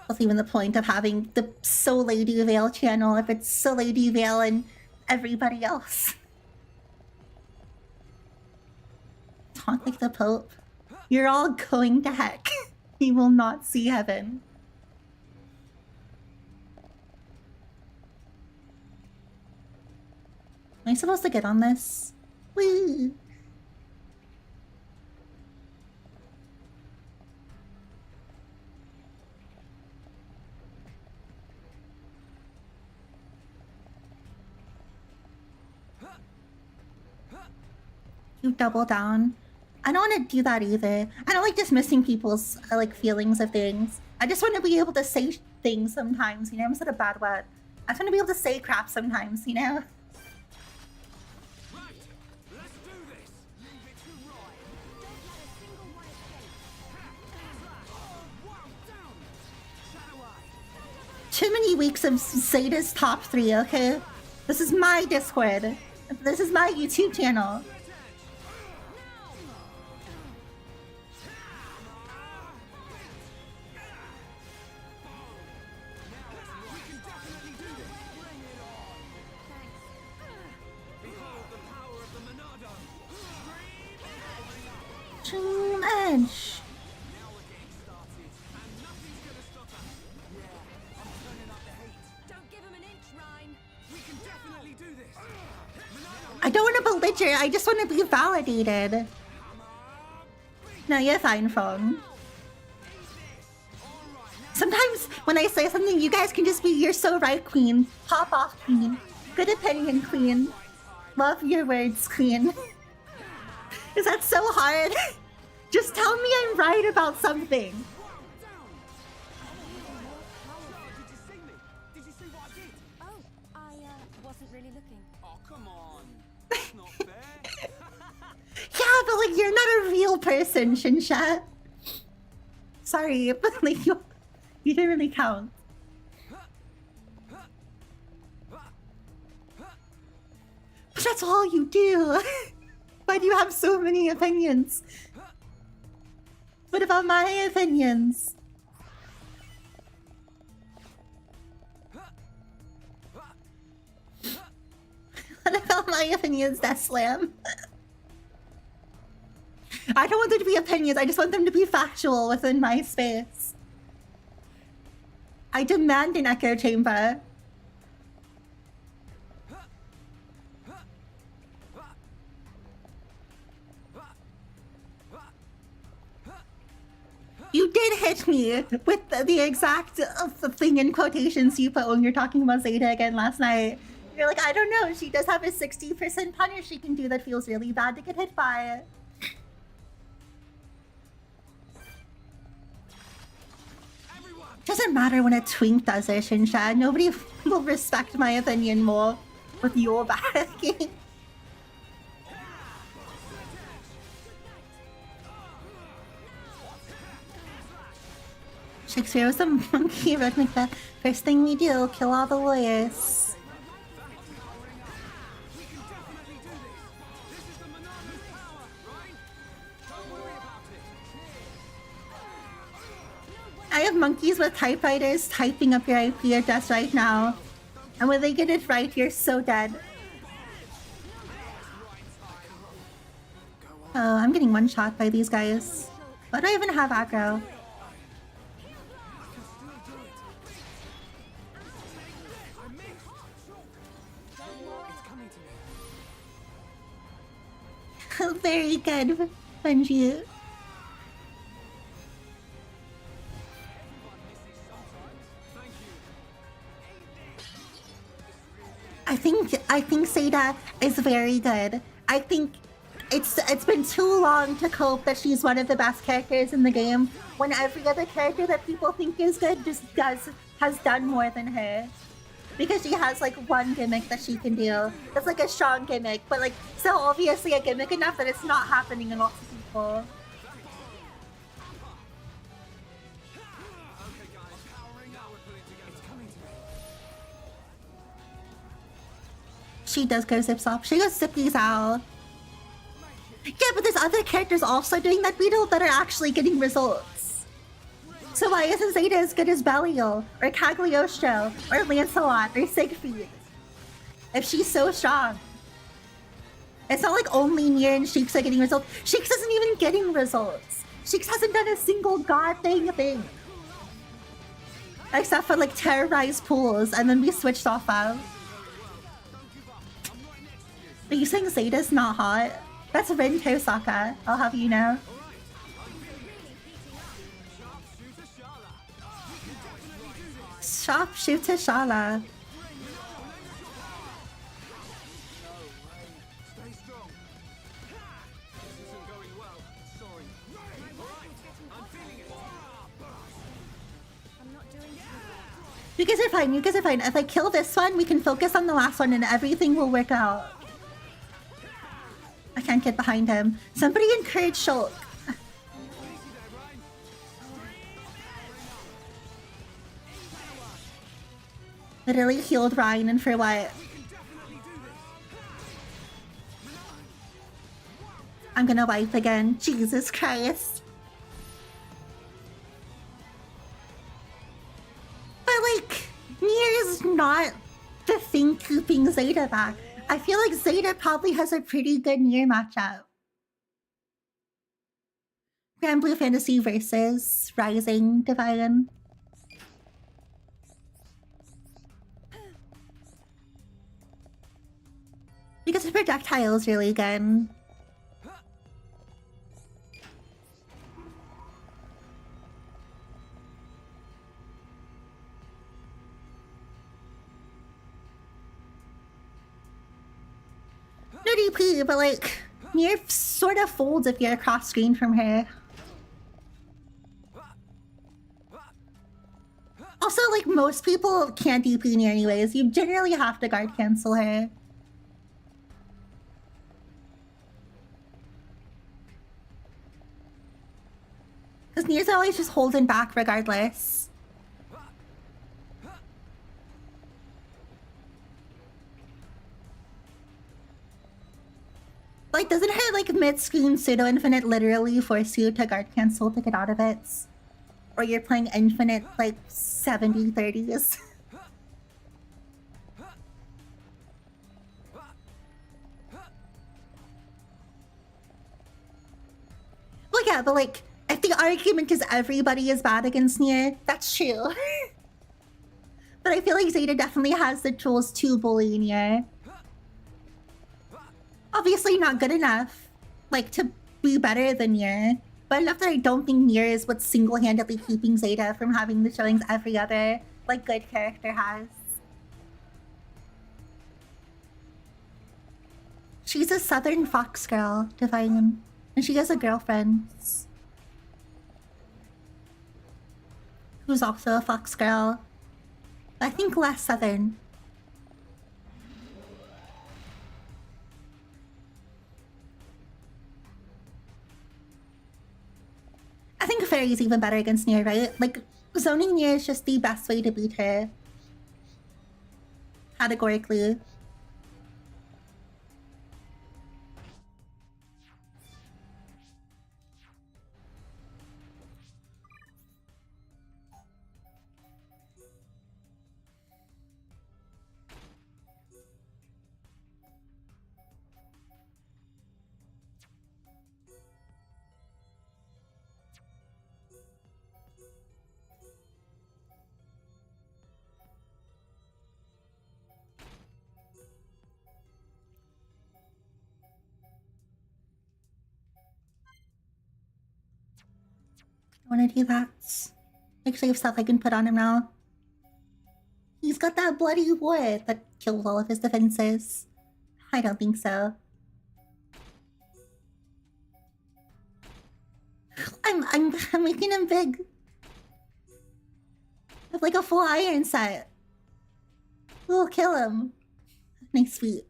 What's even the point of having the So Lady Vale channel if it's So Lady Vale and everybody else? Talk like the Pope. You're all going to heck. You will not see heaven. Am I supposed to get on this? Woo! You double down. I don't want to do that either. I don't like dismissing people's like feelings of things. I just want to be able to say things sometimes, you know? I'm such a bad word. I just want to be able to say crap sometimes, you know? Too many weeks of Zeta's top 3, okay? This is my Discord. This is my YouTube channel. Extreme Edge. Don't give him an inch, Ryan. We can definitely do this. I don't want to belliger, I just want to be validated. No, you're fine, phone. Sometimes when I say something, you guys can just be, you're so right, queen. Pop off, queen. Good opinion, queen. Love your words, queen. Is that so hard? Just tell me I'm right about something. Did you see me? Did you see what I did? Oh, I wasn't really looking. Oh, come on. That's not fair. Yeah, but like, you're not a real person, Shinsha. Sorry, but like, you didn't really count. But that's all you do. Why do you have so many opinions? What about my opinions? What about my opinions, Deslam? I don't want them to be opinions, I just want them to be factual within my space. I demand an echo chamber. You did hit me with the exact thing in quotations you put when you're talking about Zeta again last night. You're like, I don't know, she does have a 60% punish she can do that feels really bad to get hit by. Doesn't matter when a twink does it, Shinsha. Nobody will respect my opinion more with your backing. Shakespeare was a monkey wrote Macbeth. First thing we do, kill all the lawyers. I have monkeys with typewriters typing up your IP address right now. And when they get it right, you're so dead. Oh, I'm getting one shot by these guys. Why do I even have aggro? Very good, Benji. I think Zeta is very good. I think it's been too long to cope that she's one of the best characters in the game when every other character that people think is good just has done more than her. Because she has like one gimmick that she can do. That's like a strong gimmick, but like still obviously a gimmick enough that it's not happening in lots of people. She does go zip stop. She goes zippies out. Yeah, but there's other characters also doing that beetle that are actually getting results. So why isn't Zeta as good as Belial, or Cagliostro, or Lancelot, or Siegfried? If she's so strong. It's not like only Nier and Sheik's are getting results. Sheik's isn't even getting results. Sheik's hasn't done a single goddamn thing. Except for like terrorize pools, and then we switched off of. Are you saying Zeta's not hot? That's Rin Tosaka, I'll have you know. Sharpshooter Shala. You guys are fine, you guys are fine. If I kill this one, we can focus on the last one and everything will work out. I can't get behind him. Somebody encourage Shulk. Literally healed Ryan, and for what? I'm gonna wipe again. Jesus Christ. But like, Nier is not the thing keeping Zeta back. I feel like Zeta probably has a pretty good Nier matchup. Grand Blue Fantasy versus Rising Divine. Because the projectile is really good. No DP, but like, Nier sort of folds if you're across screen from her. Also, like, most people can't DP Nier anyways. You generally have to guard cancel her. Because Nier's always just holding back regardless. Like, doesn't her, like, mid-screen pseudo-infinite literally force you to guard cancel to get out of it? Or you're playing infinite, like, 70-30s? Well, yeah, but, like, if the argument is everybody is bad against Nier, that's true. But I feel like Zeta definitely has the tools to bully Nier. Obviously not good enough, like, to be better than Nier, but enough that I don't think Nier is what's single-handedly keeping Zeta from having the showings every other, like, good character has. She's a southern fox girl, Divine, and she has a girlfriend who's also a fox girl. I think less southern. I think Fairy is even better against Nier, right? Like, zoning Nier is just the best way to beat her. Categorically. I wanna do that. Actually, I have stuff I can put on him now. He's got that bloody wood that kills all of his defenses. I don't think so. I'm making him big. I have like a full iron set. We'll kill him. Nice feet.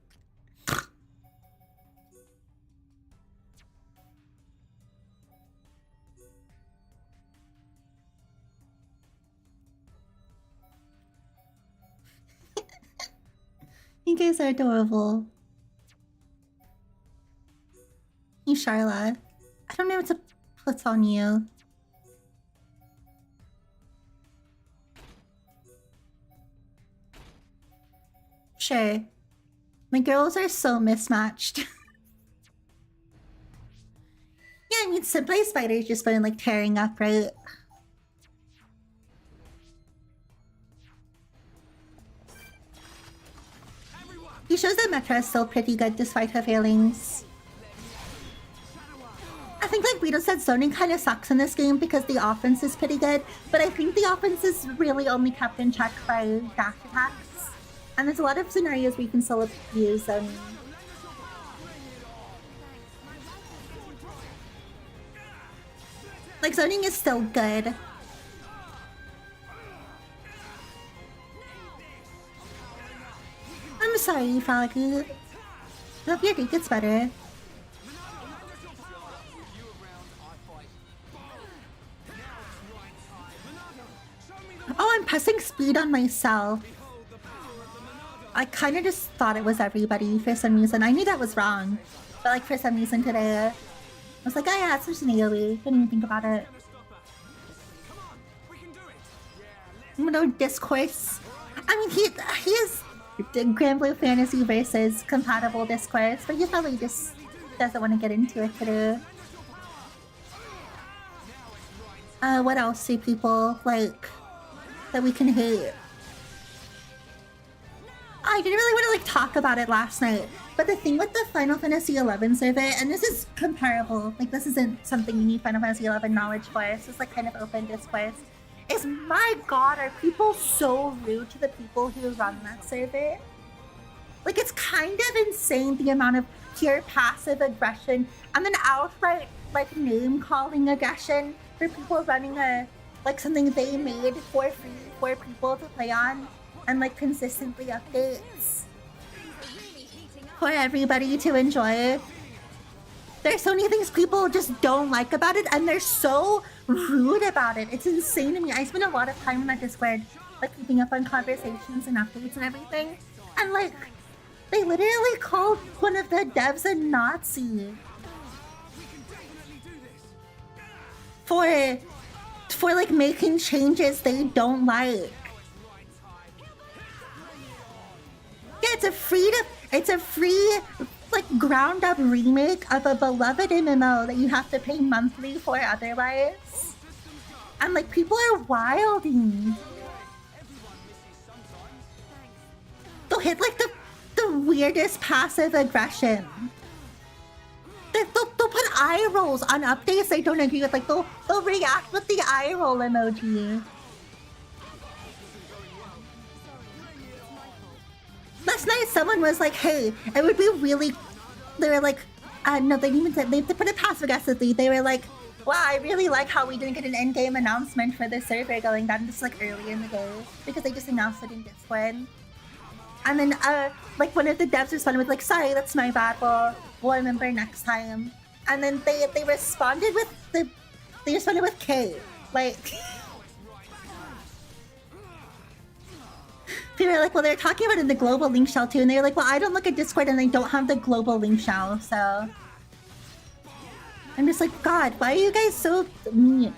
You guys are adorable. Hey, Charlotte. I don't know what to put on you. Sure. My girls are so mismatched. Yeah, I mean, Senpai Spider's just been like tearing up, right? He shows that Metra is still pretty good despite her failings. I think like Vito said, zoning kind of sucks in this game because the offense is pretty good, but I think the offense is really only kept in check by dash attacks. And there's a lot of scenarios where you can still use zoning. Like, zoning is still good. I'm sorry, Froggy. I hope your day gets better. Oh, I'm pressing speed on myself. I kind of just thought it was everybody for some reason. I knew that was wrong. But like for some reason today, I was like, oh yeah, it's just an AoE. Didn't even think about it. No discourse. I mean, he is Grand Blue Fantasy versus compatible discourse, but he probably just doesn't want to get into it today. What else do people like that we can hate? I didn't really want to like talk about it last night, but the thing with the Final Fantasy XI survey, and this is comparable, like this isn't something you need Final Fantasy XI knowledge for, it's just like kind of open discourse, is my god, are people so rude to the people who run that survey? Like it's kind of insane the amount of pure passive aggression and then outright like name calling aggression for people running a like something they made for free for people to play on and like consistently updates for everybody to enjoy. There's so many things people just don't like about it and they're so rude about it. It's insane to me. I spend a lot of time in that Discord like keeping up on conversations and updates and everything, and like they literally called one of the devs a Nazi for like making changes they don't like. Yeah, it's a free like ground up remake of a beloved MMO that you have to pay monthly for otherwise. And like people are wilding. They'll hit like the weirdest passive aggression. They'll put eye rolls on updates they don't agree with. Like they'll react with the eye roll emoji. Last night someone was like, hey, it would be really... They were like, no, they didn't even say... They put it passive aggressively. They were like, wow, I really like how we didn't get an in-game announcement for the survey going down just like early in the day. Because they just announced it in Discord. And then, like, one of the devs responded with, like, sorry, that's my bad, we'll remember next time. And then they responded with they responded with K. Like, people were like, well, they're talking about it in the global link shell too. And they were like, well, I don't look at Discord and they don't have the global link shell, so. I'm just like, God, why are you guys so mean?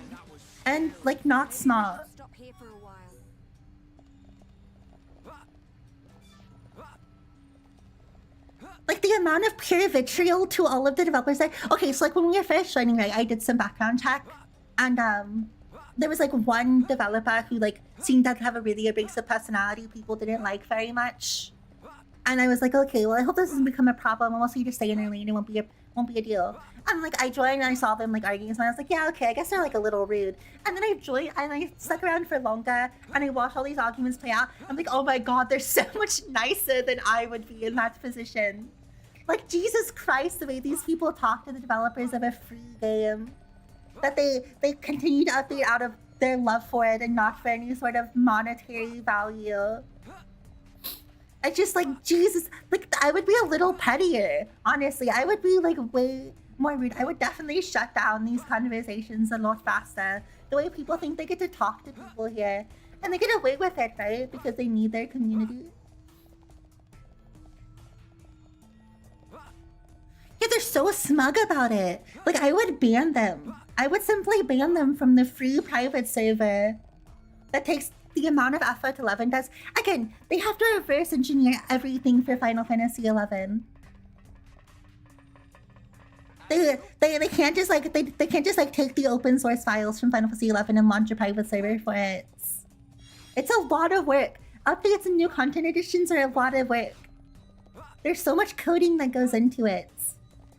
And, like, not smart. Stop here for a while. Like the amount of pure vitriol to all of the developers there. Okay, so like when we were first joining, right, I did some background check, and there was like one developer who like seemed to have a really abrasive personality people didn't like very much, and I was like, okay, well I hope this doesn't become a problem. I'll also you just stay in your lane. It won't be a deal. And like I joined and I saw them like arguing, so I was like, yeah, okay, I guess they're like a little rude. And then I joined and I stuck around for longer and I watched all these arguments play out. I'm like, oh my god, they're so much nicer than I would be in that position. Like, Jesus Christ, the way these people talk to the developers of a free game. That they continue to update out of their love for it and not for any sort of monetary value. It's just like, Jesus, like, I would be a little pettier. Honestly, I would be like way more rude. I would definitely shut down these conversations a lot faster. The way people think they get to talk to people here. And they get away with it, right? Because they need their community. Yeah, they're so smug about it. Like, I would ban them. I would simply ban them from the free private server. That takes the amount of effort 11 does. Again, they have to reverse engineer everything for Final Fantasy 11. They can't just like they can't just like take the open source files from Final Fantasy 11 and launch a private server for it. It's a lot of work. Updates and new content additions are a lot of work. There's so much coding that goes into it.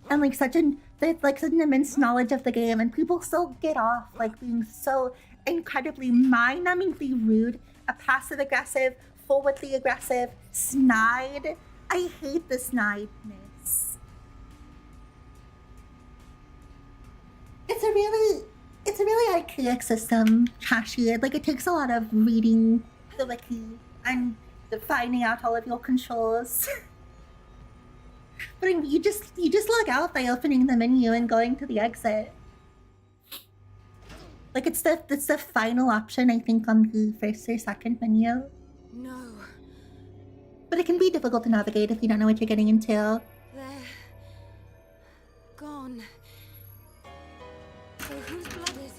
And like such an immense knowledge of the game, and people still get off like being so incredibly mind-numbingly rude, a passive-aggressive, forwardly aggressive, snide. I hate the snideness. It's a really archaic system, Trashy. Like it takes a lot of reading the wiki and finding out all of your controls. But I mean, you just log out by opening the menu and going to the exit. Like it's the final option, I think, on the first or second menu. No. But it can be difficult to navigate if you don't know what you're getting into. They're gone. So whose blood is?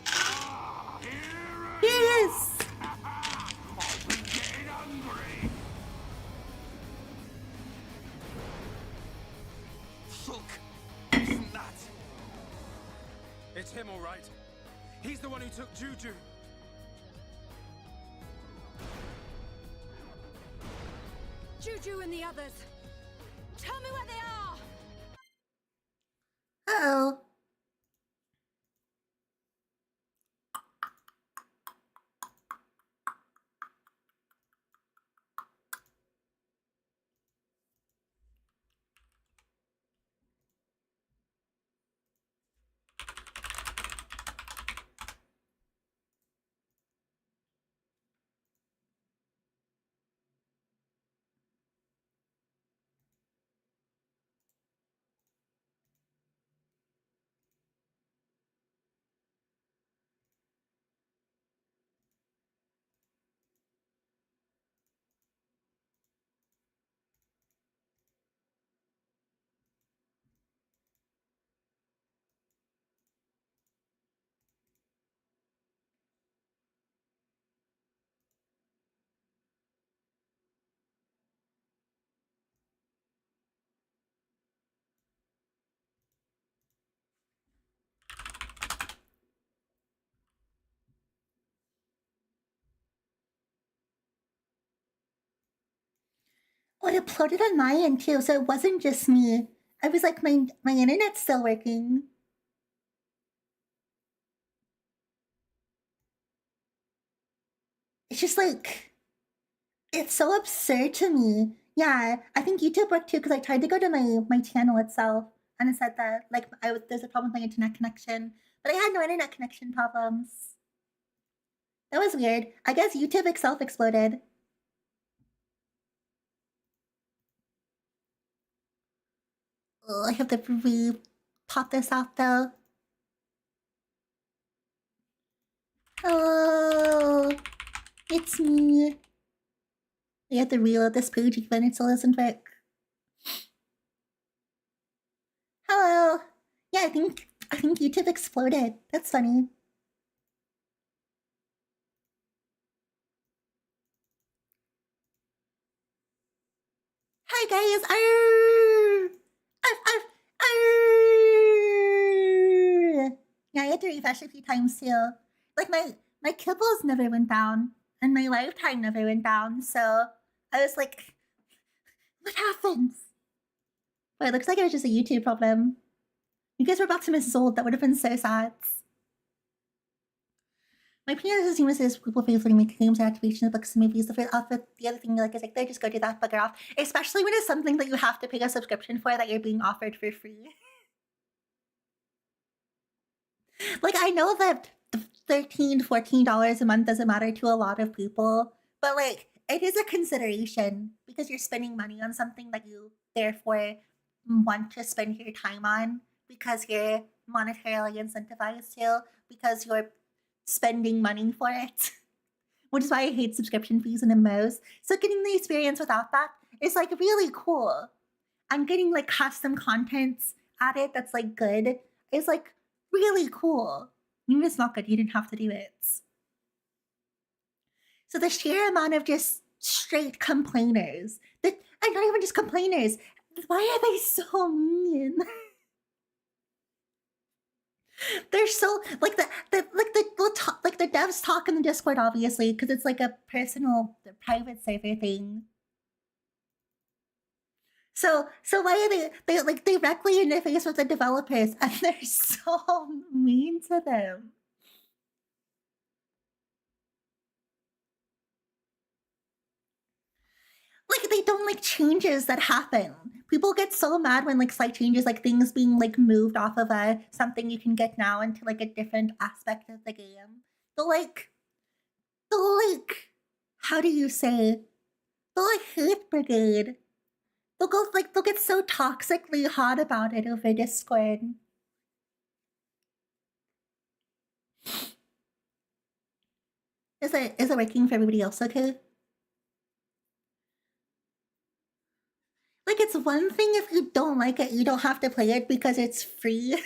Oh no. Here it is! It's him, all right. He's the one who took Juju. Juju and the others. Tell me where they are! Uh-oh. Oh, it uploaded on my end too, so it wasn't just me. I was like, my internet's still working. It's just like, it's so absurd to me. Yeah, I think YouTube worked too because I tried to go to my channel itself and it said that like there's a problem with my internet connection, but I had no internet connection problems. That was weird. I guess YouTube itself exploded. Oh, I have to re-pop this out though. Hello, it's me. I have to reload this page even it still doesn't work. Hello. Yeah, I think YouTube exploded. That's funny. Hi guys. Arr! Arr, arr, arr! Yeah, I had to refresh a few times too. Like my kibbles never went down, and my lifetime never went down. So I was like, what happens? But it looks like it was just a YouTube problem. You guys were about to miss Zold. That would have been so sad. My opinion is the same as people faithfully make games and activation of books and movies. The other thing like is like they just go do that, bugger off. Especially when it's something that you have to pay a subscription for that you're being offered for free. Like I know that $13, $14 a month doesn't matter to a lot of people, but like it is a consideration because you're spending money on something that you therefore want to spend your time on because you're monetarily incentivized to, because you're spending money for it. Which is why I hate subscription fees and MMOs. So getting the experience without that is like really cool. And getting like custom contents added that's like good is like really cool. Even if it's not good, you didn't have to do it. So the sheer amount of just straight complainers, and not even just complainers, why are they so mean? They're so like the devs talk in the Discord, obviously, because it's like a personal private server thing. So why are they like directly interface with the developers and they're so mean to them? Like they don't like changes that happen. People get so mad when like slight changes, like things being like moved off of something you can get now into like a different aspect of the game. They'll like how do you say? They'll like hate brigade. They'll get so toxically hot about it over Discord. Is it working for everybody else okay? Like, it's one thing if you don't like it, you don't have to play it because it's free.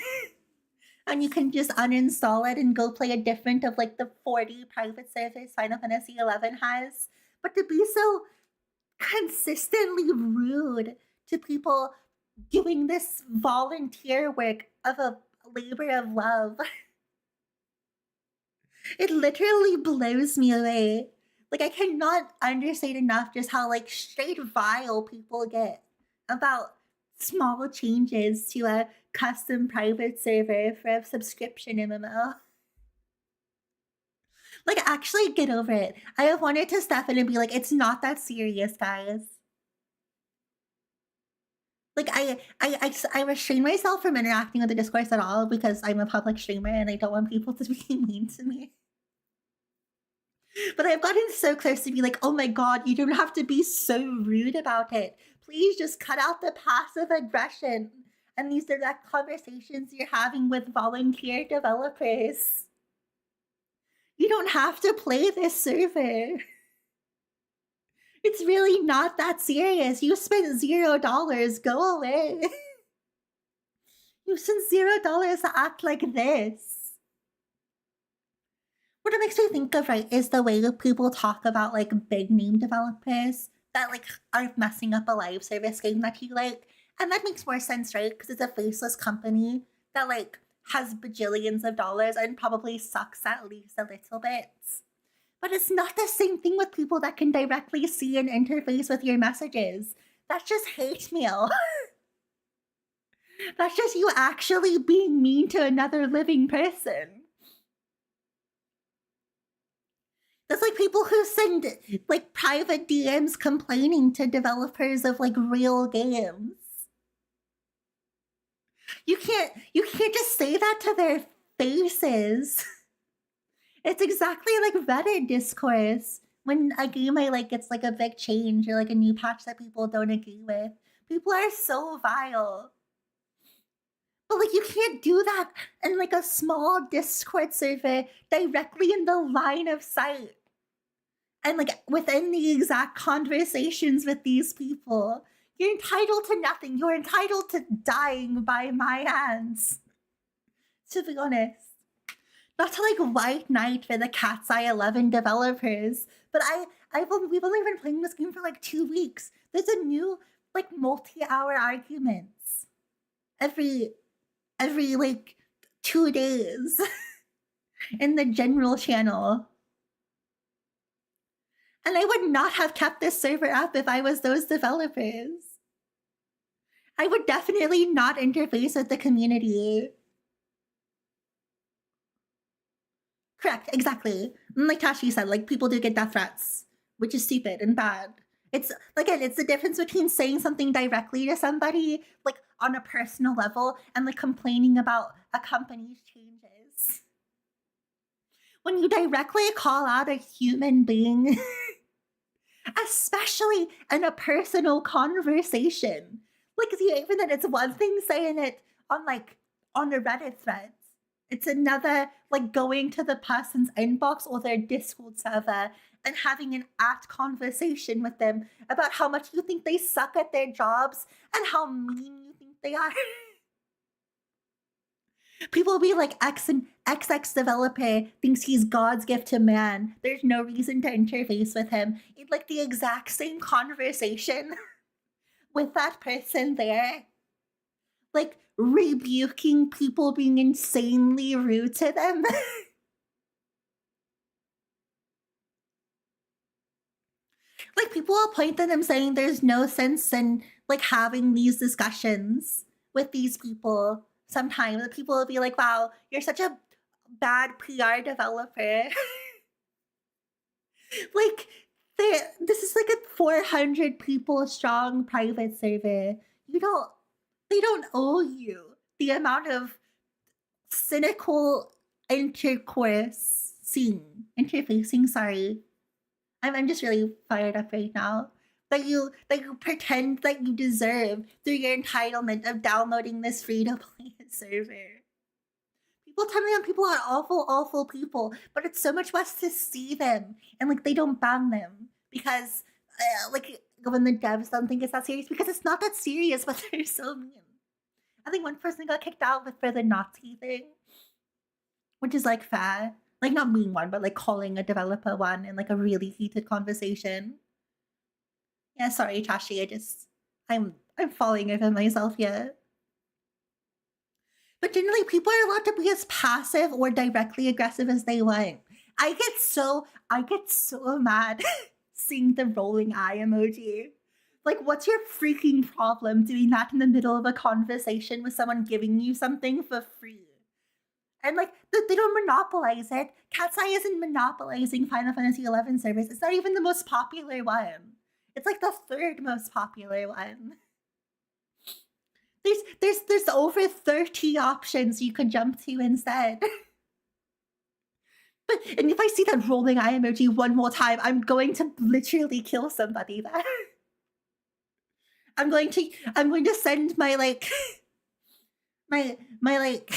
And you can just uninstall it and go play a different of like the 40 private servers Final Fantasy XI has. But to be so consistently rude to people doing this volunteer work of a labor of love It literally blows me away. Like, I cannot understate enough just how, like, straight vile people get about small changes to a custom private server for a subscription MMO. Like, actually get over it. I have wanted to step in and be like, it's not that serious, guys. Like, I restrain myself from interacting with the discourse at all because I'm a public streamer and I don't want people to be mean to me. But I've gotten so close to be like, oh my god, you don't have to be so rude about it. Please just cut out the passive aggression and these direct conversations you're having with volunteer developers. You don't have to play this server. It's really not that serious. You spent $0. Go away. You spent $0 to act like this. What it makes me think of, right, is the way that people talk about, like, big name developers that, like, are messing up a live service game that you like. And that makes more sense, right? Because it's a faceless company that, like, has bajillions of dollars and probably sucks at least a little bit. But it's not the same thing with people that can directly see and interface with your messages. That's just hate mail. That's just you actually being mean to another living person. That's like people who send, like, private DMs complaining to developers of, like, real games. You can't just say that to their faces. It's exactly like Reddit discourse when a game I like gets, like, a big change or, like, a new patch that people don't agree with. People are so vile. But, like, you can't do that in, like, a small Discord server directly in the line of sight. And, like, within the exact conversations with these people. You're entitled to nothing. You're entitled to dying by my hands. To be honest. Not to, like, white knight for the Cat's Eye 11 developers, but we've only been playing this game for, like, 2 weeks. There's a new, like, multi-hour arguments every like 2 days in the general channel. And I would not have kept this server up if I was those developers. I would definitely not interface with the community. Correct, exactly. Like Tashi said, like, people do get death threats, which is stupid and bad. It's, again, it's the difference between saying something directly to somebody, like, on a personal level, and, like, complaining about a company's changes. When you directly call out a human being, especially in a personal conversation, like, even then, it's one thing saying it on, like, on a Reddit thread. It's another, like, going to the person's inbox or their Discord server and having an conversation with them about how much you think they suck at their jobs and how mean you think they are. People will be like, XX developer thinks he's God's gift to man. There's no reason to interface with him. It's like the exact same conversation with that person there. Like, rebuking people being insanely rude to them. Like, people will point to them saying there's no sense in, like, having these discussions with these people. Sometimes people will be like, wow, you're such a bad PR developer. Like, this is like a 400 people strong private server. They don't owe you the amount of cynical interfacing, sorry. I'm just really fired up right now. That you pretend that you deserve through your entitlement of downloading this free-to-play server. People tell me people are awful, awful people, but it's so much worse to see them and, like, they don't ban them because, like, when the devs don't think it's that serious, because it's not that serious, but they're so mean. I think one person got kicked out for the Nazi thing, which is, like, fair. Like, not being one, but, like, calling a developer one in, like, a really heated conversation. Yeah, sorry, Tashi, I'm falling over myself here. But generally, people are allowed to be as passive or directly aggressive as they want. I get so mad seeing the rolling eye emoji. Like, what's your freaking problem doing that in the middle of a conversation with someone giving you something for free? And like, they don't monopolize it. Cat's Eye isn't monopolizing Final Fantasy XI servers. It's not even the most popular one. It's like the third most popular one. There's over 30 options you could jump to instead. And if I see that rolling eye emoji one more time, I'm going to literally kill somebody there. I'm going to send my like my like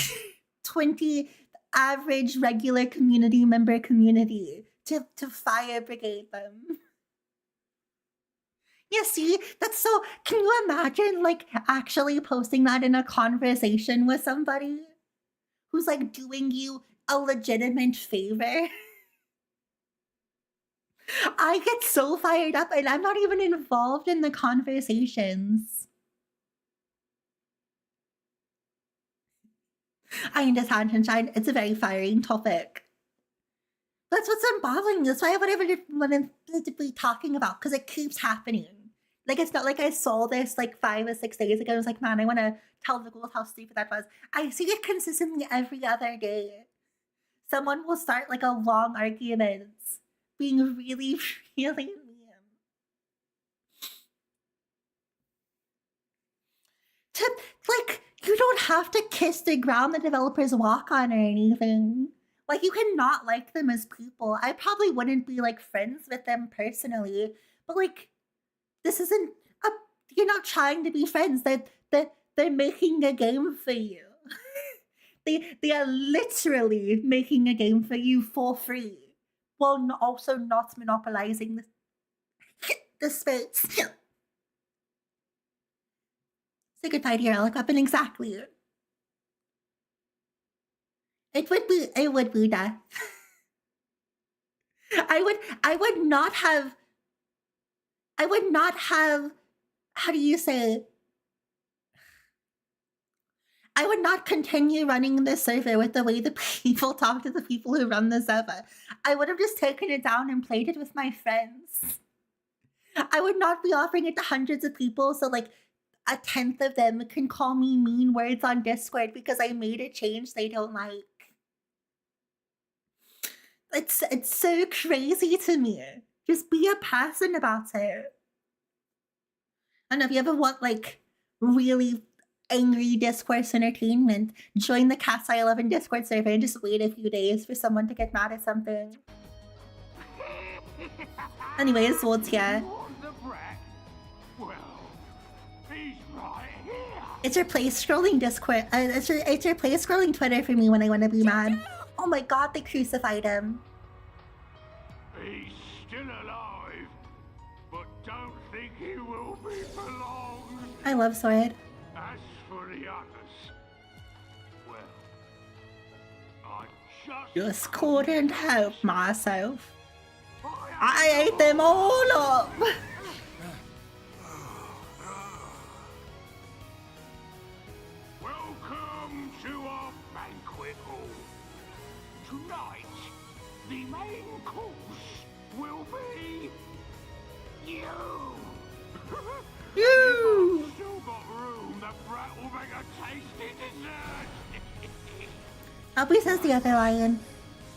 20 average regular community member community to fire brigade them. Yeah, see, that's so. Can you imagine like actually posting that in a conversation with somebody who's like doing you a legitimate favor? I get so fired up and I'm not even involved in the conversations. I understand, Sunshine. It's a very firing topic. That's what's unbothering. That's why I wanted to be talking about, because it keeps happening. Like, it's not like I saw this like 5 or 6 days ago. I was like, man, I want to tell the girls how stupid that was. I see it consistently every other day. Someone will start like a long argument, being really, really mean. Like, you don't have to kiss the ground the developers walk on or anything. Like, you can not like them as people. I probably wouldn't be like friends with them personally, but like, this isn't a. You're not trying to be friends. They're making a game for you. They are literally making a game for you for free, while also not monopolizing the space. Say goodbye to your Relic weapon, exactly. It would be death. I would not have, how do you say, I would not continue running this server with the way the people talk to the people who run the server. I would have just taken it down and played it with my friends. I would not be offering it to hundreds of people so like a 10th of them can call me mean words on Discord because I made a change they don't like. It's so crazy to me. Just be a person about it. I don't know if you ever want like really angry discourse entertainment, join the Cat's Eye 11 Discord server and just wait a few days for someone to get mad at something. Anyways, what's here? It's your place scrolling Discord. It's your place scrolling Twitter for me when I want to be mad. Oh my god, they crucified him. He's still alive, but don't think he will be for long. I love Sword. As for the others, well, I Just couldn't help myself. I ate them all up. Welcome to our banquet hall. Tonight, the main course will be you. You. Still got room. The brat will make a tasty dessert. Albie says the other lion.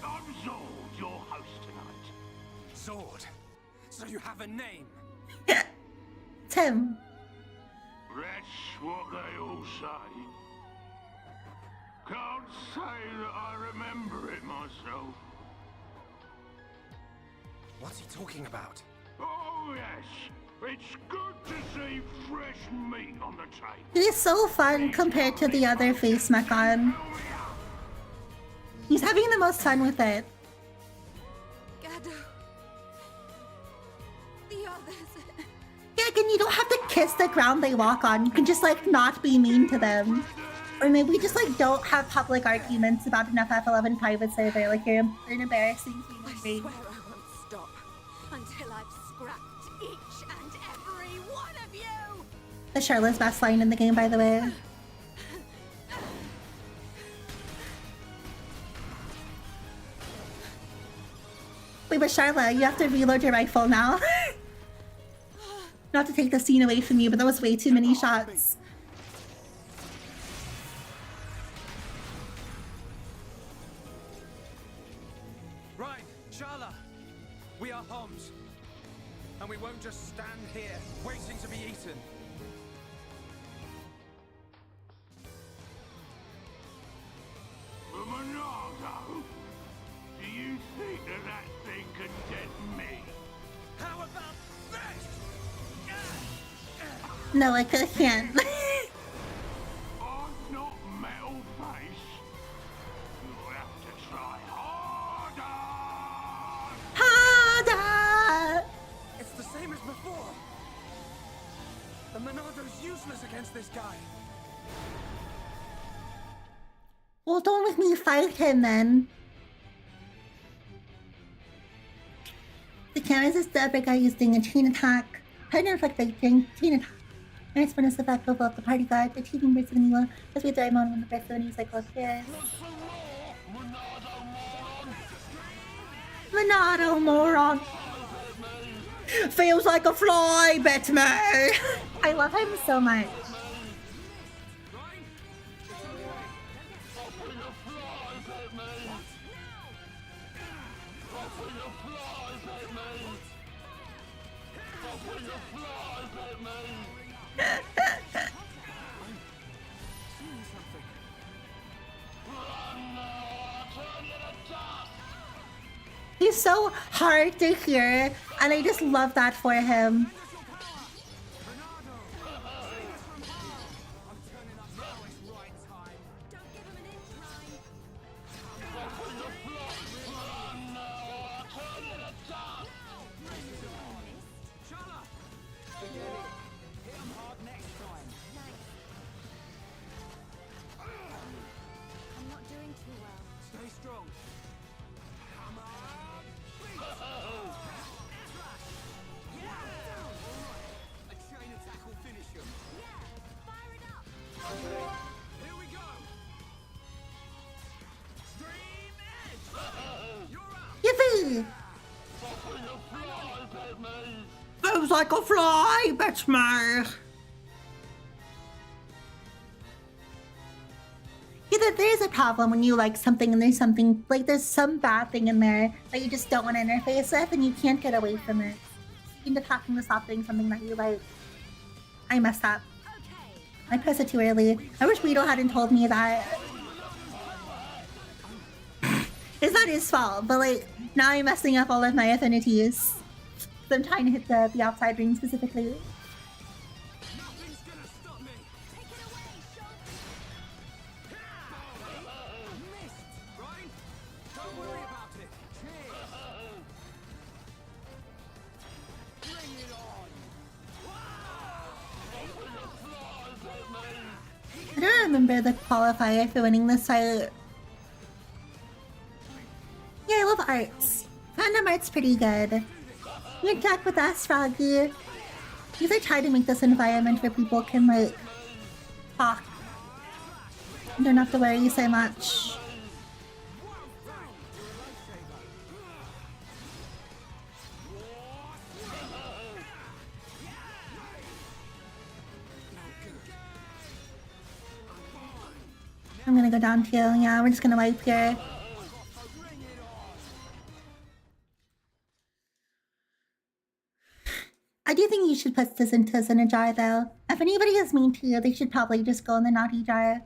I'm Zord, your host tonight. Zord. So you have a name. Tim. That's what they all say. Can't say that I remember it myself. What's he talking about? Oh yes, it's good to see fresh meat on the table. He's so fun compared to the other face Mechon. He's having the most fun with it. Gado. The others. Yeah, again, you don't have to kiss the ground they walk on. You can just like not be mean to them. Or maybe just like don't have public arguments about an FF11 private server. Like you're an embarrassing human I being. swear I won't stop until I've scrapped each and every one of you. The Charlotte's best line in the game, by the way. Wait, but Charlotte, you have to reload your rifle now. Not to take the scene away from you, but that was way too many shots. Right, Shala. We are Homs. And we won't just stand here, waiting to be eaten. Monado, do you think that thing can get me? How about this? No, I can't. I'm not metal face. You'll have to try harder. Harder! It's the same as before. The Monado's useless against this guy. Well, don't make me fight him then. The cameras is the other guy using a chain attack. Partner effect by chain attack. And it's bonus effect of the party guard. The team members of the new as we drive on when the rest of the new cycle appears. Monado moron. Feels like a fly, bet me. I love him so much. He's so hard to hear, and I just love that for him. I'm not doing too well. Stay strong. Come on. A chain attack will finish him. Yeah, fire it up. Here we go. Stream edge. You're up. Yippee! Feels like a fly, bet me. Yeah, there's a problem when you like something and there's something, like there's some bad thing in there that you just don't want to interface with and you can't get away from it. You end up having to stop doing something that you like. I messed up. I pressed it too early. I wish Guido hadn't told me that. It's not his fault, but like, now I'm messing up all of my affinities. So I'm trying to hit the outside ring specifically. Nothing's gonna stop me. Take it away, Schultz. Missed, right? Don't worry about it. Cheers. Bring it on. I don't remember the qualifier for winning this fight. Yeah, I love arts. Fandom art's pretty good. You attack with us, Froggy. Because I try to make this environment where people can, like, talk. You don't have to worry so much. I'm gonna go down too. Yeah, we're just gonna wipe here. I do think you should put Sizzantas in a jar though. If anybody is mean to you, they should probably just go in the naughty jar.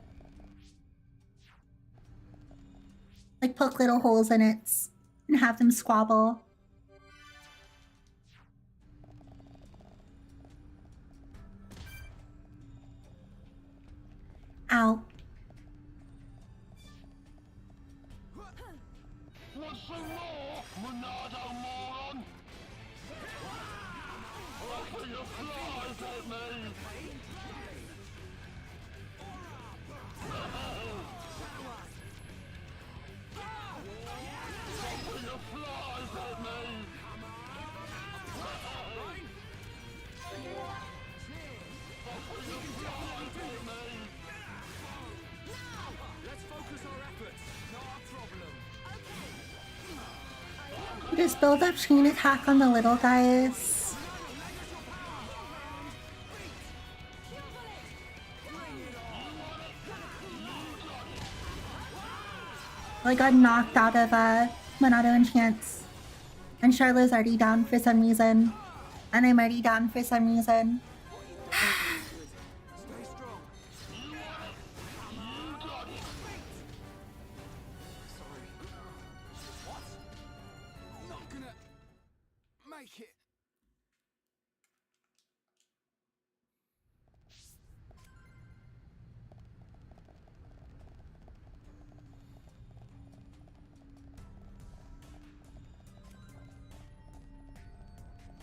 Like poke little holes in it and have them squabble. Ow. What's the law, Monado moron? Offer your flies at me. Offer your flies at me. Let's focus our efforts. Not a problem. Just build up chain attack on the little guys. I got knocked out of Monado Enchants. And Charlotte's already down for some reason. And I'm already down for some reason. Stay strong. Sorry. What? Not gonna make it.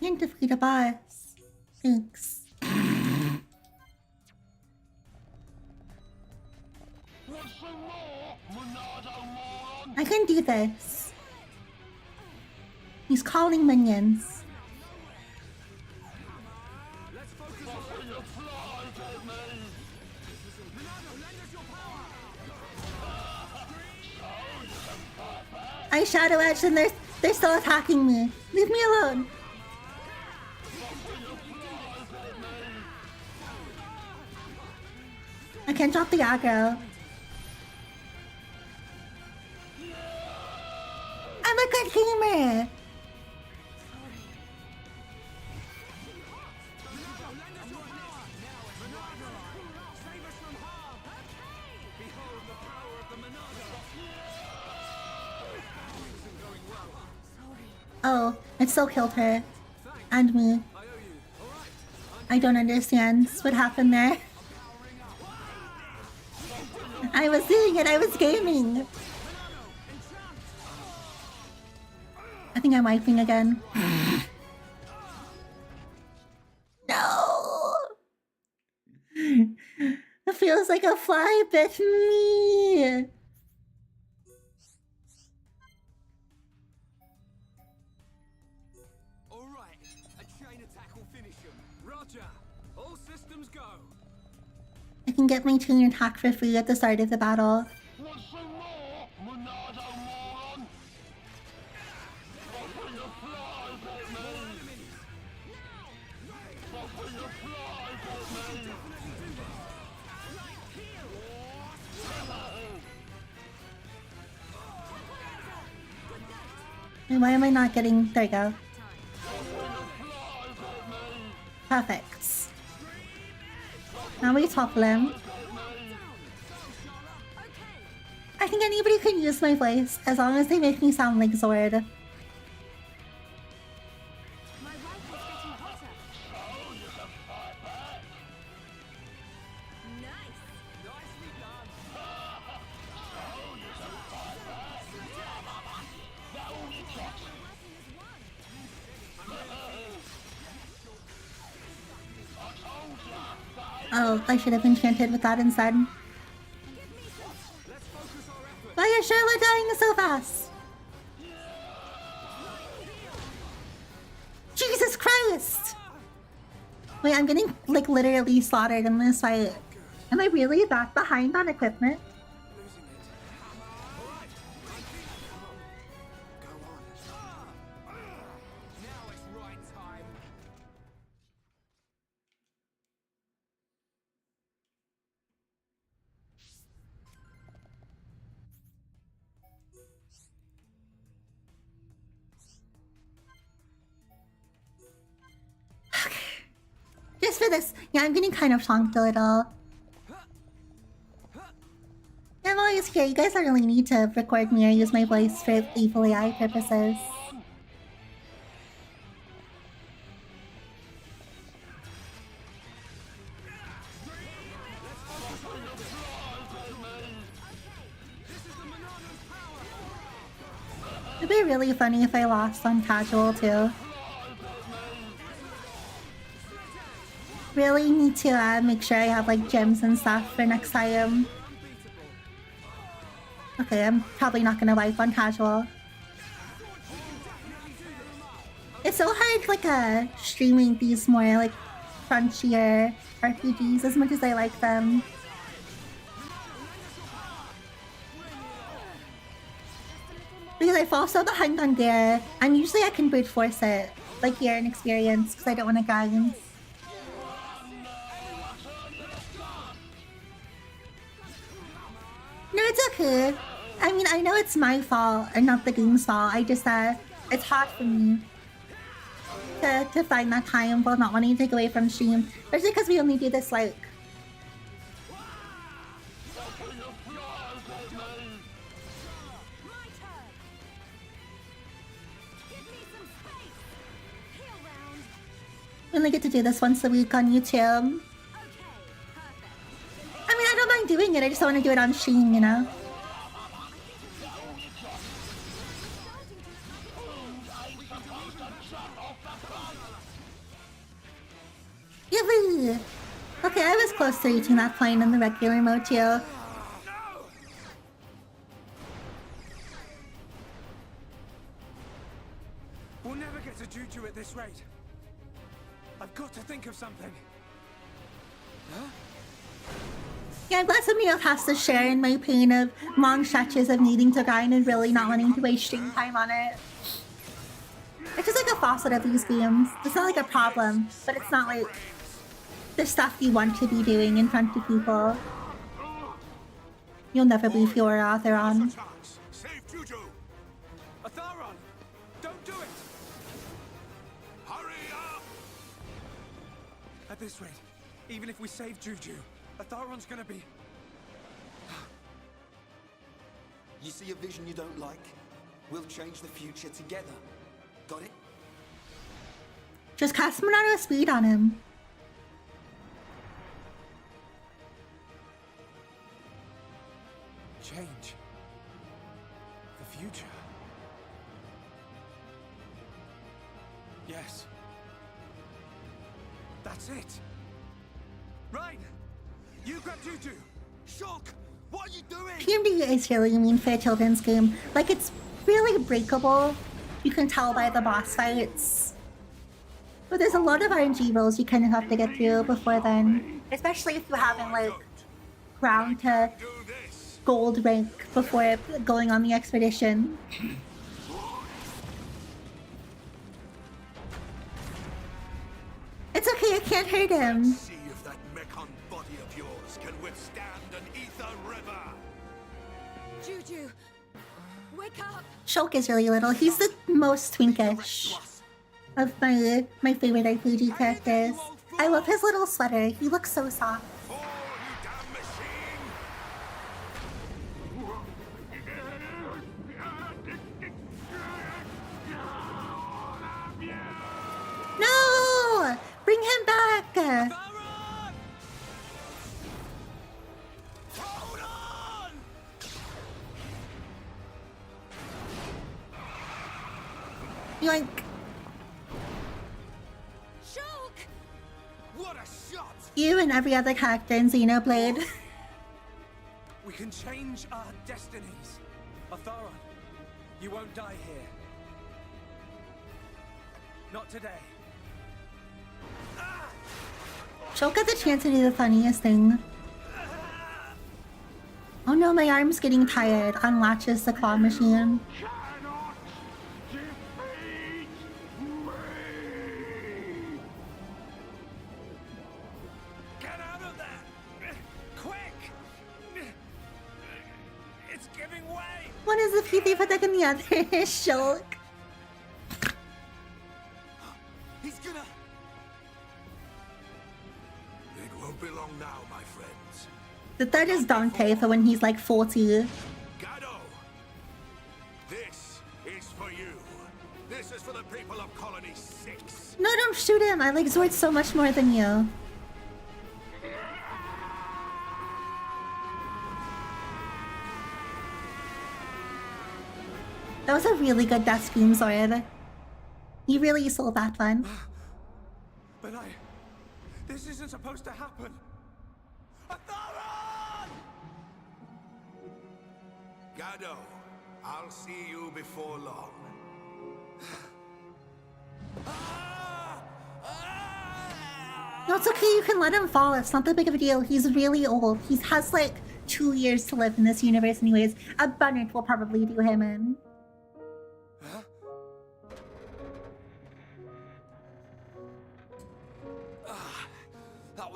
Can't defeat a boss. Thanks. I can do this. He's calling minions. Let's focus on I Shadow Edge and they're still attacking me. Leave me alone. I can't drop the aggro. I'm a good gamer. Oh, it still killed her. And me. I don't understand what happened there. I was doing it, I was gaming. I think I'm wiping again. No! It feels like a fly bit me. Alright, a chain attack will finish him. Roger, all systems go. I can get my chain attack for free at the start of the battle. And why am I not getting... There you go. Perfect. Now we topple him. I think anybody can use my voice as long as they make me sound like Zord. Oh, I should have enchanted with that instead. Why is Charlotte dying so fast? Jesus Christ! Wait, I'm getting like literally slaughtered in this fight. Am I really that behind on equipment? Just for this. Yeah, I'm getting kind of shocked a little. I'm always here. You guys don't really need to record me or use my voice for evil AI purposes. It'd be really funny if I lost on casual too. Really need to make sure I have like gems and stuff for next time. Okay, I'm probably not gonna wipe on casual. It's so hard like streaming these more like crunchier RPGs as much as I like them. Because I fall so behind on gear, and usually I can brute force it, like gear and experience, because I don't want to grind. No, it's okay. I mean, I know it's my fault and not the game's fault. I just, it's hard for me to find that time while not wanting to take away from stream. Especially because we only do this, like... We only get to do this once a week on YouTube. I mean, I don't mind doing it, I just don't want to do it on stream, you know? Yahoo! Okay, I was close to reaching that point in the regular mode too. We'll never get to Juju at this rate. I've got to think of something. Huh? Yeah, I'm glad somebody else has to share in my pain of long stretches of needing to grind and really not wanting to waste stream time on it. It's just like a facet of these games. It's not like a problem, but it's not like the stuff you want to be doing in front of people. You'll never be Fiora Theron. Save Juju! Atharon! Don't do it! Hurry up! At this rate, even if we save Juju, Atharon's gonna be... You see a vision you don't like? We'll change the future together. Got it? Just cast Monado speed on him. Change. The future. Yes. That's it. Right. You grab Juju. Shock! What are you doing? PMD is really mean for a children's game. Like, it's really breakable. You can tell by the boss fights. But there's a lot of RNG rolls you kind of have to get through before then. Especially if you haven't, like, ground to Do this! gold rank before going on the expedition. It's okay, I can't hurt him. See if that mechon body of yours can withstand an ether river! Juju, wake up! Shulk is really little. He's the most twinkish of my favorite RPG characters. I love his little sweater. He looks so soft. Oh, you damn machine! No! Bring him back! Atharon! Hold on! Yoink. Shulk! What a shot! You and every other character in Xenoblade. We can change our destinies. Atharon, you won't die here. Not today. Shulk got the chance to do the funniest thing. Oh no, my arm's getting tired. Unlatches the claw machine. Cannot defeat me! Get out of there! Quick! It's giving way! One is the PP attack and the other is Shulk. He's gonna... It won't be long now, my friends. The third is Dante for when he's like 40. Gado! This is for you. This is for the people of Colony 6. No, don't shoot him. I like Zord so much more than you. That was a really good death scream, Zord. You really sold that one. But this isn't supposed to happen. Atharon! Gado, I'll see you before long. No, it's okay. You can let him fall. It's not that big of a deal. He's really old. He has like 2 years to live in this universe anyways. A Bunnard will probably do him in.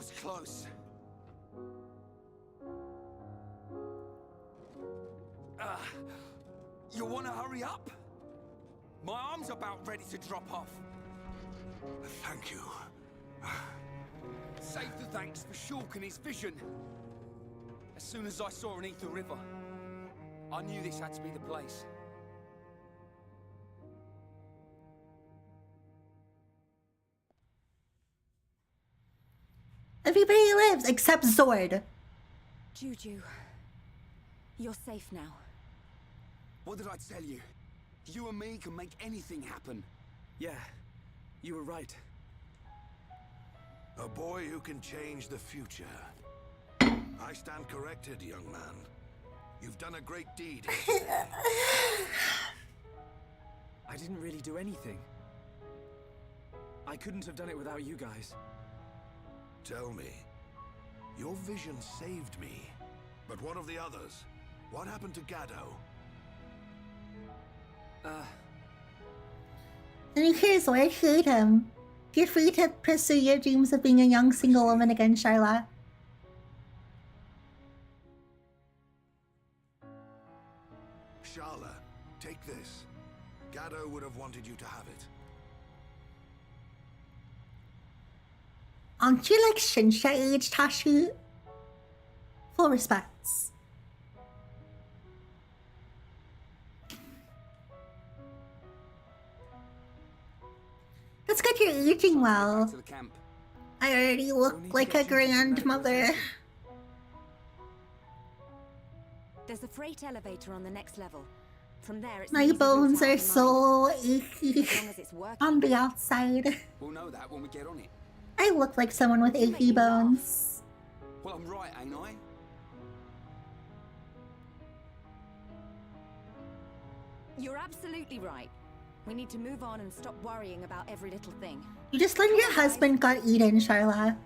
was close. You want to hurry up? My arm's about ready to drop off. Thank you. Save the thanks for Shulk and his vision. As soon as I saw an ether river, I knew this had to be the place. Everybody lives except Zord. Juju, you're safe now. What did I tell you? You and me can make anything happen. Yeah, you were right. A boy who can change the future. I stand corrected, young man. You've done a great deed. I didn't really do anything. I couldn't have done it without you guys. Tell me, your vision saved me. But what of the others? What happened to Gaddo? And who cares what I shoot him? You're free to pursue your dreams of being a young single woman again, Sharla. Sharla, take this. Gaddo would have wanted you to have it. Aren't you like Shinsha age, Tashi? Full respects. That's good you're aging well. To the camp. I already look like a grandmother. There's a freight elevator on the next level. From there, it's My an easy route bones out are of so mine. achy As long as it's working. on the outside. We'll know that when we get on it. I look like someone with You make achy me laugh. bones. Well, I'm right, ain't I? You're absolutely right. We need to move on and stop worrying about every little thing. You just learned your husband got eaten, Sharla.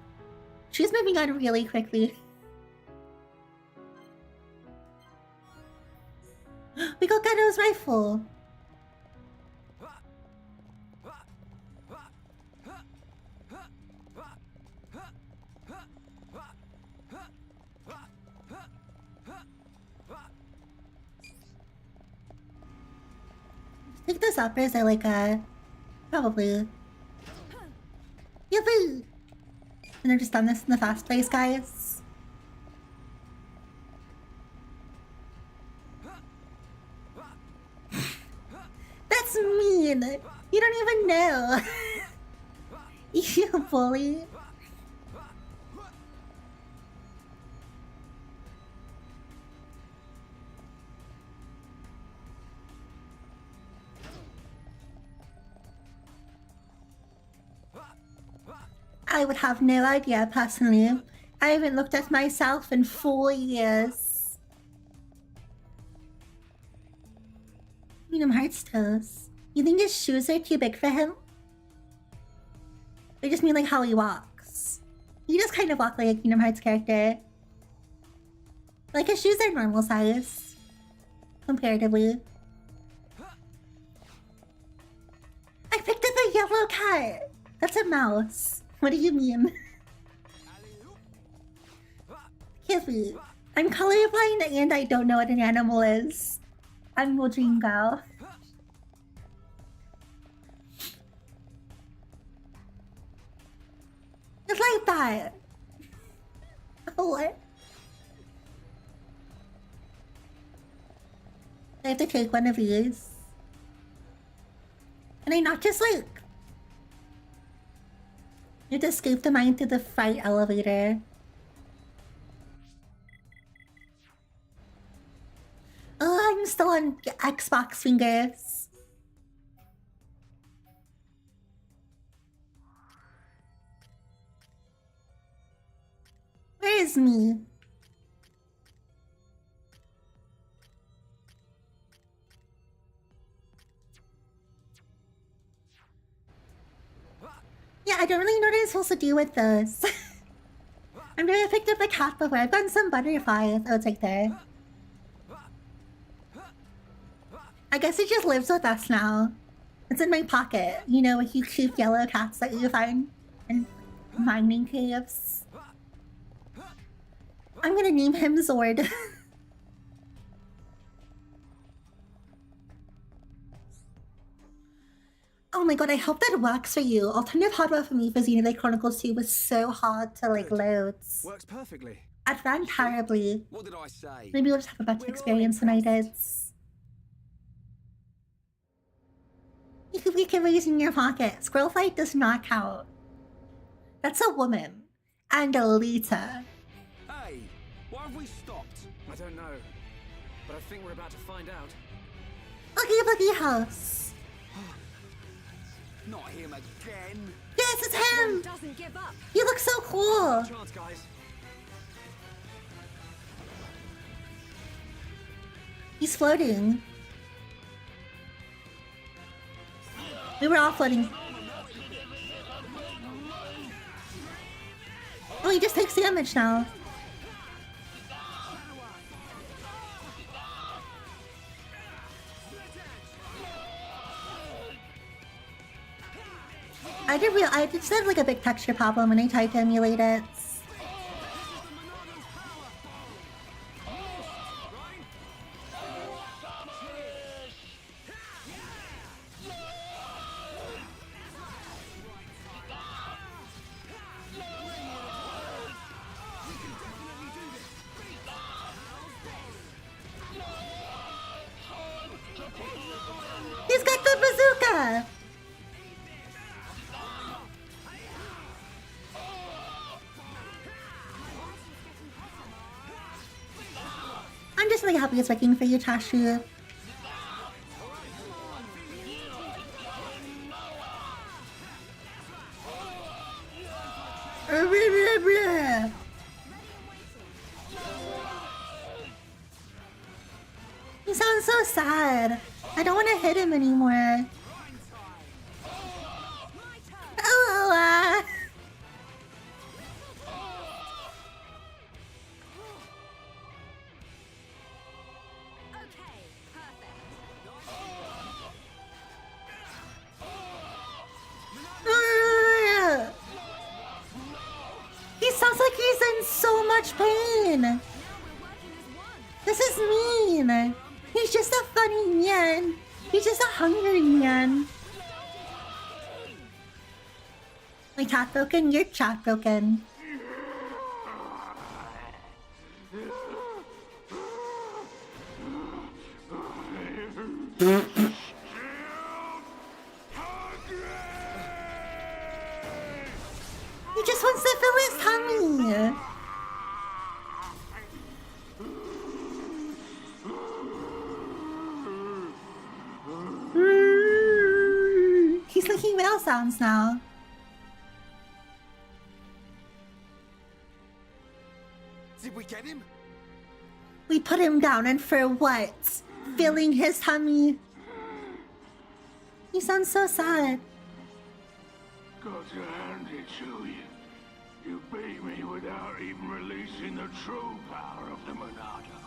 She's moving on really quickly. We got Gaddo's rifle. Pick this up, or is it like a... Probably. Yippee! And I've just done this in the fast place, guys. That's mean! You don't even know! You bully! I would have no idea, personally. I haven't looked at myself in 4 years. Kingdom Hearts toes. You think his shoes are too big for him? They just mean like how he walks. He just kind of walk like a Kingdom Hearts character. Like his shoes are normal size. Comparatively. I picked up a yellow cat! That's a mouse. What do you mean? Kiffy. I'm colorblind and I don't know what an animal is. I'm Mojingo. It's like that. What? I have to take one of these. Can I not just like... You have to escape the mine through the fight elevator. Oh, I'm still on Xbox fingers. Where is me? Yeah, I don't really know what I'm supposed to do with those. I'm gonna pick up a cat before. I've gotten some butterflies. Oh, it's right there. I guess it just lives with us now. It's in my pocket. You know, with you cute yellow cats that you find in mining caves. I'm gonna name him Zord. Oh my god, I hope that works for you. Alternative hardware for me for Xenoblade Chronicles 2 was so hard to like load. Works perfectly. It ran terribly. What did I say? Maybe we'll just have a better We're all experience than I did. You could be cameras in your pocket. Squirrel fight does not count. That's a woman. And a Lita. Hey, why have we stopped? I don't know, but I think we're about to find out. Oogie Boogie House. Not him again. Yes, it's him! Doesn't give up. You look so cool! Chance, guys. He's floating. We were all floating. Oh, he just takes damage now. I just had like a big texture problem when I tried to emulate it. He's got the bazooka! I'm just really happy it's working for you, Tashu. He sounds so sad. I don't want to hit him anymore. Oh, Okay, perfect. He sounds like he's in so much pain. This is mean. He's just a funny man. He's just a hungry man. My chat broken, your chat broken. He just wants to fill his tummy. He's making whale sounds now. Did we get him? We put him down, and for what? Filling his tummy. He sounds so sad. Got to hand it to you. You beat me without even releasing the true power of the Monado.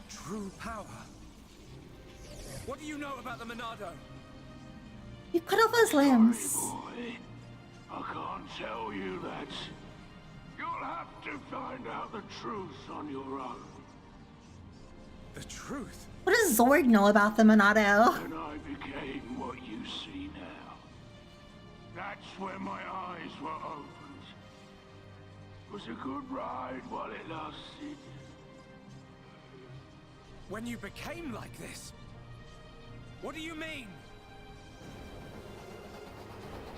True power. What do you know about the Monado? You cut off his limbs. Boy, I can't tell you that. You'll have to find out the truth on your own. The truth? What does Zord know about the Monado? When I became what you see now, that's when my eyes were opened. It was a good ride while it lasted. When you became like this? What do you mean?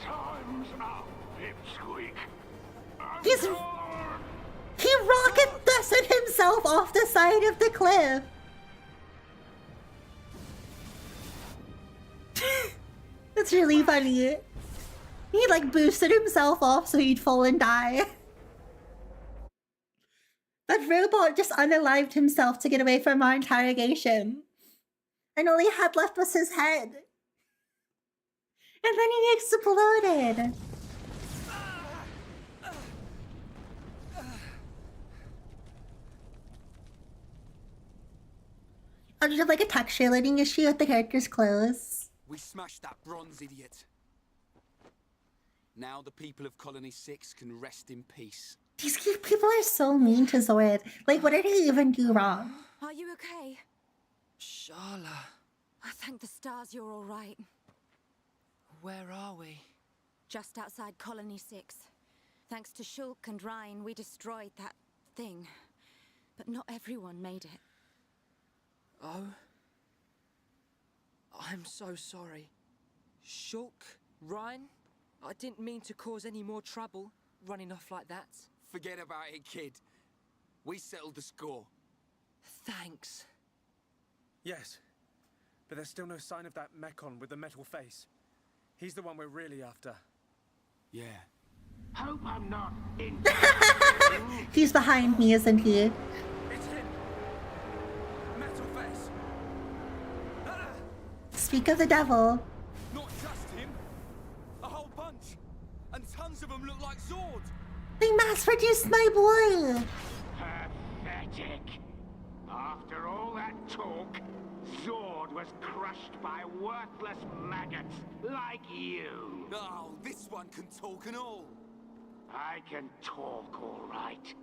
Time's up, Pipsqueak. He rocket busted himself off the side of the cliff. That's really funny. He like boosted himself off so he'd fall and die. That robot just unalived himself to get away from our interrogation. And all he had left was his head. And then he exploded. I just have like a texture loading issue with the character's clothes. We smashed that bronze idiot. Now the people of Colony 6 can rest in peace. These people are so mean to Zord. Like, what did he even do wrong? Are you okay? Shala, I thank the stars you're all right. where are we? Just outside Colony 6. Thanks to Shulk and Ryan, we destroyed that thing. But not everyone made it. Oh? I'm so sorry. Shulk? Ryan? I didn't mean to cause any more trouble, running off like that. Forget about it, kid. We settled the score. Thanks. Yes, but there's still no sign of that Mekon with the metal face. He's the one we're really after. Yeah. Hope I'm not in. He's behind me, isn't he? It's him! Metal face! Ah! Speak of the devil. Not just him. A whole bunch. And tons of them look like Zord. They mass-produced my boy! Pathetic. After all that talk, Zord was crushed by worthless maggots like you. Oh, this one can talk and all. I can talk all right.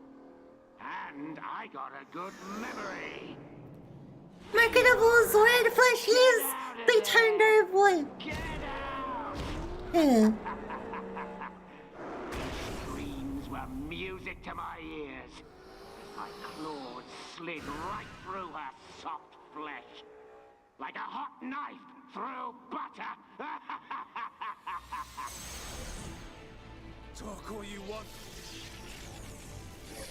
And I got a good memory. Marketable Zord plushies! They turned our boy. Get out! Ew. Screams were music to my ears. My claws slid right through her soft flesh. Like a hot knife through butter. Talk all you want.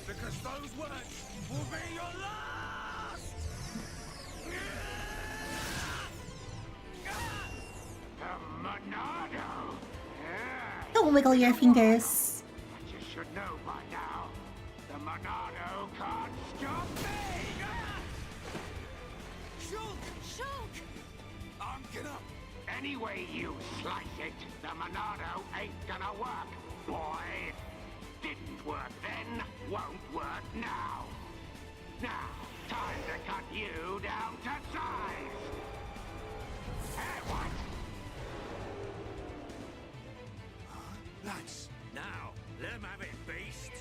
Because those words will be your last! The Monado. Don't wiggle your fingers. But you should know by now. The Monado can't stop me. Shulk! I'm gonna... Any way you slice it, the Monado ain't gonna work, boy. Didn't work then, won't work now. Now, time to cut you down to size. Hey, what? Lads, now, let him have it, beast.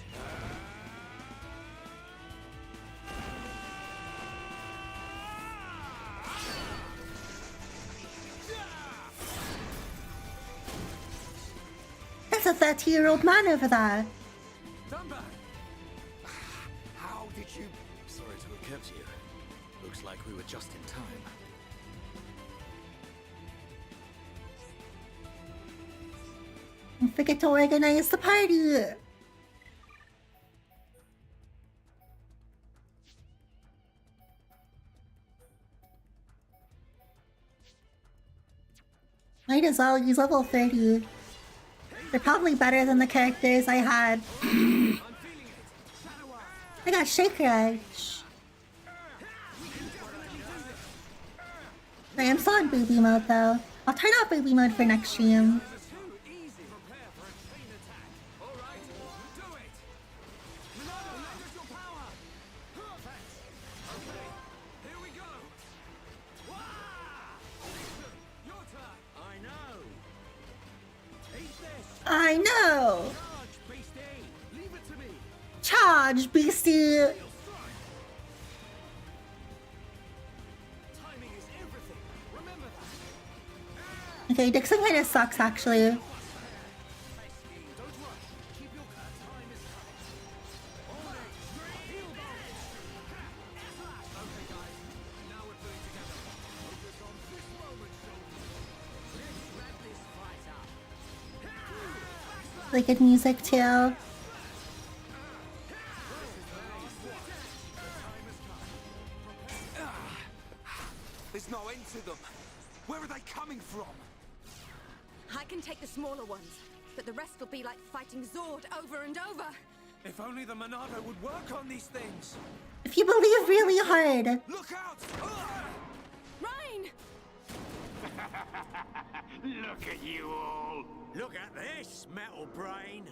That's a 30-year-old man over there. Dumbo! How did you... Sorry to have kept you. Looks like we were just in time. Don't forget to organize the party. Might as well use level 30. They're probably better than the characters I had. I got Shaker Edge. I am still in baby mode though. I'll turn off baby mode for next stream. I know! Charge, beastie! Okay, Dixon kind of sucks actually. Like good music too. There's no end to them. Where are they coming from? I can take the smaller ones, but the rest will be like fighting Zord over and over. If only the Monado would work on these things! If you believe really hard. Look out! Ryan! Look at you all. Look at this, metal brain.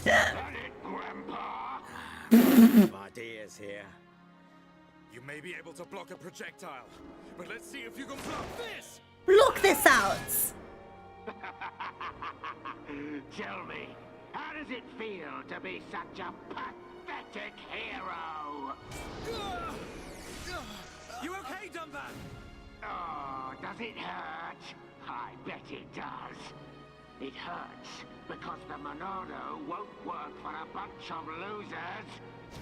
Got it, Grandpa. My dear's here. You may be able to block a projectile, but let's see if you can block this! Block this out! Tell me, How does it feel to be such a pathetic hero? You okay, Dunban? Oh, does it hurt? I bet it does. It hurts because the Monado won't work for a bunch of losers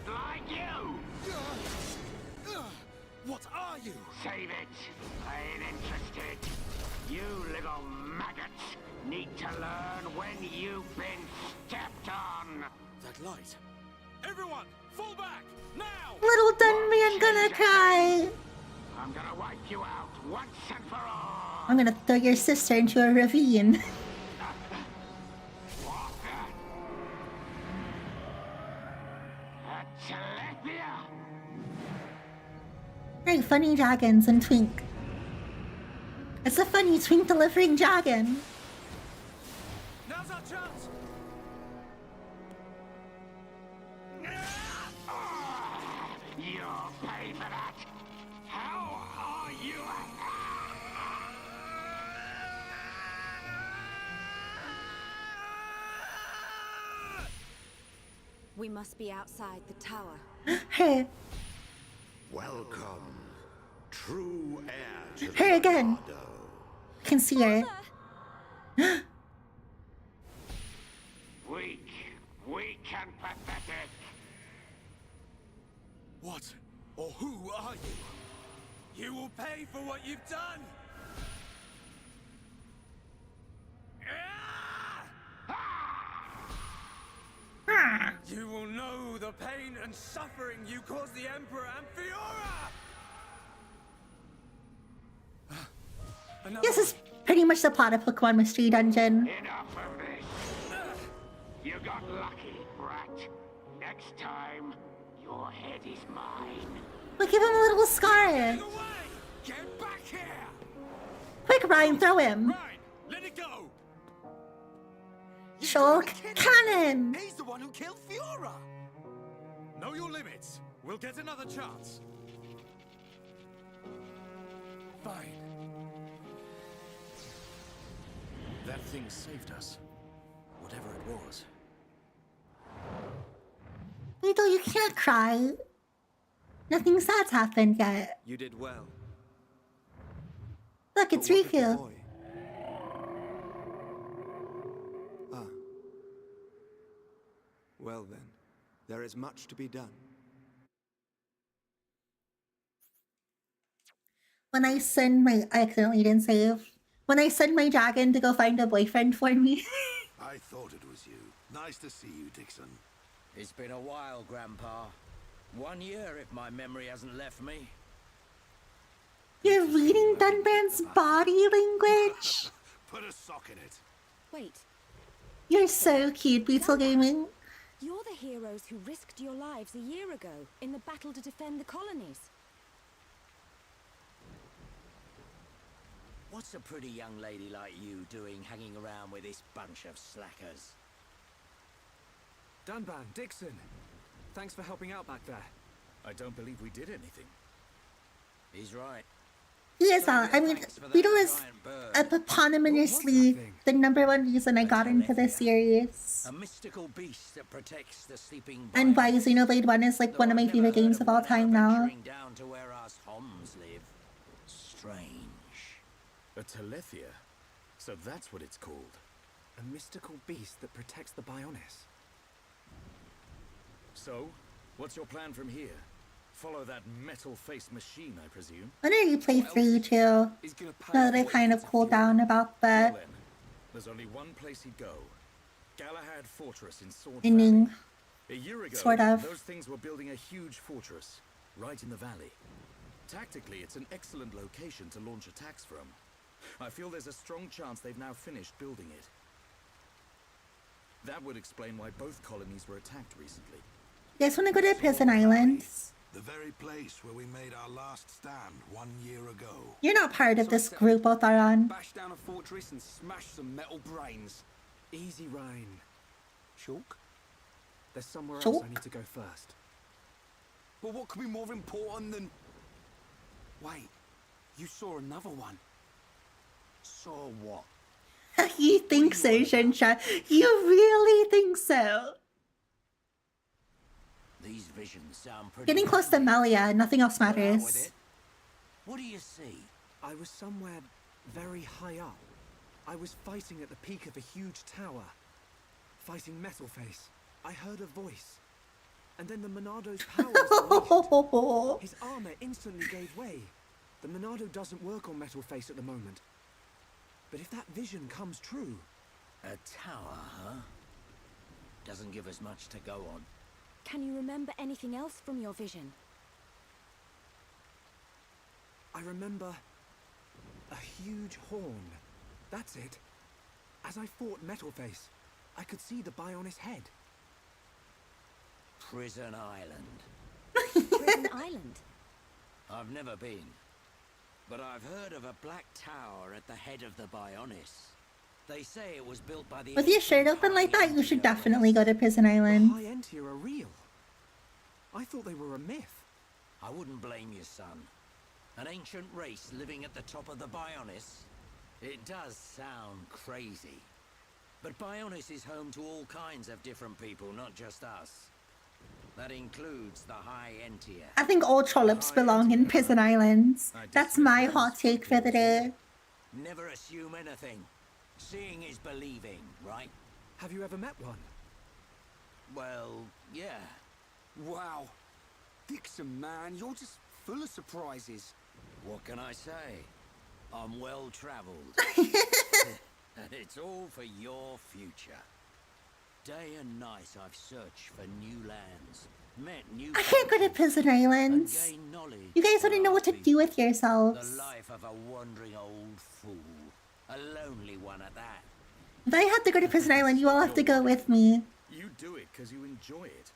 like you! What are you? Save it. I ain't interested. You little maggots need to learn when you've been stepped on. That light. Everyone, fall back, now! Little Dunman gonna cry. I'm gonna wipe you out once and for all. I'm gonna throw your sister into a ravine. Hey, funny dragons and Twink. It's a funny Twink delivering dragon. Now's our chance. You'll pay for that. How are you? We must be outside the tower. Hey. Welcome, true heir to Her again. Monado. I can see her. Weak and pathetic. What or who are you? You will pay for what you've done! You will know the pain and suffering you caused the Emperor and Fiora! This is pretty much the plot of Pokemon Mystery Dungeon. Enough of this. You got lucky, brat. Next time, your head is mine. We'll give him a little scar. Get back here! Quick, Ryan, throw him. Right, let it go! Shulk cannon. He's the one who killed Fiora! Know your limits. We'll get another chance. Fine. That thing saved us. Whatever it was. Weedle, you can't cry. Nothing sad's happened yet. You did well. Look, it's But what of the Riku. boy? Ah. Well then, there is much to be done. When I accidentally didn't save. When I send my dragon to go find a boyfriend for me. I thought it was you. Nice to see you, Dixon. It's been a while, Grandpa. 1 year, if my memory hasn't left me. You're reading Dunban's body language? Put a sock in it. Wait, You're so cute, Beetle Gaming. you're the heroes who risked your lives a year ago in the battle to defend the colonies. What's a pretty young lady like you doing hanging around with this bunch of slackers? Dunban, Dixon. Thanks for helping out back there. I don't believe we did anything. He's right. He is I mean, Beetle is eponymously the #1 reason I got into this series. A mystical beast that protects the sleeping And why Xenoblade 1 is like one of my favorite games of all time now. down to where us Homs live. Strange. A Telethia? So that's what it's called. A mystical beast that protects the Bionis. So, what's your plan from here? Follow that metal-faced machine, I presume? When did you play 3 too? Now that I kind of cooled down about the Well then, there's only one place he'd go. Galahad Fortress in Sword ending. Valley. A year ago, Sort of. those things were building a huge fortress, right in the valley. Tactically, it's an excellent location to launch attacks from. I feel there's a strong chance they've now finished building it. That would explain why both colonies were attacked recently. You guys want to go to Prison Island? The very place where we made our last stand 1 year ago. You're not part of this group both are on. Bash down a fortress and smash some metal brains. Easy, Ryan. Shulk? There's somewhere else Shulk? I need to go first. But what could be more important than... Wait, you saw another one. Saw what? You think so, Shensha? You really think so? These visions sound pretty. Getting close to Melia, nothing else matters. What do you see? I was somewhere very high up. I was fighting at the peak of a huge tower. Fighting Metalface. I heard a voice. And then the Monado's power was unleashed. His armor instantly gave way. The Monado doesn't work on Metalface at the moment. But if that vision comes true... A tower, huh? Doesn't give us much to go on. Can you remember anything else from your vision? I remember... a huge horn. That's it. As I fought Metalface, I could see the Bionis head. Prison Island. Prison Island? I've never been. But I've heard of a black tower at the head of the Bionis. They say it was built by the... With your shirt open like that, you should definitely go to Prison Island. The High Entia are real. I thought they were a myth. I wouldn't blame you, son. An ancient race living at the top of the Bionis? It does sound crazy. But Bionis is home to all kinds of different people, not just us. That includes the High Entia. I think all trollops belong in Prison Islands. That's my hot take for the day. Never assume anything. Seeing is believing, right? Have you ever met one? Well, yeah. Wow. Dixon, man, you're just full of surprises. What can I say? I'm well-traveled. And it's all for your future. Day and night I've searched for new lands, met new... I can't go to Prison Islands. You guys wouldn't know what to do with yourselves. The life of a wandering old fool. A lonely one at that. If I have to go to Prison Island, you all have to go with me. You do it because you enjoy it.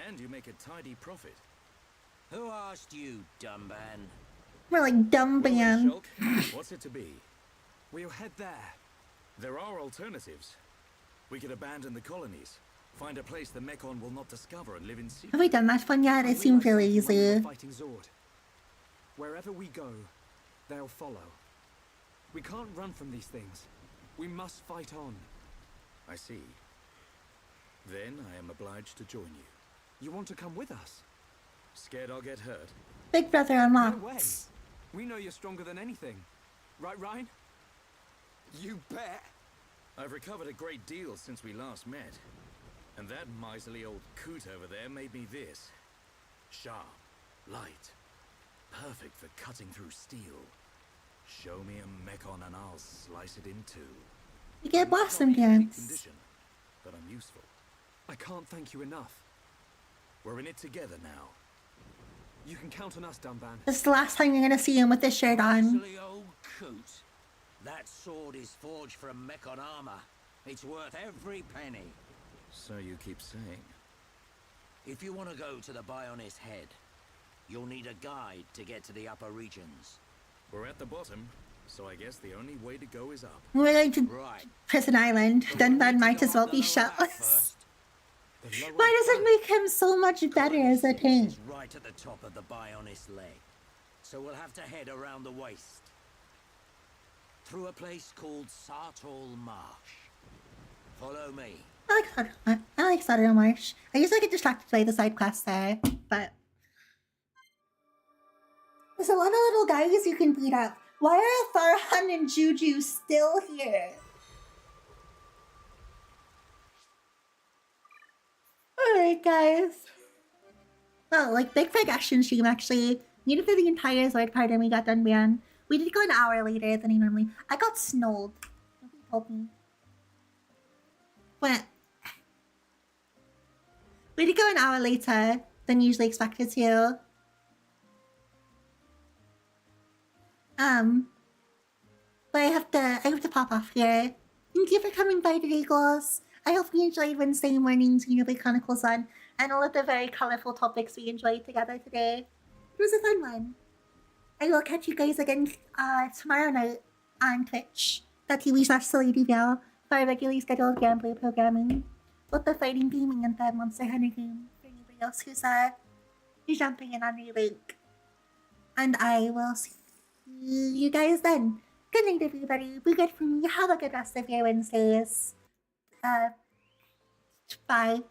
And you make a tidy profit. Who asked you, dumban? More like dumb band. What's it to be? We'll head there. There are alternatives. We could abandon the colonies, find a place the Mekon will not discover and live in secret. Have we done that one yet? It seemed really easy. Fighting Zord. Wherever we go, they'll follow. We can't run from these things. We must fight on. I see. Then I am obliged to join you. You want to come with us? Scared I'll get hurt? Big Brother No way. unlocked. We know you're stronger than anything. Right, Ryan? You bet. I've recovered a great deal since we last met. And that miserly old coot over there made me this. Sharp, light, perfect for cutting through steel. Show me a Mekon and I'll slice it in two. You get Blossom Dance. Condition, but I'm useful. I can't thank you enough. We're in it together now. You can count on us, Dumban. This is the last time you're gonna see him with this shirt on. Silly old coot. That sword is forged from Mekon armor. It's worth every penny. So you keep saying. If you want to go to the Bionis head, you'll need a guide to get to the upper regions. We're at the bottom, so I guess the only way to go is up. We're going to Right. Prison Island. Then that might as well be shirtless. Why does it make him so much better as a tank? It's right at the top of the Bionis leg. So we'll have to head around the waist. Through a place called Sartol Marsh. Follow me. I like Sartol Marsh. I usually get distracted by the side quests there, but there's a lot of little guys you can beat up. Why are Farhan and Juju still here? Alright, guys. Oh, like Big Fig action stream actually. Made it through the entire Zord part and we got done beyond. We did go an hour later than I normally. I got snowed. Nobody told me. What? We did go an hour later than usually expected to. But I have to pop off here. Thank you for coming by today, girls. I hope you enjoyed Wednesday morning's Xenoblade Chronicles on and all of the very colorful topics we enjoyed together today. It was a fun one. I will catch you guys again tomorrow night on twitch.tv/SillyDVL for our regularly scheduled gameplay programming, both the fighting gaming and the Monster Hunter game for anybody else who's jumping in on Relink. And I will see you guys then. Good night, everybody. Be good for me. Have a good rest of your Wednesdays. Bye.